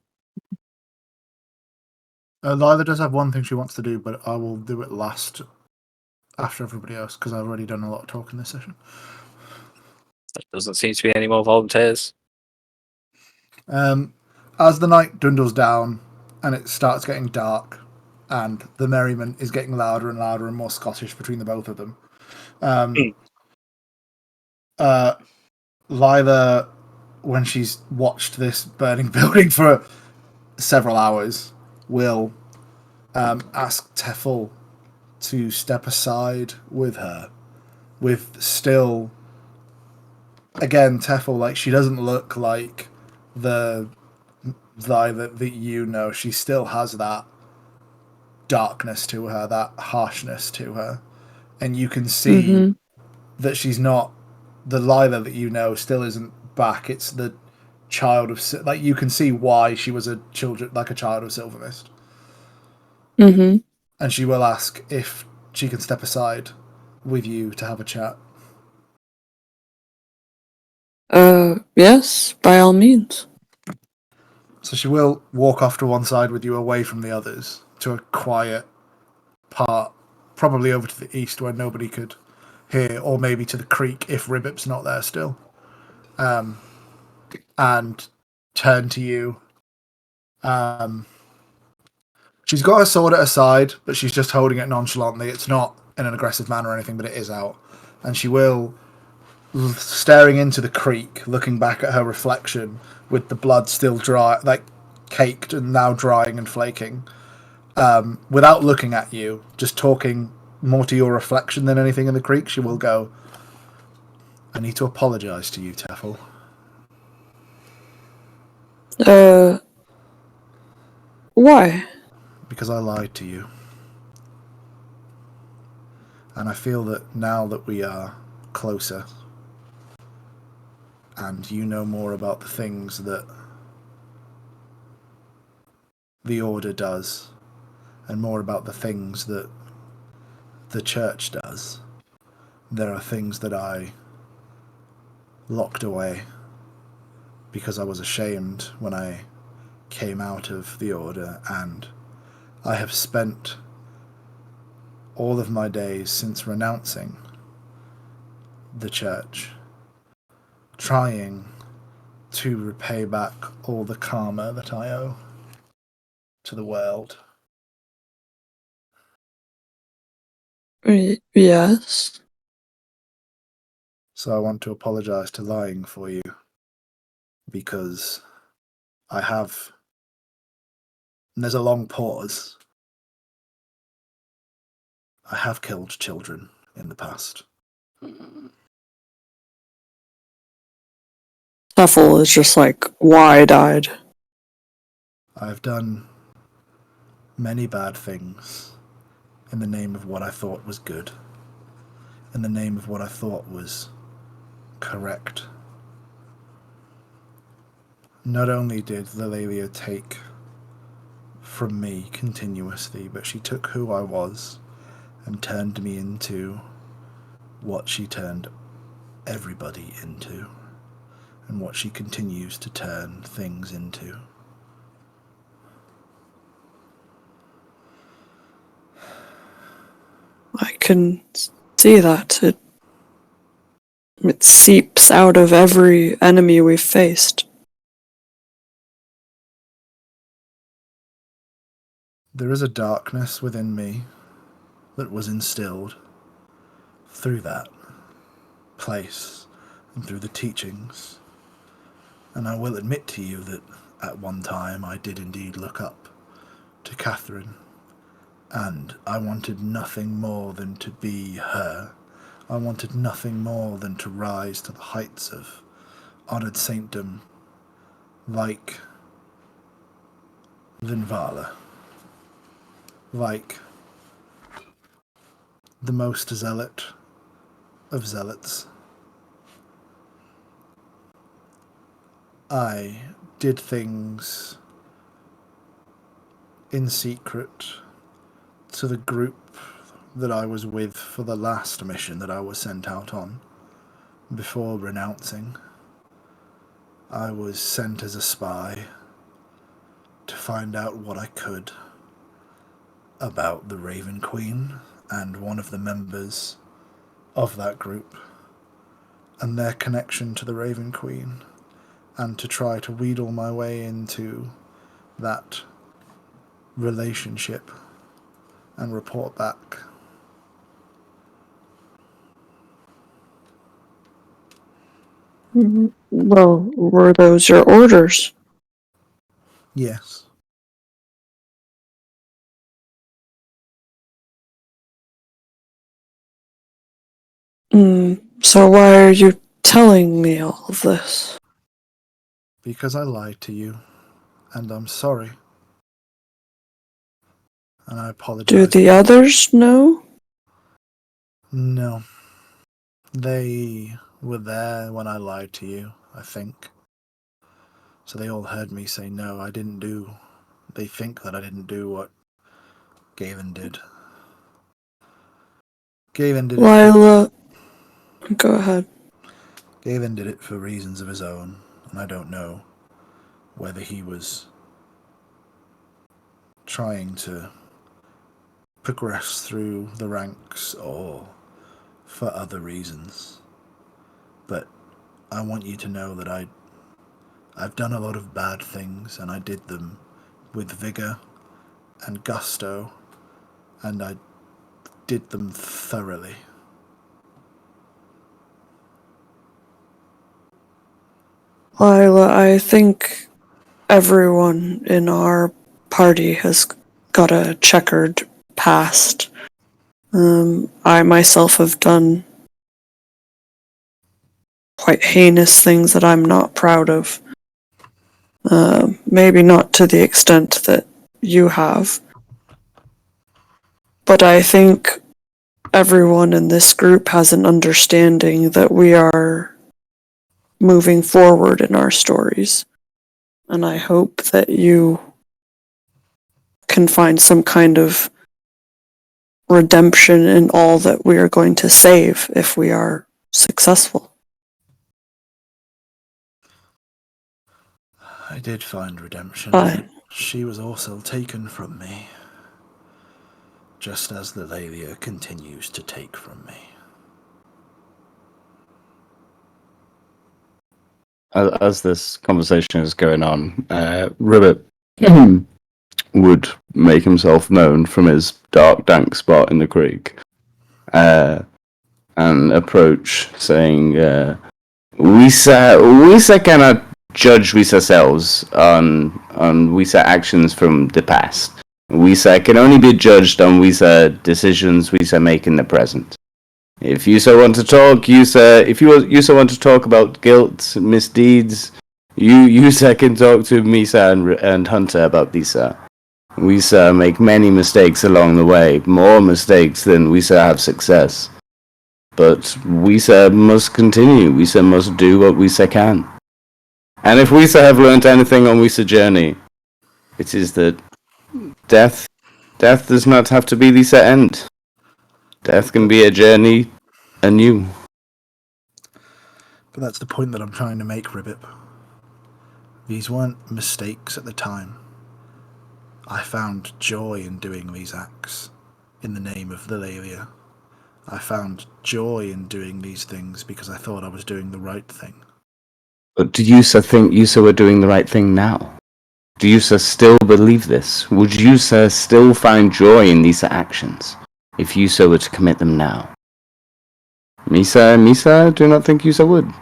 Lila does have one thing she wants to do, but I will do it last after everybody else, because I've already done a lot of talking this session. There doesn't seem to be any more volunteers. As the night dwindles down and it starts getting dark, and the merriment is getting louder and louder and more Scottish between the both of them, Lila, when she's watched this burning building for several hours, will ask Teffel to step aside with her, with still, again, Teffel, like, she doesn't look like the Lila that you know. She still has that darkness to her, that harshness to her, and you can see that she's not the Lila that you know. Still isn't back. It's the child of, like, you can see why she was a child of Silvermist. And she will ask if she can step aside with you to have a chat. Yes, by all means. So she will walk off to one side with you, away from the others, to a quiet part, probably over to the east where nobody could hear, or maybe to the creek if Ribbip's not there still. And turn to you. She's got her sword at her side, but she's just holding it nonchalantly. It's not in an aggressive manner or anything, but it is out. And she will, staring into the creek, looking back at her reflection with the blood still dry, like caked and now drying and flaking, without looking at you, just talking more to your reflection than anything in the creek, she will go, I need to apologise to you, Teffel. Why? Because I lied to you. And I feel that now that we are closer, and you know more about the things that the Order does, and more about the things that the Church does, there are things that I locked away because I was ashamed when I came out of the Order, and I have spent all of my days since renouncing the Church trying to repay back all the karma that I owe to the world. Yes. So I want to apologize to lying for you, because I have... And there's a long pause. I have killed children in the past. Teffel is just like wide-eyed. I've done many bad things in the name of what I thought was good, in the name of what I thought was correct. Not only did Lelalia take from me continuously, but she took who I was and turned me into what she turned everybody into, and what she continues to turn things into. I can see that. It seeps out of every enemy we've faced. There is a darkness within me that was instilled through that place and through the teachings. And I will admit to you that at one time I did indeed look up to Katherine, and I wanted nothing more than to be her. I wanted nothing more than to rise to the heights of honoured saintdom like Vinvala, like the most zealot of zealots. I did things in secret to the group that I was with for the last mission that I was sent out on. Before renouncing, I was sent as a spy to find out what I could about the Raven Queen and one of the members of that group and their connection to the Raven Queen, and to try to wheedle my way into that relationship and report back. Well, were those your orders? Yes. So why are you telling me all of this? Because I lied to you, and I'm sorry. And I apologize. Do the others know? No. They were there when I lied to you, I think. So they all heard me say no, I didn't do... They think that I didn't do what Gavin did. Gavin did it Lila... Go ahead. Gavin did it for reasons of his own, and I don't know whether he was trying to progress through the ranks or for other reasons. But I want you to know that I've done a lot of bad things, and I did them with vigor and gusto, and I did them thoroughly. Lila, I think everyone in our party has got a checkered past. I myself have done quite heinous things that I'm not proud of. Maybe not to the extent that you have. But I think everyone in this group has an understanding that we are moving forward in our stories. And I hope that you can find some kind of redemption in all that we are going to save if we are successful. I did find redemption. Fine. She was also taken from me, just as the Lelia continues to take from me. As this conversation is going on, Ribbit would make himself known from his dark, dank spot in the creek, and approach, saying, "We cannot judge we ourselves on we actions from the past. We can only be judged on we decisions we make in the present. If you so want to talk, if you so want to talk about guilt, misdeeds, you can talk to Misa and Hunter about these. We make many mistakes along the way, more mistakes than we have success. But we must continue. We must do what we can. And if we have learnt anything on Wisa journey, it is that death does not have to be the end. Death can be a journey anew." But that's the point that I'm trying to make, Ribbit. These weren't mistakes at the time. I found joy in doing these acts in the name of the Lelia. I found joy in doing these things because I thought I was doing the right thing. But do you think you are doing the right thing now? Do you still believe this? Would you still find joy in these actions if you were to commit them now? Misa, do not think you would.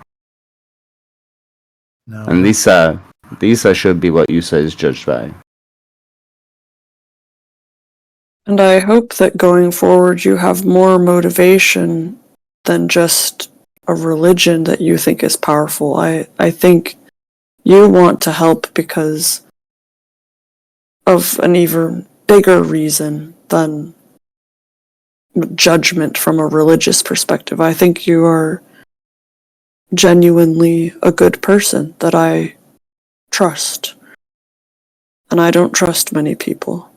No. And these should be what you is judged by. And I hope that going forward you have more motivation than just a religion that you think is powerful. I think you want to help because of an even bigger reason than judgment from a religious perspective. I think you are genuinely a good person that I trust. And I don't trust many people.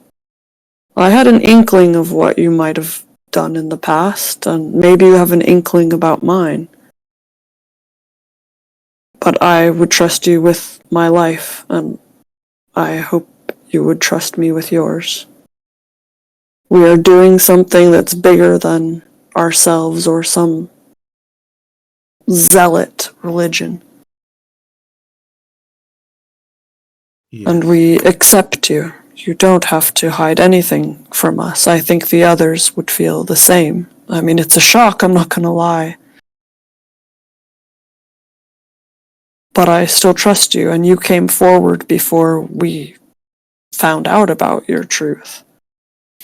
I had an inkling of what you might have done in the past, and maybe you have an inkling about mine. But I would trust you with my life, and I hope you would trust me with yours. We are doing something that's bigger than ourselves or some zealot religion. Yes. And we accept you. You don't have to hide anything from us. I think the others would feel the same. I mean, it's a shock, I'm not gonna lie. But I still trust you, and you came forward before we found out about your truth.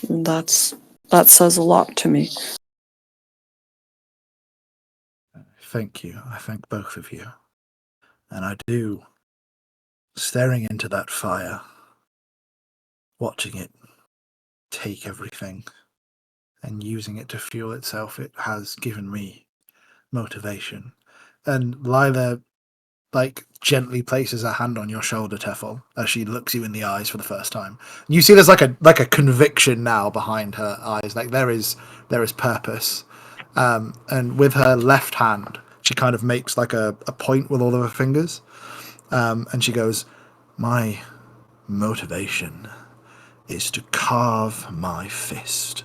And that says a lot to me. Thank you. I thank both of you. And I do, staring into that fire, watching it take everything and using it to fuel itself, it has given me motivation. And Lila, gently places her hand on your shoulder, Teffel, as she looks you in the eyes for the first time. You see there's like a conviction now behind her eyes. There is purpose. And with her left hand, she kind of makes a point with all of her fingers. And she goes, "My motivation is to carve my fist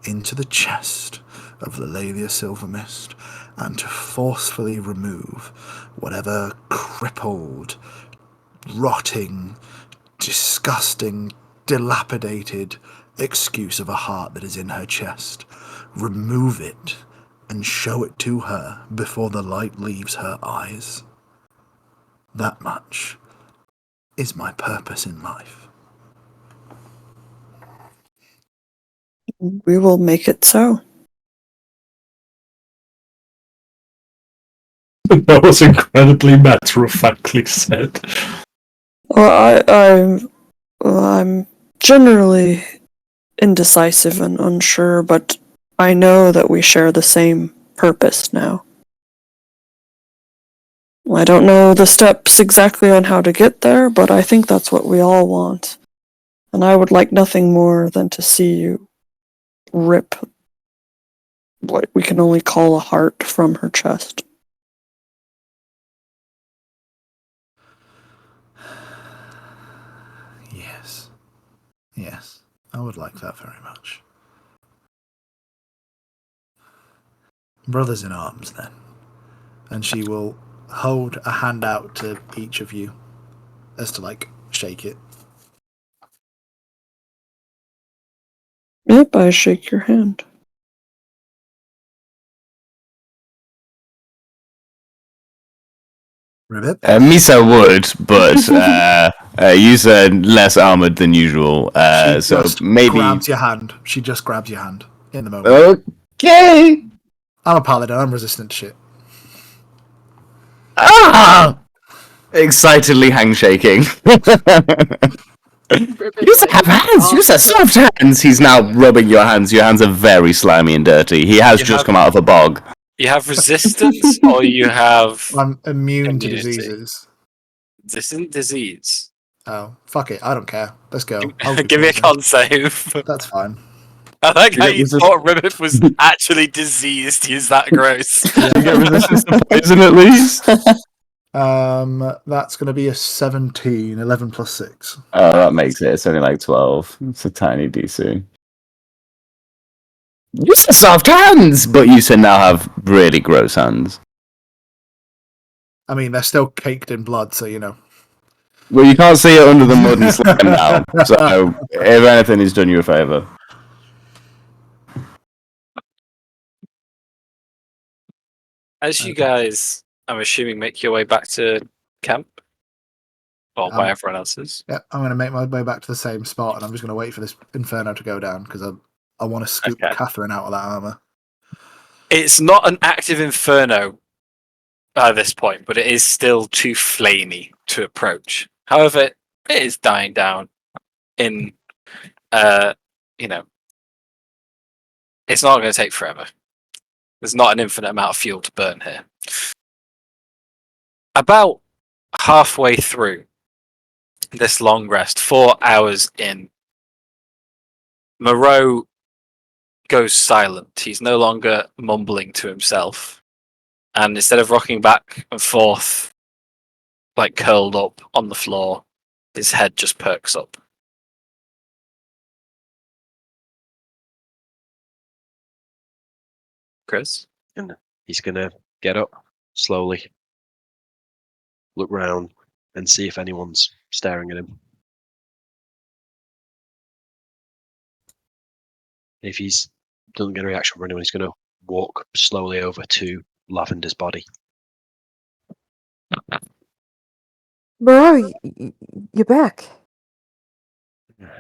into the chest of the Lelia Silvermist and to forcefully remove whatever crippled, rotting, disgusting, dilapidated excuse of a heart that is in her chest. Remove it and show it to her before the light leaves her eyes. That much is my purpose in life. We will make it so. That was incredibly matter-of-factly said. Well, I'm generally indecisive and unsure, but I know that we share the same purpose now. I don't know the steps exactly on how to get there, but I think that's what we all want. And I would like nothing more than to see you rip what we can only call a heart from her chest. Yes. Yes. I would like that very much. Brothers in arms, then. And she will hold a hand out to each of you as to, like, shake it. Yep, I shake your hand. Ribbit? Misa would, but Yusa less armored than usual. She So just maybe. grabs your hand. She just grabs your hand in the moment. Okay. I'm a paladin. I'm resistant to shit. Ah! Excitedly handshaking. Yusa have hands. Yusa soft hands. He's now rubbing your hands. Your hands are very slimy and dirty. He has just come out of a bog. You have resistance, or you have I'm immune to immunity. diseases. This isn't disease. Oh, fuck it. I don't care. Let's go. Give me a con save. That's fine. I like how You you get thought Ribbit was actually diseased. He's that gross. You get resistance to poison at least. That's going to be a 17, 11 plus 6. Oh, that makes it. It's only like 12. It's a tiny DC. Yusa soft hands, but Yusa now have really gross hands. I mean, they're still caked in blood, so you know. Well, you can't see it under the mud and slime now. So, if anything, he's done you a favour. As you guys, I'm assuming, make your way back to camp, or where everyone else is. Yeah, I'm going to make my way back to the same spot, and I'm just going to wait for this inferno to go down because I want to scoop Katherine out of that armor. It's not an active inferno at this point, but it is still too flamey to approach. However, it is dying down in, you know, it's not going to take forever. There's not an infinite amount of fuel to burn here. About halfway through this long rest, 4 hours in, Moreau goes silent. He's no longer mumbling to himself. And instead of rocking back and forth, like curled up on the floor, his head just perks up. Chris? And he's going to get up slowly, look round, and see if anyone's staring at him. If he doesn't get a reaction from anyone, he's going to walk slowly over to Lavender's body. Moreau, you're back.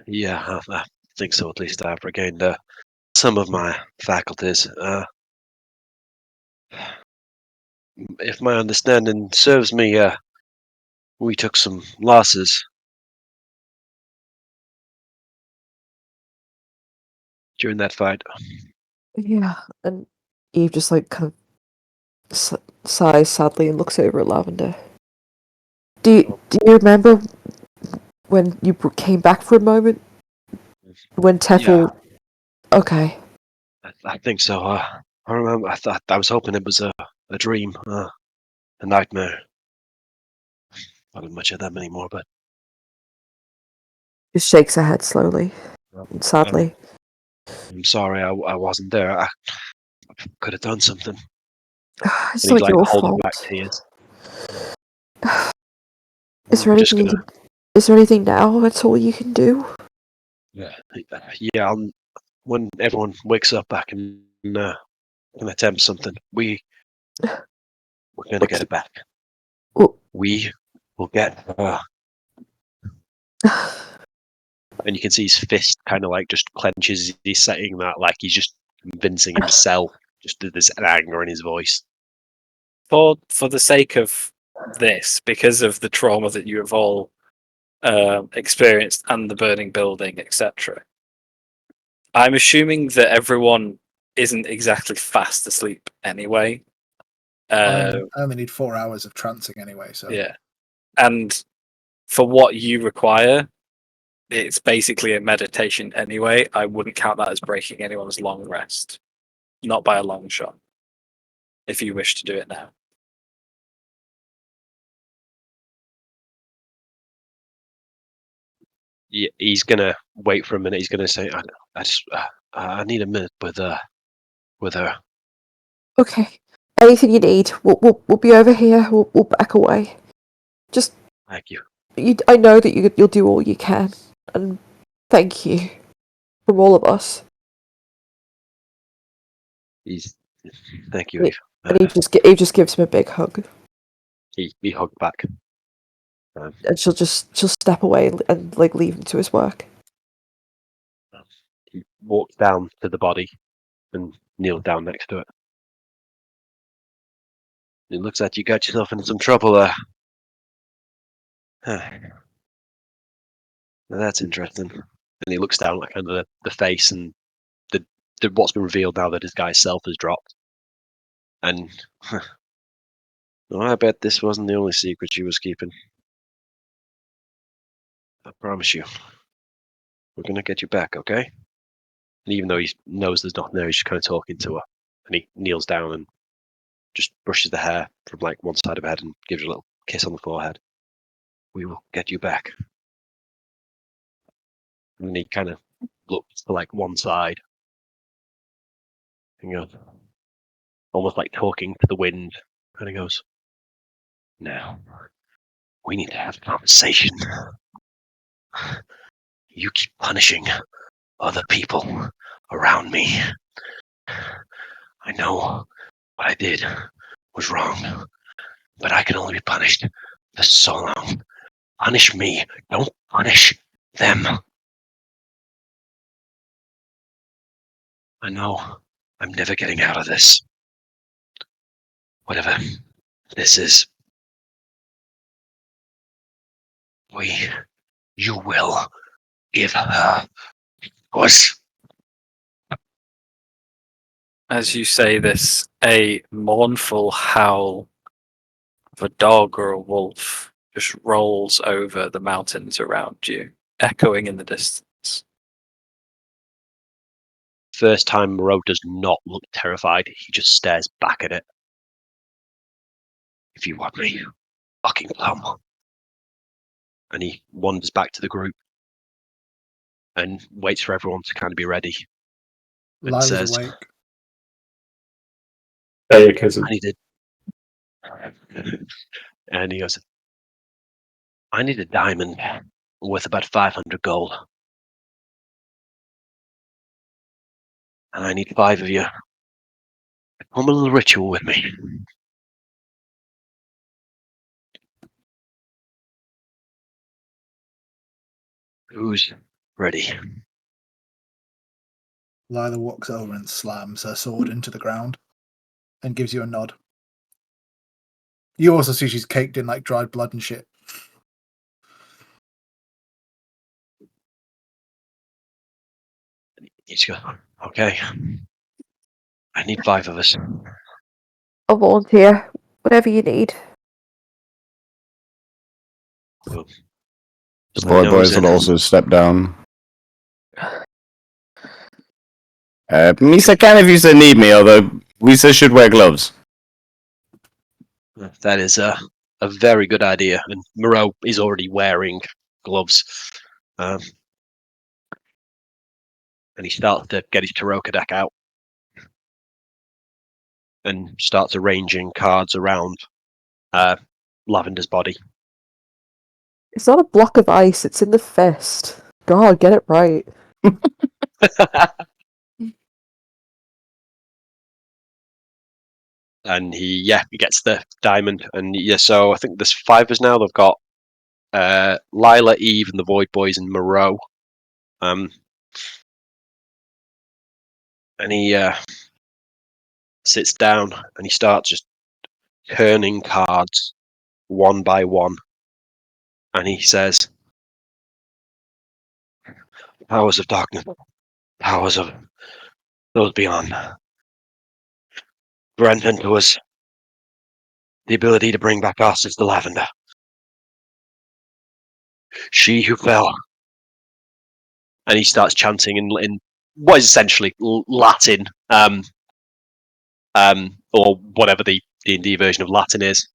Yeah, I think so. At least I've regained some of my faculties. If my understanding serves me, we took some losses during that fight. Yeah, and Eve just like kind of sighs sadly and looks over at Lavender. Do you remember when you came back for a moment? When Teffel... Yeah. Okay. I think so. I remember. I was hoping it was a dream, a nightmare. I don't much of them anymore, but Just shakes her head slowly and sadly. I'm sorry I wasn't there. I could have done something. It's And not he's your holding fault. back tears. Is there anything now? That's all you can do? Yeah. When everyone wakes up, I can attempt something. We're gonna get it back. Well, We will get her And you can see his fist kind of like just clenches as he's saying that, like he's just convincing himself. Just there's an anger in his voice. For the sake of this, because of the trauma that you have all experienced and the burning building, etc., I'm assuming that everyone isn't exactly fast asleep anyway. I only need 4 hours of trancing anyway, so Yeah, and for what you require, it's basically a meditation anyway. I wouldn't count that as breaking anyone's long rest, not by a long shot. If you wish to do it now. He's gonna wait for a minute. He's gonna say, I need a minute with her. Okay. Anything you need, we'll be over here. We'll back away. Just Thank you. I know that you'll do all you can, and thank you from all of us. Thank you, Eve. And he just gives him a big hug. He hugged back. And she'll step away and like leave him to his work. He walked down to the body and kneeled down next to it. It looks like you got yourself into some trouble there. Now that's interesting. And he looks down like under the face and the what's been revealed now that his guy's self has dropped. And I bet this wasn't the only secret she was keeping. I promise you. We're gonna get you back, okay? And even though he knows there's nothing there, he's just kind of talking to her. And he kneels down and just brushes the hair from like one side of her head and gives her a little kiss on the forehead. We will get you back. And he kind of looks to like one side. And goes, almost like talking to the wind. And he goes, now, we need to have a conversation. You keep punishing other people around me. I know what I did was wrong, but I can only be punished for so long. Punish me, don't punish them. I know I'm never getting out of this. Whatever this is, you will give her us. As you say this, a mournful howl of a dog or a wolf just rolls over the mountains around you, echoing in the distance. First time Moreau does not look terrified, he just stares back at it. If you want me, fucking plum. And he wanders back to the group and waits for everyone to kind of be ready. And Lila's says, awake. There you go. I needed. And he goes, I need a diamond worth about 500 gold. And I need 5 of you. Perform a little ritual with me. Who's ready? Lila walks over and slams her sword into the ground and gives you a nod. You also see she's caked in like dried blood and shit. You just go, okay. I need 5 of us. I'll volunteer. Whatever you need. Well, The let me know boys who's will in. also step down. Misa can if you need me, although Lisa should wear gloves. That is a very good idea. And Moreau is already wearing gloves. And he starts to get his Taroka deck out. And starts arranging cards around Lavender's body. It's not a block of ice, it's in the fist. God, get it right. And he gets the diamond. And so I think there's 5 of us now. They've got Lila, Eve, and the Void Boys, and Moreau. And he sits down and he starts just turning cards one by one. And he says, powers of darkness, powers of those beyond. Granted to us the ability to bring back our sister Lavender. She who fell. And he starts chanting in what is essentially Latin, or whatever the D&D version of Latin is.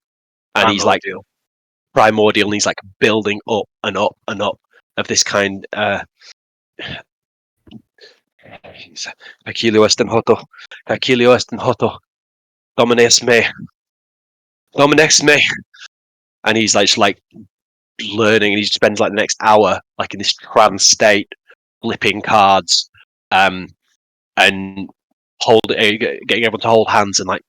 And he's like primordial, and he's like building up and up and up of this kind. Aquilio est en hoto, Aquilio est en hoto, Dominex me, and he's like learning, and he spends like the next hour like in this trance state, flipping cards, and getting everyone to hold hands and like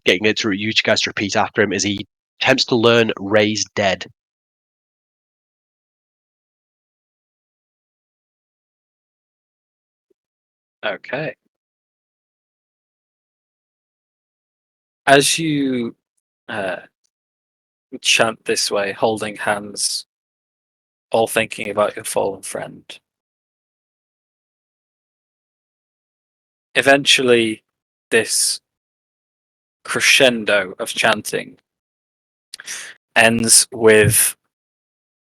getting you guys to repeat after him as he attempts to learn Raise Dead. Okay. As you chant this way, holding hands, all thinking about your fallen friend, eventually this crescendo of chanting ends with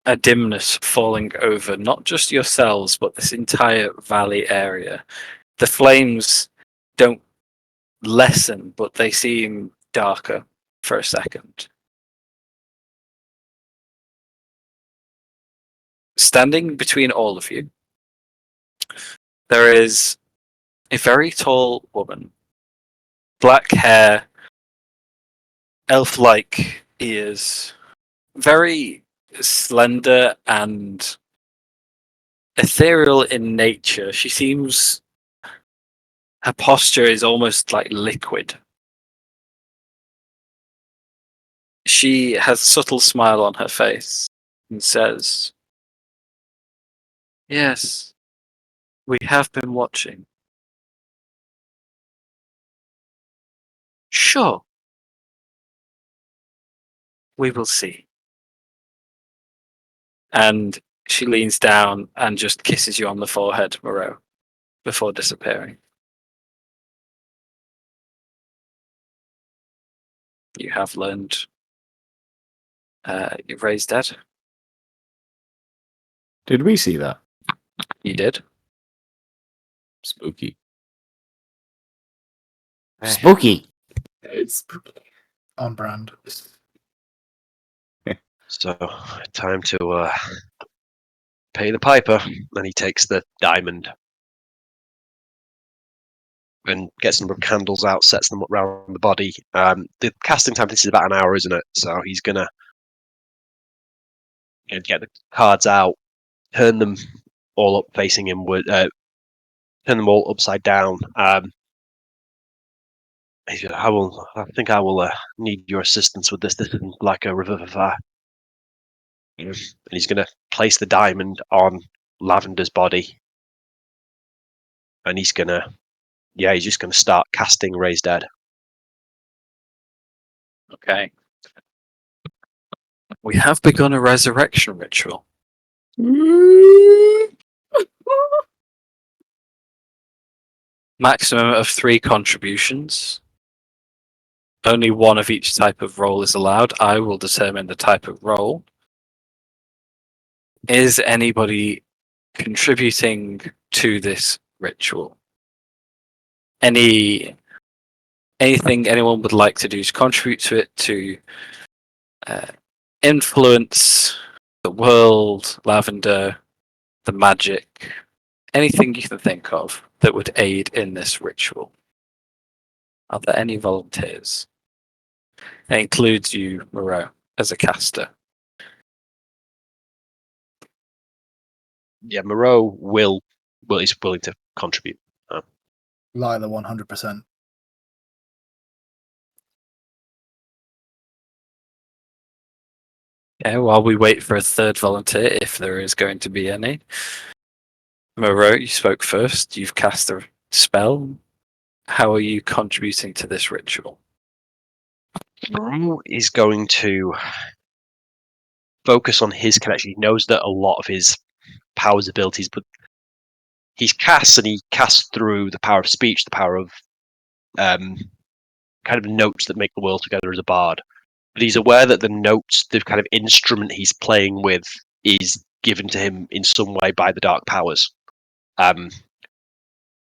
a dimness falling over not just yourselves, but this entire valley area. The flames don't lessen, but they seem darker for a second. Standing between all of you, there is a very tall woman, black hair, elf-like ears, very slender and ethereal in nature. She seems, her posture is almost like liquid. She has a subtle smile on her face and says, "Yes, we have been watching." "Sure. We will see." And she leans down and just kisses you on the forehead, Moreau, before disappearing. You have learned you've raised dead. Did we see that? You did. Spooky. Hey. Spooky. It's spooky. On brand. So, time to pay the piper. And he takes the diamond and gets a number of candles out, sets them up around the body. The casting time, this is about an hour, isn't it? So he's gonna get the cards out, turn them all up facing inward, turn them all upside down. I think I will need your assistance with this. This isn't like a revivify. And he's going to place the diamond on Lavender's body. And he's just going to start casting Raise Dead. Okay. We have begun a resurrection ritual. Maximum of 3 contributions. Only 1 of each type of roll is allowed. I will determine the type of roll. Is anybody contributing to this ritual? Anything anyone would like to do to contribute to it, to influence the world, Lavender, the magic, anything you can think of that would aid in this ritual? Are there any volunteers? That includes you, Moreau, as a caster. Yeah, Moreau is willing to contribute. Lila 100%. Okay, while we wait for a third volunteer, if there is going to be any. Moreau, you spoke first. You've cast a spell. How are you contributing to this ritual? Moreau is going to focus on his connection. He knows that a lot of his powers, abilities, but he casts through the power of speech, the power of kind of notes that make the world together as a bard. But he's aware that the notes, the kind of instrument he's playing with, is given to him in some way by the dark powers.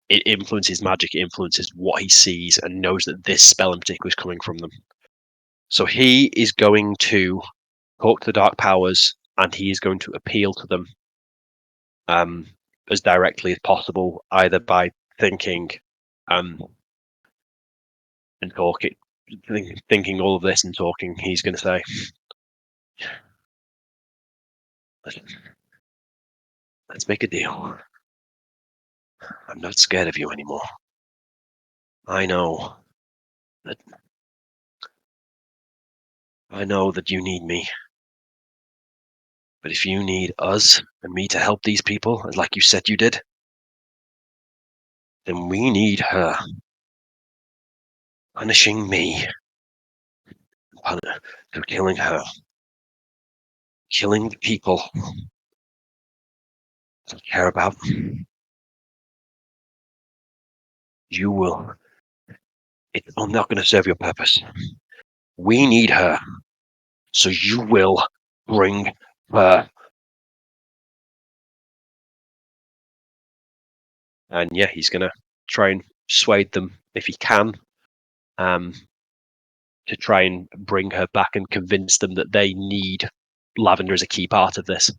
It influences magic, it influences what he sees, and knows that this spell in particular is coming from them. So he is going to talk to the dark powers, and he is going to appeal to them as directly as possible, either by thinking and talking, thinking all of this and talking. He's going to say, "Let's make a deal. I'm not scared of you anymore. I know that you need me. But if you need us and me to help these people, like you said you did, then we need her. Punishing me for killing her. Killing the people I care about. You will. It's not going to serve your purpose. We need her. So you will bring her." And yeah, he's going to try and persuade them if he can, to try and bring her back and convince them that they need Lavender as a key part of this.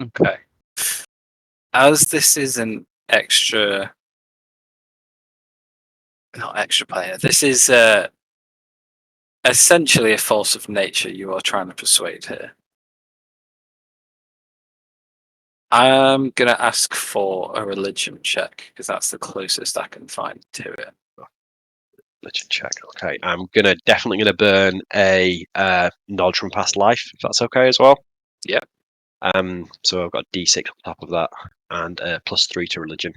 Okay. As this is an not extra player, this is essentially a force of nature you are trying to persuade here. I'm going to ask for a religion check because that's the closest I can find to it. Religion check. Okay, I'm definitely gonna burn a knowledge from past life, if that's okay as well. Yep. So I've got a D6 on top of that, and +3 to religion.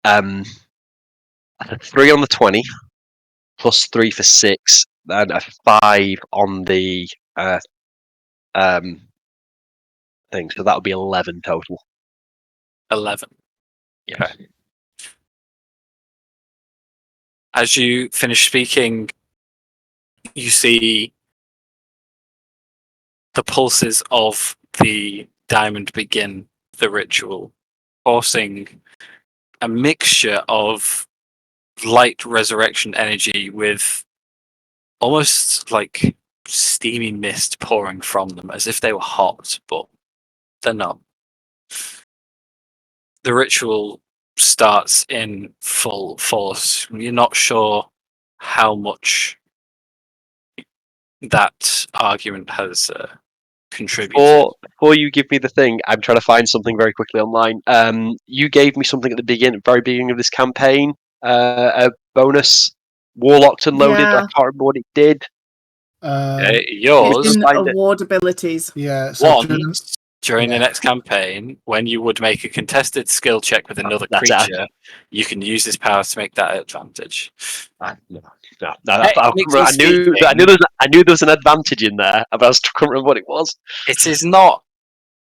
A 3 on the 20, +3 for 6, and a 5 on the thing. So that would be 11 total. 11. Yeah. Okay. As you finish speaking, you see the pulses of the diamond begin the ritual, forcing a mixture of light resurrection energy with almost like steamy mist pouring from them, as if they were hot, but they're not. The ritual starts in full force. You're not sure how much that argument has contributed. Before you give me the thing, I'm trying to find something very quickly online. You gave me something at the very beginning of this campaign, a bonus, Warlocked and Loaded. Yeah. I can't remember what it did. Yours, It's in Find it. award abilities. Yeah. So once during the next campaign, when you would make a contested skill check with another That's it. creature, you can use this power to make that advantage. No, Technically I knew speaking, there was an advantage in there, but I couldn't remember what it was. it is not.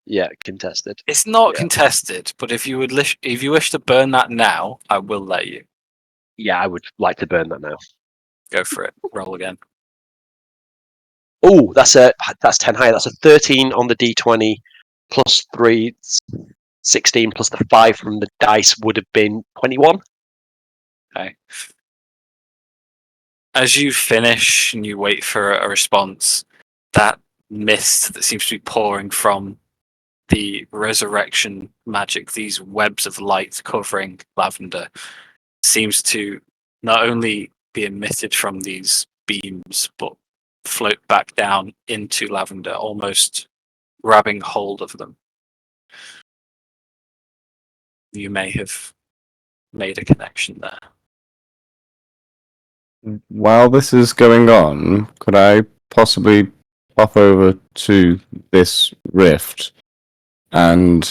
Yeah, contested. It's not Yeah. contested, but if you wish to burn that now, I will let you. Yeah, I would like to burn that now. Go for it. Roll again. Oh, that's 10 higher. That's a 13 on the D20, +3, 16, plus the 5 from the dice would have been 21. Okay. As you finish and you wait for a response, that mist that seems to be pouring from the resurrection magic, these webs of light covering Lavender, seems to not only be emitted from these beams, but float back down into Lavender, almost grabbing hold of them. You may have made a connection there. while this is going on, could I possibly pop over to this rift and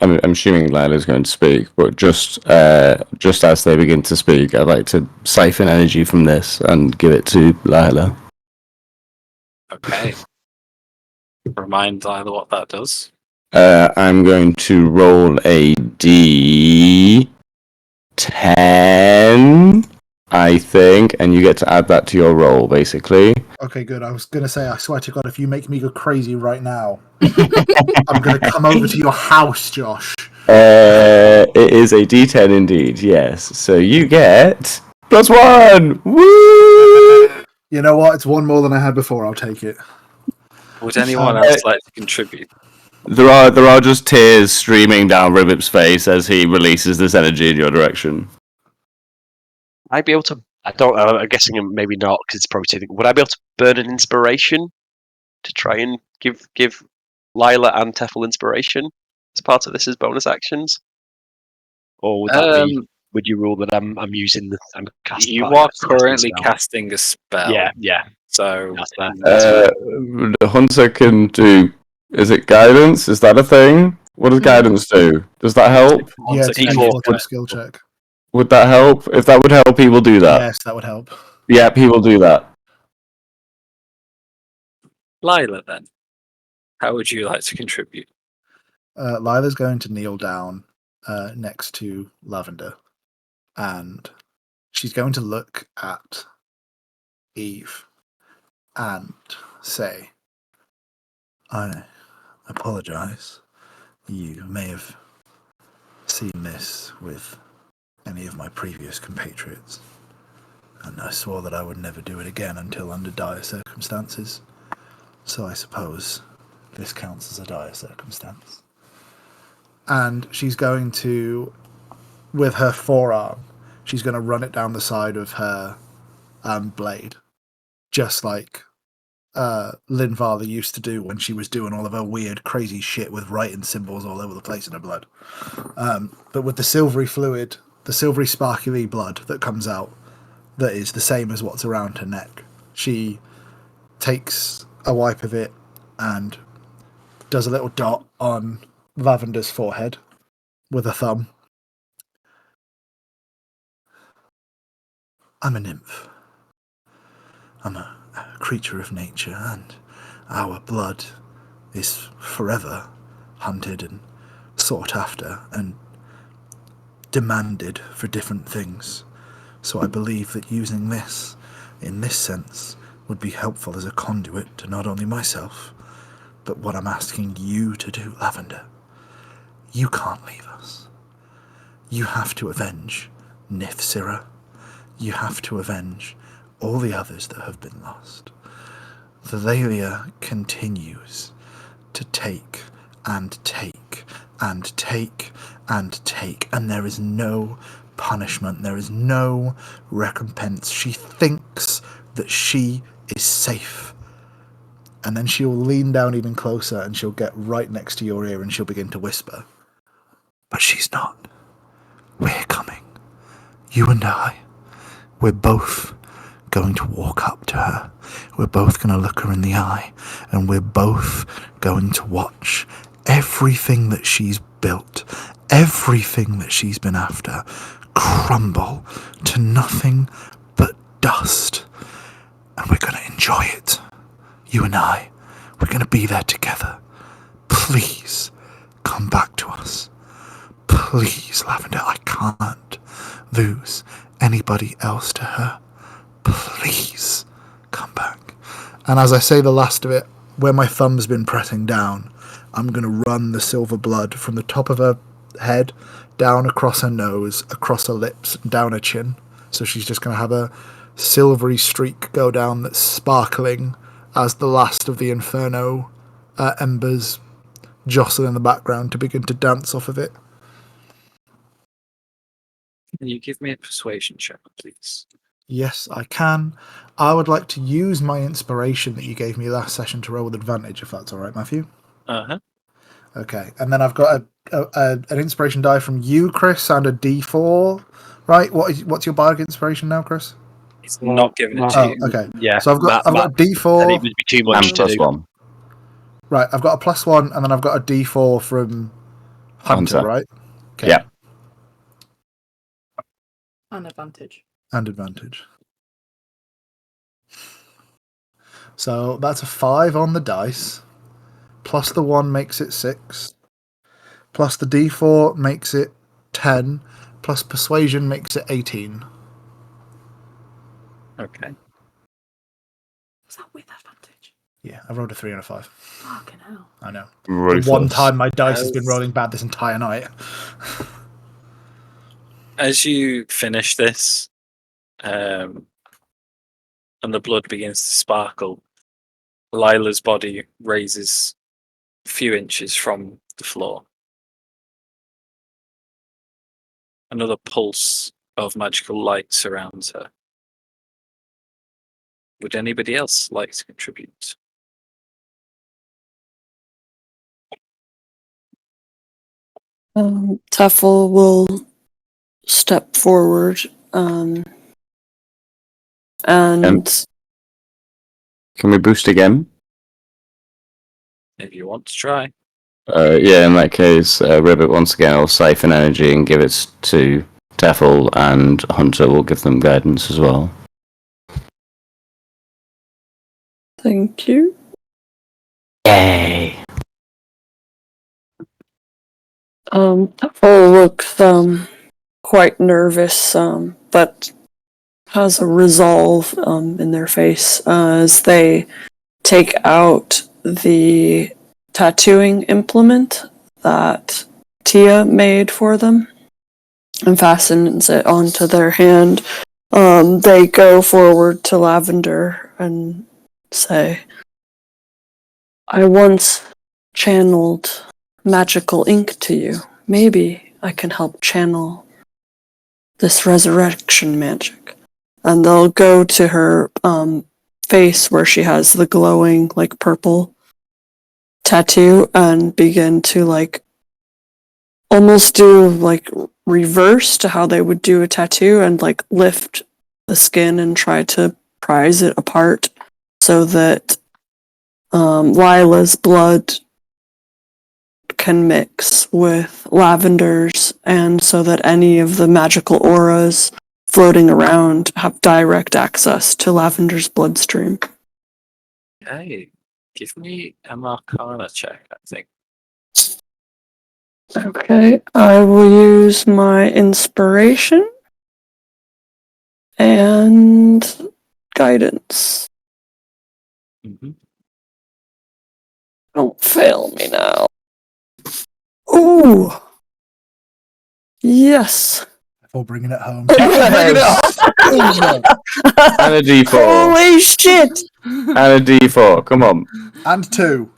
I'm assuming Lila's going to speak, but just as they begin to speak, I'd like to siphon energy from this and give it to Lila. Okay. Remind Lila what that does. I'm going to roll a D10, I think, and you get to add that to your roll, basically. Okay, good. I was going to say, I swear to God, if you make me go crazy right now, I'm going to come over to your house, Josh. It is a D10 indeed, yes. So you get +1! Woo! You know what? It's one more than I had before. I'll take it. Would anyone else like to contribute? There are just tears streaming down Ribbip's face as he releases this energy in your direction. I'd be able to. I don't. I'm guessing maybe not because it's probably too. Would I be able to burn an inspiration to try and give Lila and Teffel inspiration as part of this as bonus actions? Or would that be? Would you rule that I'm using the? I'm casting. You are currently casting a spell. Yeah. So Hunter can do. Is it guidance? Is that a thing? What does guidance do? Does that help? Yeah, it's a skill check. Would that help? If that would help, he will do that. Yes, that would help. Yeah, he will do that. Lila, then, how would you like to contribute? Lila's going to kneel down next to Lavender, and she's going to look at Eve and say, I apologize. You may have seen this with any of my previous compatriots, and I swore that I would never do it again until under dire circumstances. So I suppose this counts as a dire circumstance. And she's going to, with her forearm, she's going to run it down the side of her blade, just like Linvala used to do when she was doing all of her weird, crazy shit with writing symbols all over the place in her blood. But with the silvery fluid, the silvery sparkly blood that comes out, that is the same as what's around her neck, she takes a wipe of it and does a little dot on Lavender's forehead with a thumb. I'm a nymph. I'm a creature of nature, and our blood is forever hunted and sought after and demanded for different things. So I believe that using this, in this sense, would be helpful as a conduit to not only myself, but what I'm asking you to do, Lavender. You can't leave us. You have to avenge Nithsira. You have to avenge all the others that have been lost. The Thalia continues to take and take and take and take, and there is no punishment, there is no recompense. She thinks that she is safe. And then she'll lean down even closer and she'll get right next to your ear and she'll begin to whisper. But she's not. We're coming. You and I. We're both going to walk up to her. We're both going to look her in the eye. And we're both going to watch everything that she's built, everything that she's been after, crumble to nothing but dust. And we're going to enjoy it. You and I, we're going to be there together. Please, come back to us. Please, Lavender, I can't lose anybody else to her. Please, come back. And as I say the last of it, where my thumb's been pressing down, I'm going to run the silver blood from the top of her head, down across her nose, across her lips, down her chin. So she's just going to have a silvery streak go down that's sparkling as the last of the Inferno embers jostle in the background to begin to dance off of it. Can you give me a persuasion check, please? Yes, I can. I would like to use my inspiration that you gave me last session to roll with advantage, if that's all right, Matthew. Uh-huh. Okay, and then I've got an inspiration die from you, Chris, and a D4. Right? What's your bardic inspiration now, Chris? He's not giving it to Oh, you. okay. Yeah. So I've got Matt, a I think D4. it would be too much And to plus do. 1. Right, I've got a +1, and then I've got a D4 from Hunter, Hunter. right? Okay. Yeah. An advantage. And advantage. So that's a 5 on the dice. Plus the 1 makes it 6. Plus the D4 makes it 10. Plus persuasion makes it 18. Okay. Is that with advantage? Yeah, I rolled a 3 and a 5. Fucking hell. I know. Ruthless. The one time my dice has been As- rolling bad this entire night. As you finish this, and the blood begins to sparkle, Lila's body raises a few inches from the floor. Another pulse of magical light surrounds her. Would anybody else like to contribute? Tefel will step forward and Can we boost again? If you want to try. Yeah, in that case, Ribbit once again will siphon energy and give it to Tefel, and Hunter will give them guidance as well. thank you. Yay! Tefel looks quite nervous, but has a resolve in their face as they take out the tattooing implement that Tia made for them and fastens it onto their hand. They go forward to Lavender and say, I once channeled magical ink to you. Maybe I can help channel this resurrection magic. And they'll go to her face where she has the glowing, like, purple tattoo and begin to, like, almost do, like, reverse to how they would do a tattoo and, like, lift the skin and try to prise it apart so that Lila's blood can mix with Lavender's, and so that any of the magical auras floating around have direct access to Lavender's bloodstream. Okay. Give me a Arcana check, I think. Okay, I will use my inspiration and guidance. Mm-hmm. Don't fail me now. Ooh! Yes! Before bringing it home. Bringing it home! And a D4. Holy shit! And a D4. Come on. And 2.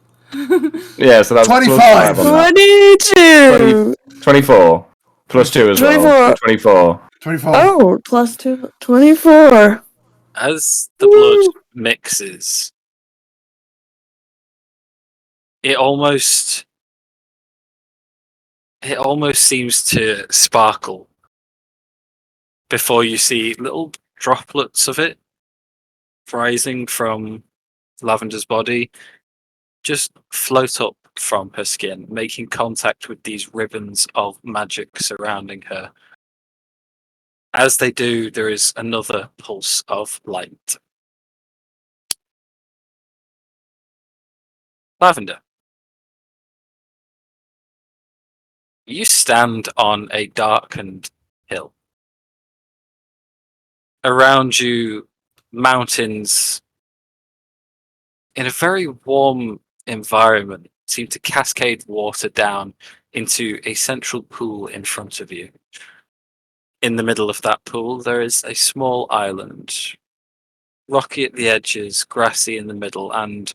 Yeah, so that's 25. plus 5 on that. 22! 24. Plus 2 as 24. well. 24. 24. Oh, plus 2. 24. As the blood mixes, it almost seems to sparkle before you see little droplets of it rising from Lavender's body just float up from her skin, making contact with these ribbons of magic surrounding her. As they do, there is another pulse of light. Lavender, you stand on a darkened hill. Around you, mountains in a very warm environment seem to cascade water down into a central pool in front of you. In the middle of that pool, there is a small island, rocky at the edges, grassy in the middle, and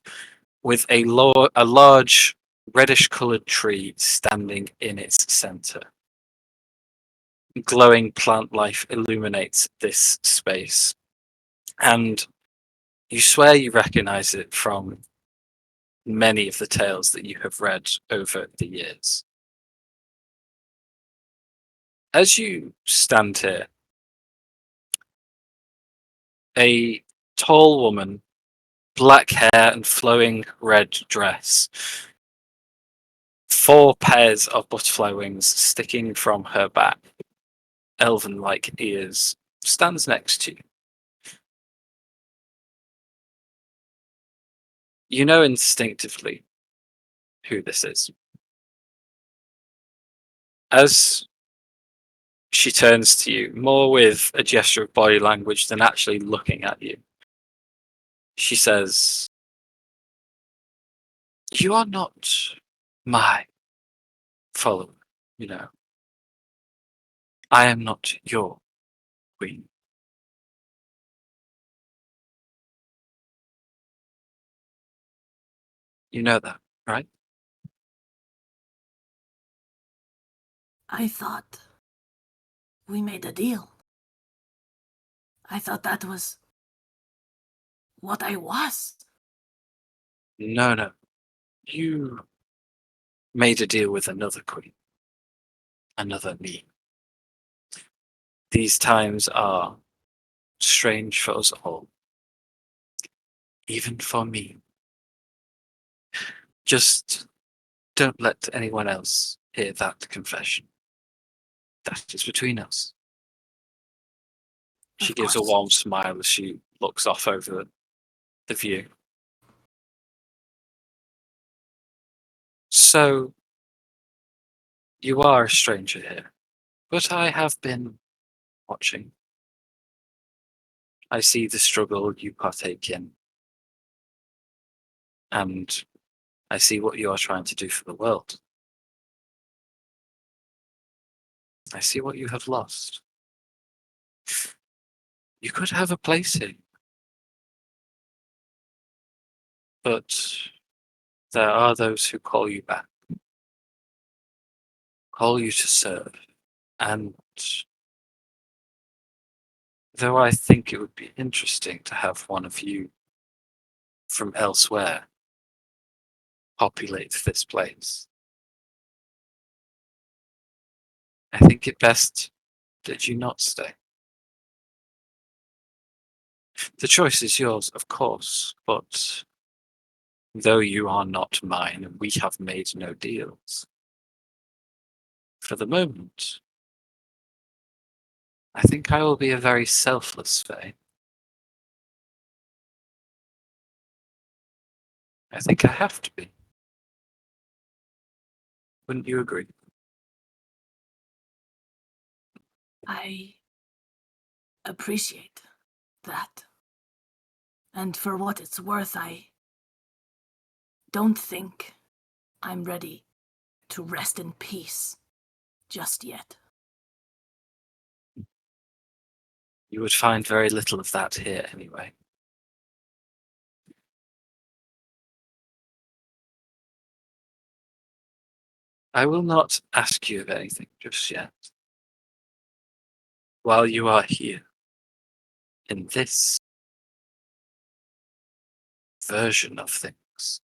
with a large reddish-coloured tree standing in its centre. Glowing plant life illuminates this space, and you swear you recognise it from many of the tales that you have read over the years. As you stand here, A tall woman, black hair and flowing red dress. 4 pairs of butterfly wings sticking from her back. Elven-like ears. Stands next to you. You know instinctively who this is. As she turns to you, more with a gesture of body language than actually looking at you, she says, "You are not my follower, you know. I am not your queen." You know that, right? I thought we made a deal. I thought that was what I was. No, no. You made a deal with another queen. Another me. These times are strange for us all. Even for me. Just don't let anyone else hear that confession. That is between us. She Of gives a course. warm smile as she looks off over the view. So, you are a stranger here, but I have been watching. I see the struggle you partake in, and I see what you are trying to do for the world. I see what you have lost. You could have a place here, but there are those who call you back, call you to serve, and though I think it would be interesting to have one of you from elsewhere populate this place, I think it best that you not stay. The choice is yours, of course, but though you are not mine and we have made no deals, for the moment, I think I will be a very selfless Fae. I think I have to be. Wouldn't you agree? I appreciate that. And for what it's worth, I don't think I'm ready to rest in peace just yet. You would find very little of that here anyway. I will not ask you of anything just yet. While you are here, in this version of things,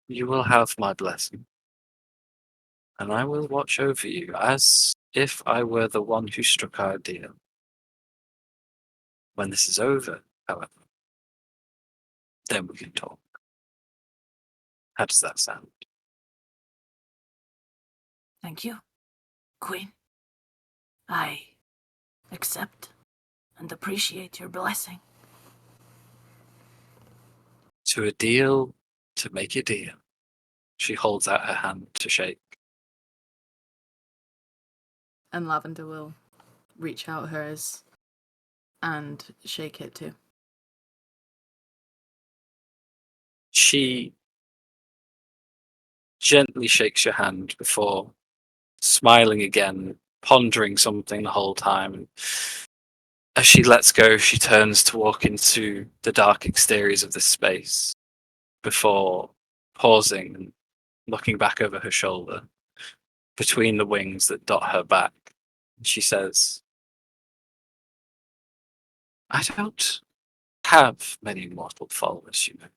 you will have my blessing. And I will watch over you as if I were the one who struck our deal. When this is over, however, then we can talk. How does that sound? Thank you, Queen. I accept and appreciate your blessing. To a deal, to make a deal. She holds out her hand to shake. And Lavender will reach out hers and shake it too. She gently shakes your hand before smiling again, pondering something the whole time. As she lets go, she turns to walk into the dark exteriors of this space before pausing and looking back over her shoulder between the wings that dot her back. She says, I don't have many mortal followers, you know.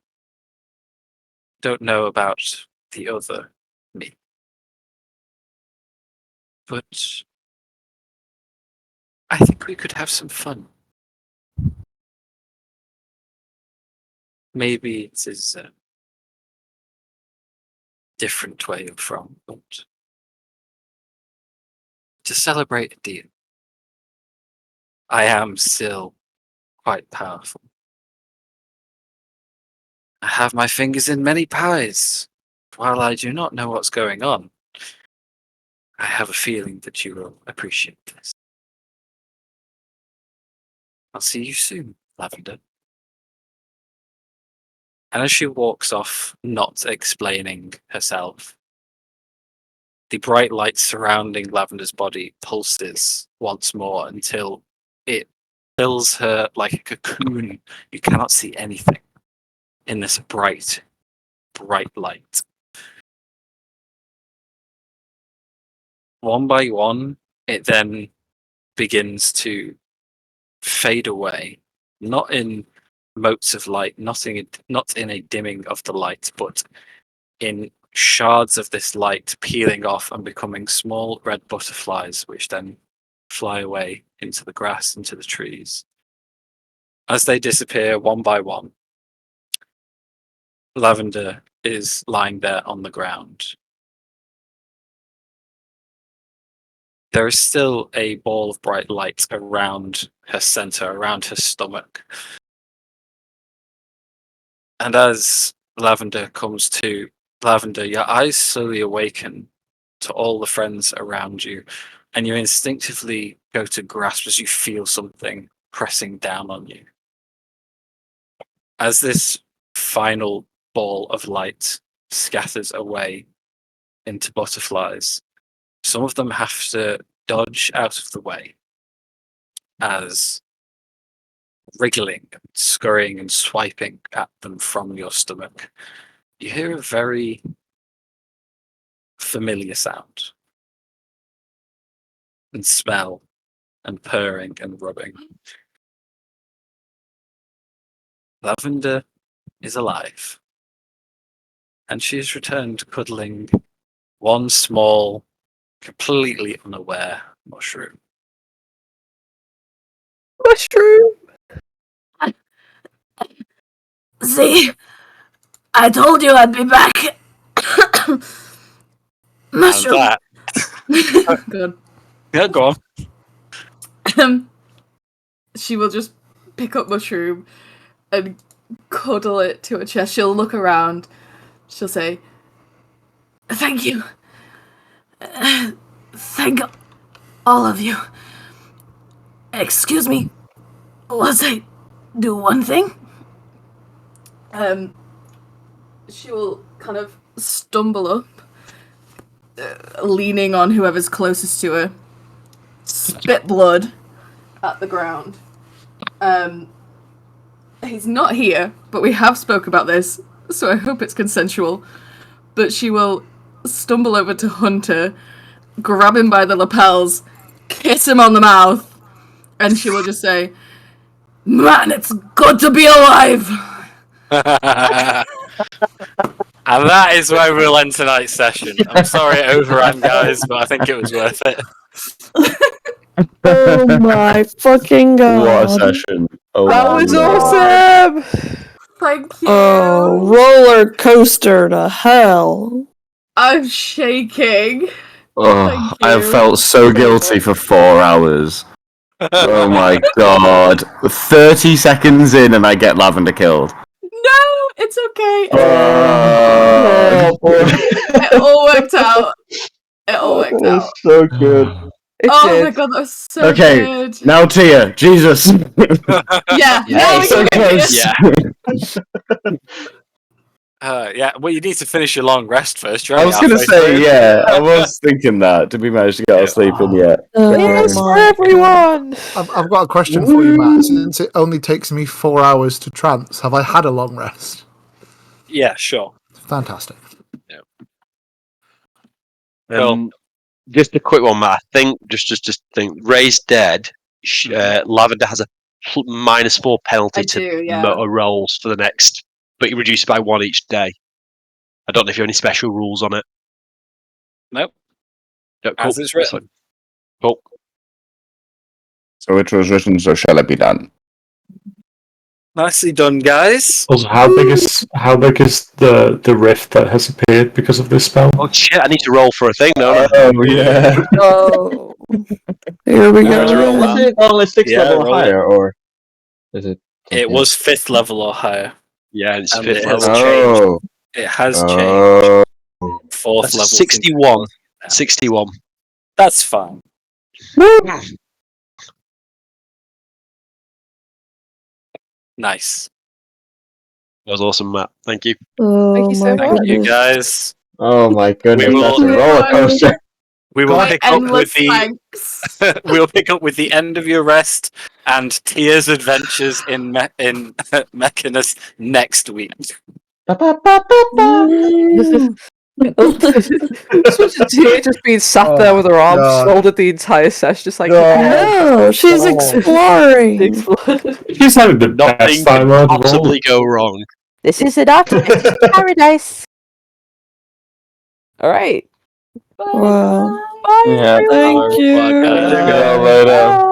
Don't know about the other me. But I think we could have some fun. Maybe it is a different where you're from, but to celebrate a deal, I am still quite powerful. I have my fingers in many pies. While I do not know what's going on, I have a feeling that you will appreciate this. I'll see you soon, Lavender. And as she walks off, not explaining herself, the bright light surrounding Lavender's body pulses once more until it fills her like a cocoon. You cannot see anything in this bright, bright light. One by one, it then begins to fade away, not in motes of light, not in a dimming of the light, but in shards of this light peeling off and becoming small red butterflies, which then fly away into the grass, into the trees. As they disappear one by one, Lavender is lying there on the ground. There is still a ball of bright light around her center, around her stomach. And as Lavender comes to, Lavender, your eyes slowly awaken to all the friends around you, and you instinctively go to grasp as you feel something pressing down on you. As this final ball of light scatters away into butterflies, some of them have to dodge out of the way as wriggling, and scurrying and swiping at them from your stomach, you hear a very familiar sound and smell and purring and rubbing. Lavender is alive, and she has returned cuddling one small, completely unaware mushroom. Mushroom! See, I told you I'd be back. Mushroom. And that, Good. yeah, go on. She will just pick up Mushroom and cuddle it to her chest. She'll look around. She'll say, "Thank you. Thank all of you. Excuse me, was I do one thing?" She will kind of stumble up, leaning on whoever's closest to her, spit blood at the ground. He's not here, but we have spoke about this, so I hope it's consensual. But she will stumble over to Hunter, grab him by the lapels, kiss him on the mouth, and she will just say, "Man, it's good to be alive!" And that is where we'll end tonight's session. I'm sorry it overran, guys, but I think it was worth it. Oh my fucking god. What a session. Oh, That was my awesome! Thank you. Oh, roller coaster to hell. I'm shaking. Oh, Thank I have you. felt so guilty for 4 hours. Oh my god. 30 seconds in and I get Lavender killed. No, it's okay. Oh, It all worked out. It all worked That was out. so good. It Oh did. my god, that was so Okay, good. now Tia, Jesus. Yeah, now we so can get close. Yeah. Yeah, well, you need to finish your long rest first. You're I only was gonna halfway say, through. yeah, I was thinking that. Did we manage to get our sleep in yet? Yes, for everyone! I've got a question for you, Matt. Since it only takes me 4 hours to trance, have I had a long rest? Yeah, sure. Fantastic. Cool. Just a quick one, Matt. I think just think Ray's dead. Lavender has a -4 penalty I to do, yeah. motor rolls for the next, but you reduce it by 1 each day. I don't know if you have any special rules on it. Nope. Yeah, cool. As it's written. Cool. So it was written, so shall it be done. Nicely done, guys. Also, how big is the rift that has appeared because of this spell? Oh shit! I need to roll for a thing, don't I? Oh yeah. Oh, here we Let's go. roll Is it only 6 Yeah, level roll it. higher, or is it? It was 5th level or higher. Yeah, it's And fifth it has level. changed. Oh. It has changed. Oh. 4th That's level. 61. 61. That's fine. Nice. That was awesome, Matt. Thank you. Oh Thank you so my much. Thank you, goodness. guys. Oh my goodness, will- that's a roller coaster. We will My pick up with endless the thanks. we'll pick up with the end of your rest and Tia's adventures in Mechanus next week. Tia just being sat there with her arms God. folded the entire session, just like No, she's Oh. exploring. She's having the Nothing best can time out of all. possibly go wrong. This is an artist's paradise. All right. Wow. Bye. Yeah. Thank you. Bye, guys. See you later.